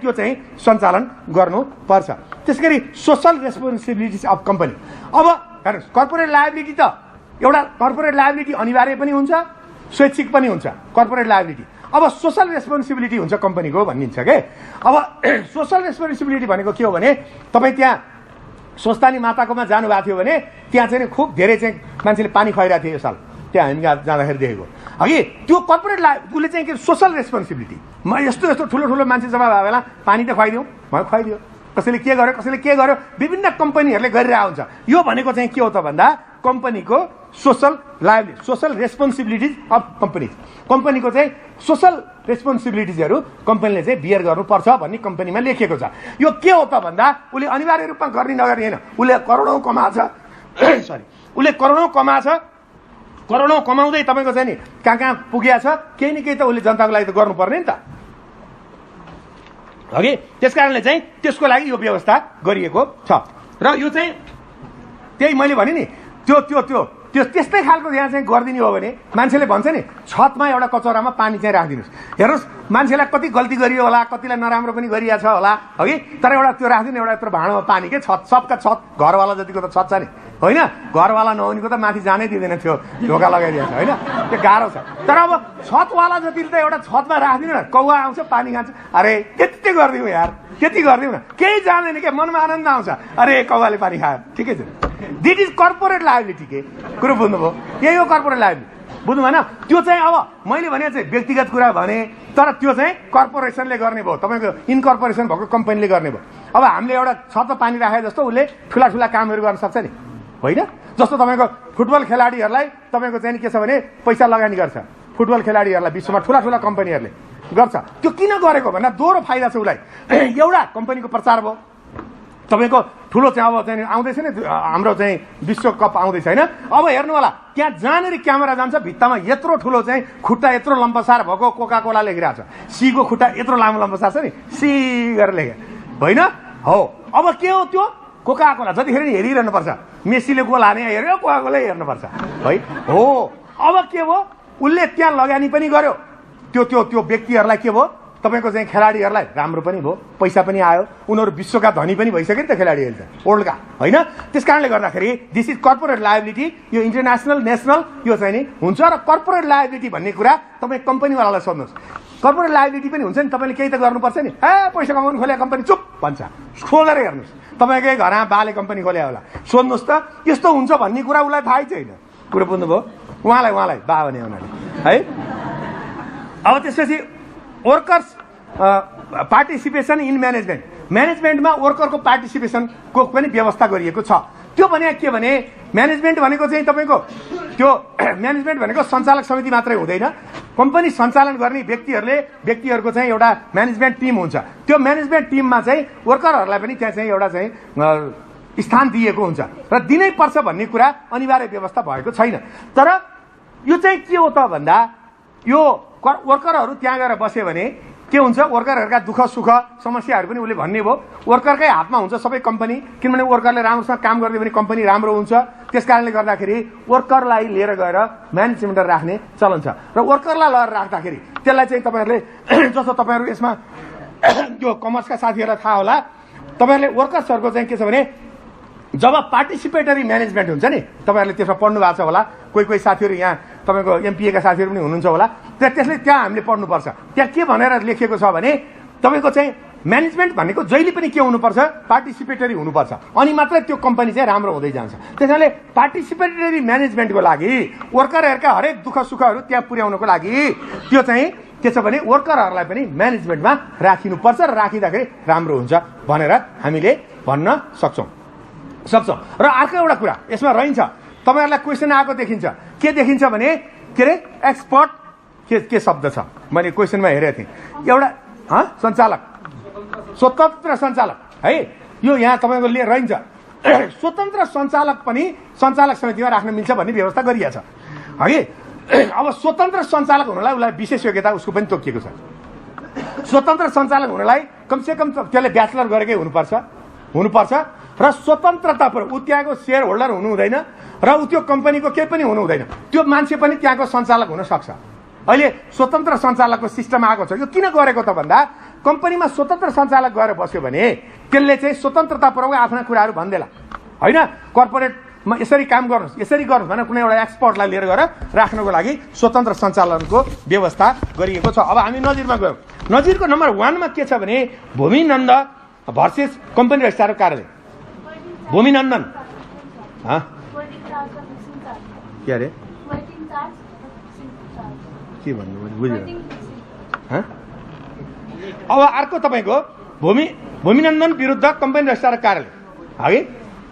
त्यो चाहिँ सञ्चालन गर्नुपर्छ। त्यसै गरी सोसल रेस्पोन्सिबिलिटिज अफ कम्पनी। अब हेर्नुहोस्, कर्पोरेट लायबिलिटी त एउटा कर्पोरेट लायबिलिटी अनिवार्य पनि हुन्छ, स्वैच्छिक पनि हुन्छ कर्पोरेट लायबिलिटी। अब सोसल रेस्पोन्सिबिलिटी हुन्छ कम्पनीको भनिन्छ के। अब सोसल रेस्पोन्सिबिलिटी भनेको के हो भने, तपाईँ त्यहाँ स्वस्तानी माताकोमा जानुभएको थियो भने त्यहाँ चाहिँ खुब धेरै चाहिँ मान्छेले पानी खुवाइरहेको थियो यो साल, त्यहाँ हामी जाँदाखेरि देखेको अघि। त्यो कर्पोरेट उसले चाहिँ के सोसल रेस्पोन्सिबिलिटी, म यस्तो यस्तो ठुलो ठुलो मान्छे जम्मा भयो बेला पानी त खुवाइदिउँ, म खुवाइदियो, कसैले के गर्यो विभिन्न कम्पनीहरूले गरिरहेको हुन्छ। यो भनेको चाहिँ के हो त भन्दा कम्पनीको social liability, social responsibilities of company. कम्पनीको चाहिँ सोसल रेस्पोन्सिबिलिटिजहरू कम्पनीले चाहिँ बियर गर्नुपर्छ भन्ने कम्पनीमा लेखिएको छ। यो के हो त भन्दा उसले अनिवार्य रूपमा गर्ने नगर्ने होइन, उसले करोडौँ कमाछ उसले करोडौँ कमाछ, करोडौँ कमाउँदै तपाईँको चाहिँ नि कहाँ कहाँ पुगेको छ, केही न केही त उसले जनताको लागि त गर्नुपर्ने नि त हगि। त्यस कारणले चाहिँ त्यसको लागि यो व्यवस्था गरिएको छ। र यो चाहिँ त्यही मैले भने नि त्यो त्यो त्यो त्यो त्यस्तै खालको यहाँ चाहिँ गरिदिने हो भने मान्छेले भन्छ नि छतमा एउटा कचौरामा पानी चाहिँ राखिदिनुहोस्। हेर्नुहोस् मान्छेलाई कति गल्ती गरियो होला, कतिलाई नराम्रो पनि गरिएको छ होला हगि, तर एउटा त्यो राखिदिनु एउटा यत्रो भाँडामा पानी के छत, सबका छत घरवाला जतिको त छत छ नि होइन, घरवाला नहुनेको त माथि जानै दिँदैन थियो, ढोका लगाइदिएको छ होइन, त्यो गाह्रो छ। तर अब छतवाला जतिले त एउटा छतमा राखिदिनु न, कौवा आउँछ पानी खान्छ, अरे त्यति गरिदिउँ यार, त्यति गरिदिउँ न, केही जाँदैन के, मनमा आनन्द आउँछ, अरे कौवाले पानी खायो, ठिकै छ। दिट इज कर्पोरेट लायबिलिटी के कुरो बुझ्नुभयो, यही हो कर्पोरेट लायबिलिटी, बुझ्नु भएन। त्यो चाहिँ अब मैले भने चाहिँ व्यक्तिगत कुरा भने, तर त्यो चाहिँ कर्पोरेसनले गर्ने भयो, तपाईँको इनकर्पोरेसन भएको कम्पनीले गर्ने भयो। अब हामीले एउटा छत पानी राखे जस्तो उसले ठुला ठुला कामहरू गर्न सक्छ नि, होइन? जस्तो तपाईँको फुटबल खेलाडीहरूलाई तपाईँको चाहिँ के छ भने पैसा लगानी गर्छ, फुटबल खेलाडीहरूलाई विश्वमा ठुला ठुला कम्पनीहरूले गर्छ। त्यो किन गरेको भन्दा दोहोरो फाइदा छ उसलाई। एउटा कम्पनीको प्रचार भयो, तपाईँको ठुलो चाहिँ अब चाहिँ आउँदैछ नि हाम्रो चाहिँ विश्वकप आउँदैछ होइन, अब हेर्नु होला त्यहाँ जहाँनिर क्यामेरा जान्छ भित्तामा यत्रो ठुलो चाहिँ खुट्टा यत्रो लम्बसार भएको कोका कोला लेखिरहेको छ, सीको खुट्टा यत्रो लामो लम्बसार छ नि, सी गरेर लेखे होइन हो। अब के हो त्यो कोका कोला जतिखेर हेरिरहनुपर्छ, मेसीले गोल हाने हेऱ्यो कोका कोला हेर्नुपर्छ है हो। अब के भयो उसले त्यहाँ लगानी पनि गर्यो, त्यो त्यो त्यो व्यक्तिहरूलाई के भयो तपाईँको चाहिँ खेलाडीहरूलाई राम्रो पनि भयो, पैसा पनि आयो, उनीहरू विश्वका धनी पनि भइसक्यो नि त खेलाडीहरू त वर्ल्डका होइन। त्यस कारणले गर्दाखेरि दिस इज कर्पोरेट लायबिलिटी, यो इन्टरनेसनल नेसनल यो चाहिँ नि हुन्छ। र कर्पोरेट लायबिलिटी भन्ने कुरा तपाईँ कम्पनीवालालाई सोध्नुहोस्, कर्पोरेट लायबिलिटी पनि हुन्छ नि, तपाईँले केही त गर्नुपर्छ नि। पैसा कमाउनु खोले कम्पनी चुप भन्छ, खोलेर हेर्नुहोस्, तपाईँकै घरमा बाले कम्पनी खोले होला, सोध्नुहोस् त यस्तो हुन्छ भन्ने कुरा उसलाई थाहै छैन। कुरो बुझ्नुभयो? उहाँलाई बा भने हुनाले है। अब त्यसपछि वर्कर्स पार्टिसिपेसन इन म्यानेजमेन्टमा वर्करको पार्टिसिपेसनको पनि व्यवस्था गरिएको छ। त्यो भने के भने म्यानेजमेन्ट भनेको चाहिँ तपाईँको त्यो म्यानेजमेन्ट भनेको सञ्चालक समिति मात्रै हुँदैन, कम्पनी सञ्चालन गर्ने व्यक्तिहरूको चाहिँ एउटा म्यानेजमेन्ट टिम हुन्छ। त्यो म्यानेजमेन्ट टिममा चाहिँ वर्करहरूलाई पनि त्यहाँ चाहिँ एउटा चाहिँ स्थान दिएको हुन्छ र दिनै पर्छ भन्ने कुरा अनिवार्य व्यवस्था भएको छैन। तर यो चाहिँ के हो त भन्दा यो वर्करहरू त्यहाँ गएर बस्यो भने के हुन्छ, वर्करहरूका दुःख सुख समस्याहरू पनि उसले भन्ने भयो। वर्करकै हातमा हुन्छ सबै कम्पनी, किनभने वर्करले राम्रोसँग काम गरिदियो भने कम्पनी राम्रो हुन्छ। त्यस कारणले गर्दाखेरि वर्करलाई लिएर गएर म्यानेजमेन्ट राख्ने चलन छ। र वर्करलाई लिएर राख्दाखेरि त्यसलाई चाहिँ तपाईँहरूले जस्तो तपाईँहरू यसमा त्यो कमर्सका साथीहरूलाई थाहा होला, तपाईँहरूले वर्कर्सहरूको चाहिँ के छ भने जब पार्टिसिपेटरी म्यानेजमेन्ट हुन्छ नि, तपाईँहरूले त्यसमा पढ्नु भएको छ होला, कोही साथीहरू यहाँ तपाईँको एमपिएका साथीहरू पनि हुनुहुन्छ होला, त्यसले त्यहाँ हामीले पढ्नुपर्छ। त्यहाँ के भनेर लेखिएको छ भने तपाईँको चाहिँ म्यानेजमेन्ट भनेको जहिले पनि के हुनुपर्छ, पार्टिसिपेटरी हुनुपर्छ, अनि मात्रै त्यो कम्पनी चाहिँ राम्रो हुँदै जान्छ। त्यसैले पार्टिसिपेटरी म्यानेजमेन्टको लागि वर्करहरूका हरेक दुःख सुखहरू त्यहाँ पुर्याउनको लागि त्यो चाहिँ के छ भने वर्करहरूलाई पनि म्यानेजमेन्टमा राखिनुपर्छ र राखिँदाखेरि राम्रो हुन्छ भनेर हामीले भन्न सक्छौँ। र अर्को एउटा कुरा यसमा रहन्छ, तपाईँहरूलाई क्वेसन आएको देखिन्छ, के देखिन्छ भने के अरे एक्सपर्ट के शब्द छ, मैले क्वेसनमा हेरेको थिएँ एउटा सञ्चालक, स्वतन्त्र सञ्चालक है, यो यहाँ तपाईँको रहन्छ। स्वतन्त्र सञ्चालक पनि सञ्चालक समितिमा राख्न मिल्छ भन्ने व्यवस्था गरिएको छ है। अब स्वतन्त्र सञ्चालक हुनलाई उसलाई विशेष योग्यता उसको पनि तोकिएको छ। स्वतन्त्र सञ्चालक हुनलाई कमसेकम त्यसले ब्याचलर गरेकै हुनुपर्छ र स्वतन्त्रता पर ऊ त्यहाँको सेयर होल्डर हुनु हुँदैन र ऊ त्यो कम्पनीको केही पनि हुनु हुँदैन, त्यो मान्छे पनि त्यहाँको सञ्चालक हुन सक्छ। अहिले स्वतन्त्र सञ्चालकको सिस्टम आएको छ। यो किन गरेको त भन्दा कम्पनीमा स्वतन्त्र सञ्चालक गएर बस्यो भने त्यसले चाहिँ स्वतन्त्रतापूर्वक आफ्ना कुराहरू भन्देला होइन, कर्पोरेटमा यसरी काम गर्नुहोस् यसरी गर्नुहोस् भनेर कुनै एउटा एक्सपर्टलाई लिएर गएर राख्नको लागि स्वतन्त्र सञ्चालनको व्यवस्था गरिएको छ। अब हामी नजिरमा गयौँ, नजिरको नम्बर 1 मा के छ भने भूमिनन्द भर्सेस कम्पनी रजिस्ट्रारको कार्यालय। भूमिनन्दन के अरे के भन्नु बुझ्यो? अब अर्को तपाईँको भूमिनन्दन विरुद्ध कम्पनी रजिस्ट्रार कार्यालय है।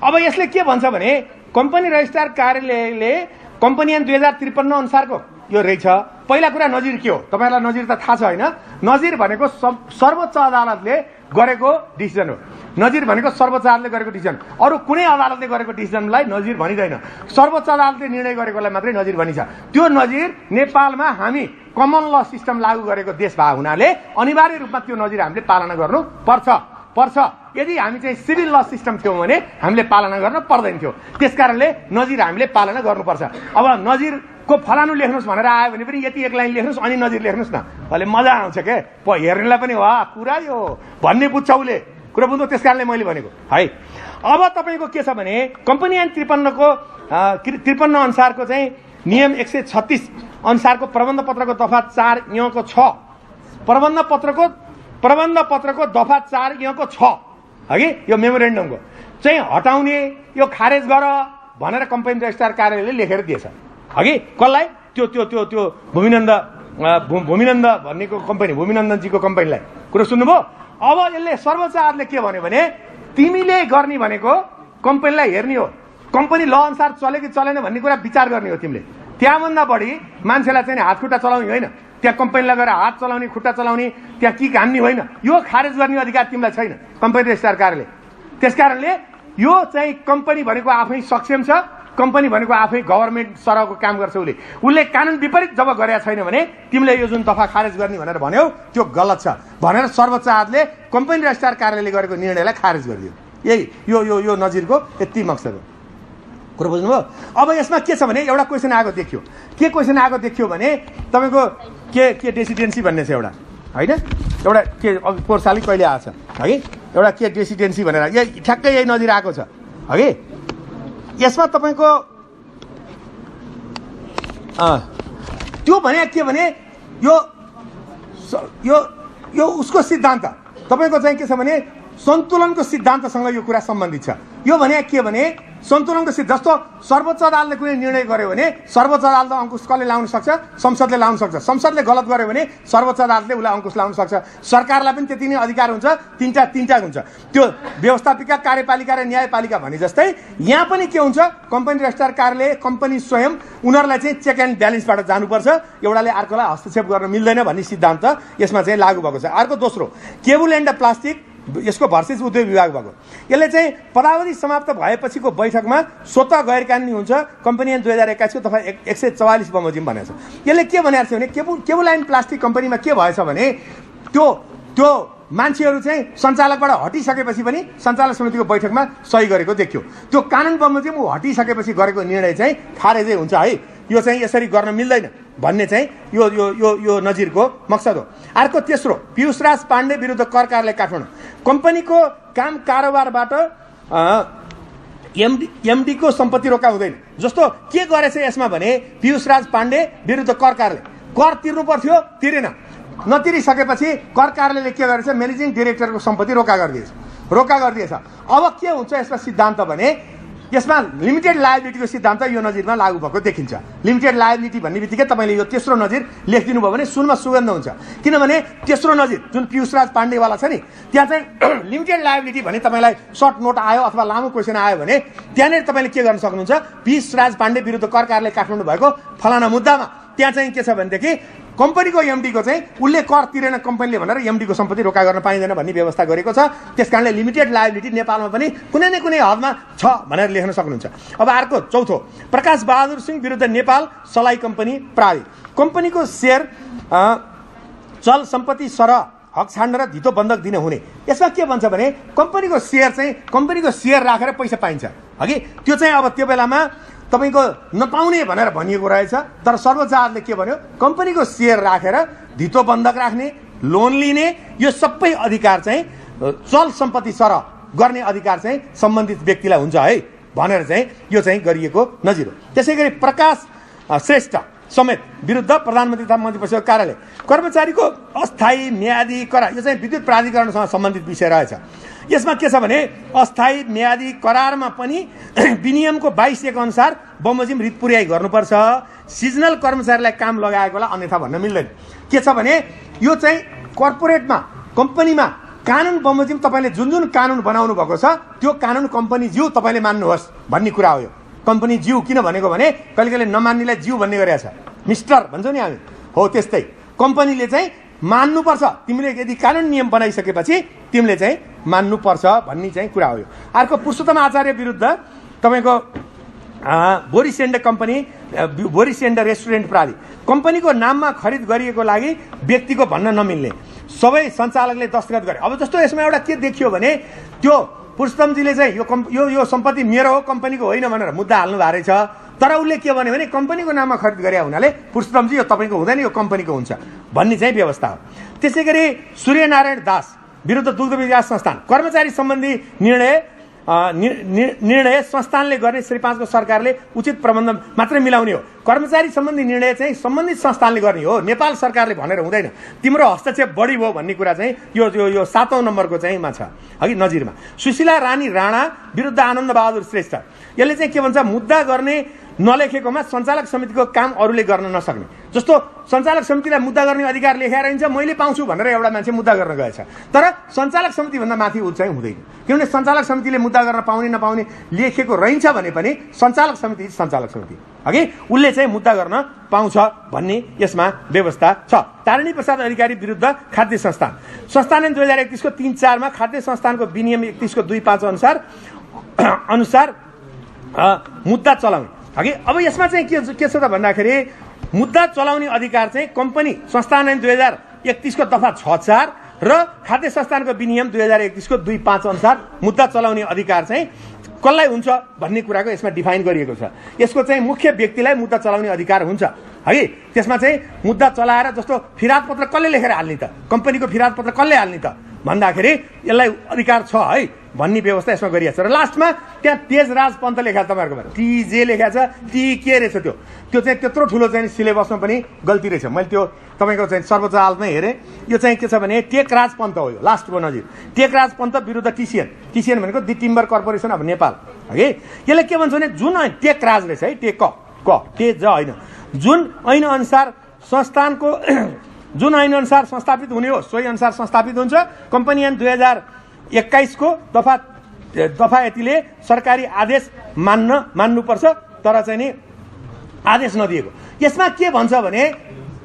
अब यसले के भन्छ भने कम्पनी रजिस्ट्रार कार्यालयले कम्पनी ऐन 2053 अनुसारको यो रहेछ। पहिला कुरा नजिर के हो तपाईँहरूलाई नजिर त थाहा छ होइन? नजिर भनेको सर्वोच्च अदालतले गरेको डिसिजन हो। नजिर भनेको सर्वोच्च अदालतले गरेको डिसिजन, अरू कुनै अदालतले गरेको डिसिजनलाई नजिर भनिँदैन। सर्वोच्च अदालतले निर्णय गरेकोलाई मात्रै नजिर भनिन्छ। त्यो नजिर नेपालमा हामी कमन ल सिस्टम लागू गरेको देश भएको हुनाले अनिवार्य रूपमा त्यो नजिर हामीले पालना गर्नु पर्छ। यदि हामी चाहिँ सिभिल ल सिस्टम थियौँ भने हामीले पालना गर्न पर्दैन थियो। त्यसकारणले नजिर हामीले पालना गर्नुपर्छ। अब नजिरको फलानु लेख्नुहोस् भनेर आयो भने पनि यति एक लाइन लेख्नुहोस् अनि नजिर लेख्नुहोस् न, अहिले मजा आउँछ के हेर्नेलाई पनि वा कुरा यो भन्ने बुझ्छ उसले कुरा बुझ्नु। त्यस कारणले मैले भनेको है। अब तपाईँको के छ भने कम्पनी ऐन 53 अनुसारको चाहिँ नियम 136 अनुसारको प्रबन्ध पत्रको दफा 4 यको 6 प्रबन्ध पत्रको दफा 4 यको 6 हगि यो मेमोरेन्डमको चाहिँ हटाउने यो खारेज गर भनेर कम्पनी रजिस्ट्रार कार्यालयले लेखेर दिएछ हगि। कसलाई? त्यो भूमिनन्द भन्नेको कम्पनी, भूमिनन्दनजीको कम्पनीलाई। कुरो सुन्नुभयो? अब यसले सर्वोच्च अदालतले के भन्यो भने तिमीले गर्ने भनेको कम्पनीलाई हेर्ने हो, कम्पनी ल अनुसार चल्यो कि चलेन भन्ने कुरा विचार गर्ने हो तिमीले। त्यहाँभन्दा बढी मान्छेलाई चाहिँ हात खुट्टा चलाउने होइन, त्यहाँ कम्पनीलाई गएर हात चलाउने खुट्टा चलाउने त्यहाँ किक हान्ने होइन, यो खारेज गर्ने अधिकार तिमीलाई छैन कम्पनी रजिस्ट्रार कार्यालयले। त्यसकारणले यो चाहिँ कम्पनी भनेको आफै सक्षम छ, कम्पनी भनेको आफै गभर्नमेन्ट सरहको काम गर्छ, उसले कानुन विपरीत जब गरेका छैन भने तिमीले यो जुन दफा खारेज गर्ने भनेर भन्यौ त्यो गलत छ भनेर सर्वोच्च अदालतले कम्पनी रजिस्ट्रार कार्यालयले गरेको निर्णयलाई खारेज गरिदियो। यही यो नजिरको यति मकसद हो। कुरो बुझ्नुभयो? अब यसमा के छ भने एउटा क्वेसन आएको देखियो। के क्वेसन आएको देखियो भने तपाईँको के डेसिडेन्सी भन्ने छ एउटा, होइन? एउटा के पोर्साली कहिले आएको छ हगि, एउटा के डेसिडेन्सी भनेर यही ठ्याक्कै यही नजिर आएको छ हगि। यसमा तपाईँको त्यो भने के भने यो उसको सिद्धान्त तपाईँको चाहिँ के छ भने सन्तुलनको सिद्धान्तसँग यो कुरा सम्बन्धित छ। यो भने के भने सन्तुलनको सिद्धान्त, जस्तो सर्वोच्च अदालतले कुनै निर्णय गर्यो भने सर्वोच्च अदालतमा अङ्कुश कसले लाउन सक्छ? संसदले लाउन सक्छ। संसदले गलत गर्यो भने सर्वोच्च अदालतले उसलाई अङ्कुश लाउन सक्छ। सरकारलाई पनि त्यति नै अधिकार हुन्छ, तीनटा हुन्छ। त्यो व्यवस्थापिका, कार्यपालिका र न्यायपालिका भने जस्तै यहाँ पनि के हुन्छ, कम्पनी रजिस्ट्रार कार्यालय, कम्पनी स्वयं उनीहरूलाई चाहिँ चेक एन्ड ब्यालेन्सबाट जानुपर्छ, एउटाले अर्कोलाई हस्तक्षेप गर्न मिल्दैन भन्ने सिद्धान्त यसमा चाहिँ लागू भएको छ। अर्को दोस्रो, केबुल एन्ड प्लास्टिक, यसको भर्सेस उद्योग विभाग भएको, यसले चाहिँ पदावधि समाप्त भएपछिको बैठकमा स्वतः गैर कानुनी हुन्छ कम्पनी ऐन 2021 दफा 144 बमोजिम भनेको छ। यसले के भनेको छ भने केबुल एन्ड प्लास्टिक कम्पनीमा के भएछ भने त्यो मान्छेहरू चाहिँ सञ्चालकबाट हटिसकेपछि पनि सञ्चालक समितिको बैठकमा सही गरेको देखियो। त्यो कानुन बमोजिम ऊ हटिसकेपछि गरेको निर्णय चाहिँ खारेजै हुन्छ है, यो चाहिँ यसरी गर्न मिल्दैन भन्ने चाहिँ यो यो यो यो नजिरको मकसद हो। अर्को तेस्रो, पीयूषराज पाण्डे विरुद्ध कर कार्यालय काठमाडौँ, कम्पनीको काम कारोबारबाट एमडीको सम्पत्ति रोका हुँदैन। जस्तो के गरेछ यसमा भने पीयूषराज पाण्डे विरुद्ध कर कार्यालय, कर तिर्नु पर्थ्यो, तिरेन, नतिरिसकेपछि कर कार्यालयले के गरेछ, म्यानेजिङ डिरेक्टरको सम्पत्ति रोका गरिदिएछ। अब के हुन्छ यसमा सिद्धान्त भने यसमा लिमिटेड लायबिलिटीको सिद्धान्त यो नजिरमा लागू भएको देखिन्छ। लिमिटेड लायबिलिटी भन्ने बित्तिकै तपाईँले यो तेस्रो नजिर लेखिदिनु भयो भने सुनमा सुगन्ध हुन्छ, किनभने तेस्रो नजिर जुन पीयूषराज पाण्डेवाला छ नि त्यहाँ चाहिँ लिमिटेड लायबिलिटी भने तपाईँलाई सर्ट नोट आयो अथवा लामो क्वेसन आयो भने त्यहाँनिर तपाईँले के गर्न सक्नुहुन्छ, पीयूषराज पाण्डे विरुद्ध कर कार्यालय काठमाडौँ भएको फलाना मुद्दामा त्यहाँ चाहिँ के छ भनेदेखि कम्पनीको एमडीको चाहिँ उसले कर तिरेन कम्पनीले भनेर एमडीको सम्पत्ति रोका गर्न पाइँदैन भन्ने व्यवस्था गरेको छ। त्यसकारणले लिमिटेड लायबिलिटी नेपालमा पनि कुनै न कुनै हदमा छ भनेर लेख्न सक्नुहुन्छ। अब अर्को चौथो, प्रकाश बहादुर सिंह विरुद्ध नेपाल सलाई कम्पनी प्राली, कम्पनीको सेयर चल सम्पत्ति सरह हक छाड्न र धितो बन्धक दिन हुने। यसमा के भन्छ भने कम्पनीको सेयर राखेर पैसा पाइन्छ हगि, त्यो चाहिँ अब त्यो बेलामा तपाईँको नपाउने भनेर भनिएको रहेछ, तर सर्वोच्च अदालतले के भन्यो, कम्पनीको सेयर राखेर धितो बन्धक राख्ने, लोन लिने, यो सबै अधिकार चाहिँ चल सम्पत्ति सरह गर्ने अधिकार चाहिँ सम्बन्धित व्यक्तिलाई हुन्छ है भनेर चाहिँ यो चाहिँ गरिएको नजिर हो। त्यसै गरी प्रकाश श्रेष्ठ समेत विरुद्ध प्रधानमन्त्री तथा मन्त्री परिषद कार्यालय, कर्मचारीको अस्थायी म्यादी करार, यो चाहिँ विद्युत प्राधिकरणसँग सम्बन्धित विषय रहेछ। यसमा के छ भने अस्थायी म्यादी करारमा पनि विनियमको 22(1) अनुसार बमोजिम रित पुर्याइ गर्नुपर्छ। सिजनल कर्मचारीलाई काम लगाएकोलाई अन्यथा भन्न मिल्दैन। के छ भने यो चाहिँ कर्पोरेटमा कम्पनीमा कानुन बमोजिम तपाईँले जुन कानुन बनाउनु भएको छ त्यो कानुन कम्पनी ज्यू तपाईँले मान्नुहोस् भन्ने कुरा हो। यो कम्पनी ज्यू किन भनेको भने कहिले कहिले नमान्नेलाई ज्यू भन्ने गरेको छ, मिस्टर भन्छौँ नि हामी, हो त्यस्तै कम्पनीले चाहिँ मान्नुपर्छ, तिमीले यदि कानुन नियम बनाइसकेपछि तिमीले चाहिँ मान्नुपर्छ भन्ने चाहिँ कुरा हो। यो अर्को, पुरुषोत्तम आचार्य विरुद्ध तपाईँको बोरिसेन्ड कम्पनी, बोरिसेन्ड रेस्टुरेन्ट प्राली, कम्पनीको नाममा खरिद गरिएको लागि व्यक्तिको भन्न नमिल्ने, सबै सञ्चालकले दस्तखत गरे। अब जस्तो यसमा एउटा के देखियो भने त्यो पुरुषोत्तमजीले चाहिँ यो सम्पत्ति मेरो हो कम्पनीको होइन भनेर मुद्दा हाल्नु भएको रहेछ, तर उसले के भन्यो भने कम्पनीको नाममा खरिद गरे हुनाले पुरुषोत्तमजी यो तपाईँको हुँदैन, यो कम्पनीको हुन्छ भन्ने चाहिँ व्यवस्था हो। त्यसै गरी सूर्यनारायण दास विरुद्ध दुग्ध विकास संस्थान, कर्मचारी सम्बन्धी निर्णय संस्थानले गर्ने श्री 5 को सरकारले उचित प्रबन्धन मात्रै मिलाउने हो। कर्मचारी सम्बन्धी निर्णय चाहिँ सम्बन्धित संस्थानले गर्ने हो, नेपाल सरकारले भनेर हुँदैन। तिम्रो हस्तक्षेप बढी भयो भन्ने कुरा चाहिँ यो 7औं नम्बरको चाहिँ मा छ हगि नजिरमा। सुशीला रानी राणा विरुद्ध आनन्द बहादुर श्रेष्ठ, यसले चाहिँ के भन्छ, मुद्दा गर्ने नलेखेकोमा सञ्चालक समितिको काम अरूले गर्न नसक्ने। जस्तो सञ्चालक समितिलाई मुद्दा गर्ने अधिकार लेखेर हिँड्छ, मैले पाउँछु भनेर एउटा मान्छे मुद्दा गर्न गएछ, तर सञ्चालक समितिभन्दा माथि ऊ चाहिँ हुँदैन। किनभने सञ्चालक समितिले मुद्दा गर्न पाउने नपाउने लेखेको रहन्छ भने पनि सञ्चालक समिति अघि उसले चाहिँ मुद्दा गर्न पाउँछ भन्ने यसमा व्यवस्था छ। तारिणी प्रसाद अधिकारी विरुद्ध खाद्य संस्थान ऐन 2031 को 3-4 मा खाद्य संस्थानको विनियम 31 को 2-5 अनुसार मुद्दा चलाउने। अघि अब यसमा चाहिँ के छ त भन्दाखेरि मुद्दा चलाउने अधिकार चाहिँ कम्पनी संस्थान ऐन 2031 को दफा 6-4 र खाद्य संस्थानको विनियम 2031 को 2-5 अनुसार मुद्दा चलाउने अधिकार चाहिँ कसलाई हुन्छ भन्ने कुराको यसमा डिफाइन गरिएको छ। यसको चाहिँ मुख्य व्यक्तिलाई मुद्दा चलाउने अधिकार हुन्छ है। त्यसमा चाहिँ मुद्दा चलाएर जस्तो फिराद पत्र कसले लेखेर हाल्ने त, कम्पनीको फिराद पत्र कसले हाल्ने त भन्दाखेरि यसलाई अधिकार छ है भन्ने व्यवस्था यसमा गरिएको छ। र लास्टमा त्यहाँ तेजराज पन्त लेखेको तपाईँहरूकोमा टिजे लेखेको छ, टी के रहेछ त्यो चाहिँ त्यत्रो ठुलो चाहिँ सिलेबसमा पनि गल्ती रहेछ। मैले त्यो तपाईँको चाहिँ सर्वोच्च अदालतमै हेरेँ। यो चाहिँ के छ भने टेकराज पन्त हो, यो लास्टको नजिर टेकराज पन्त विरुद्ध टिसिएन भनेको the timber corporation of Nepal है। यसले के भन्छ भने जुन टेकराज रहेछ है, टेज होइन, जुन ऐन अनुसार संस्थानको जुन ऐन अनुसार संस्थापित हुने हो सोही अनुसार संस्थापित हुन्छ। कम्पनी ऐन 2021 को दफा यतिले सरकारी आदेश मान्नुपर्छ, तर चाहिँ नि आदेश नदिएको। यसमा के भन्छ भने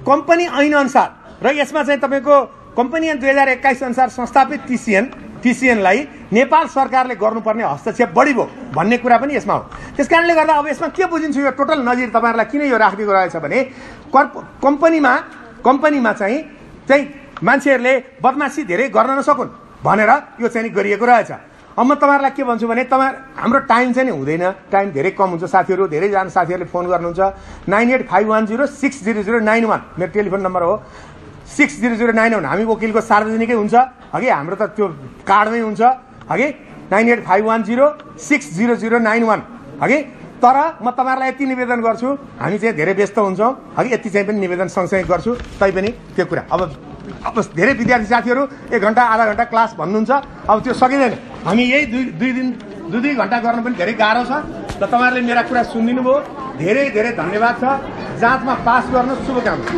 कम्पनी ऐन अनुसार र यसमा चाहिँ तपाईँको कम्पनी ऐन 2021 अनुसार संस्थापित टिसिएनलाई नेपाल सरकारले गर्नुपर्ने हस्तक्षेप बढी भयो भन्ने कुरा पनि यसमा हो। त्यसकारणले गर्दा अब यसमा के बुझिन्छ यो टोटल नजिर तपाईँहरूलाई किन यो राखिदिएको रहेछ भने कम्पनीमा चाहिँ मान्छेहरूले बदमासी धेरै गर्न नसकुन् भनेर यो चाहिँ गरिएको रहेछ। अब म तपाईँहरूलाई के भन्छु भने हाम्रो टाइम चाहिँ हुँदैन, टाइम धेरै कम हुन्छ। साथीहरू धेरैजना साथीहरूले फोन गर्नुहुन्छ 9851060091 मेरो टेलिफोन नम्बर हो। 60091 हामी वकिलको सार्वजनिकै हुन्छ अघि, हाम्रो त त्यो कार्डमै हुन्छ अघि 9851060091 अघि। तर म तपाईँहरूलाई यति निवेदन गर्छु, हामी चाहिँ धेरै व्यस्त हुन्छौँ अघि, यति चाहिँ पनि निवेदन सँगसँगै गर्छु। तैपनि त्यो कुरा अब धेरै विद्यार्थी साथीहरू 1 घण्टा आधा घण्टा क्लास भन्नुहुन्छ, अब त्यो सकिँदैन। हामी यही दुई घण्टा गर्न पनि धेरै गाह्रो छ। र तपाईँहरूले मेरा कुरा सुनिदिनु भयो, धेरै धेरै धन्यवाद छ। जाँचमा पास गर्न शुभकामना।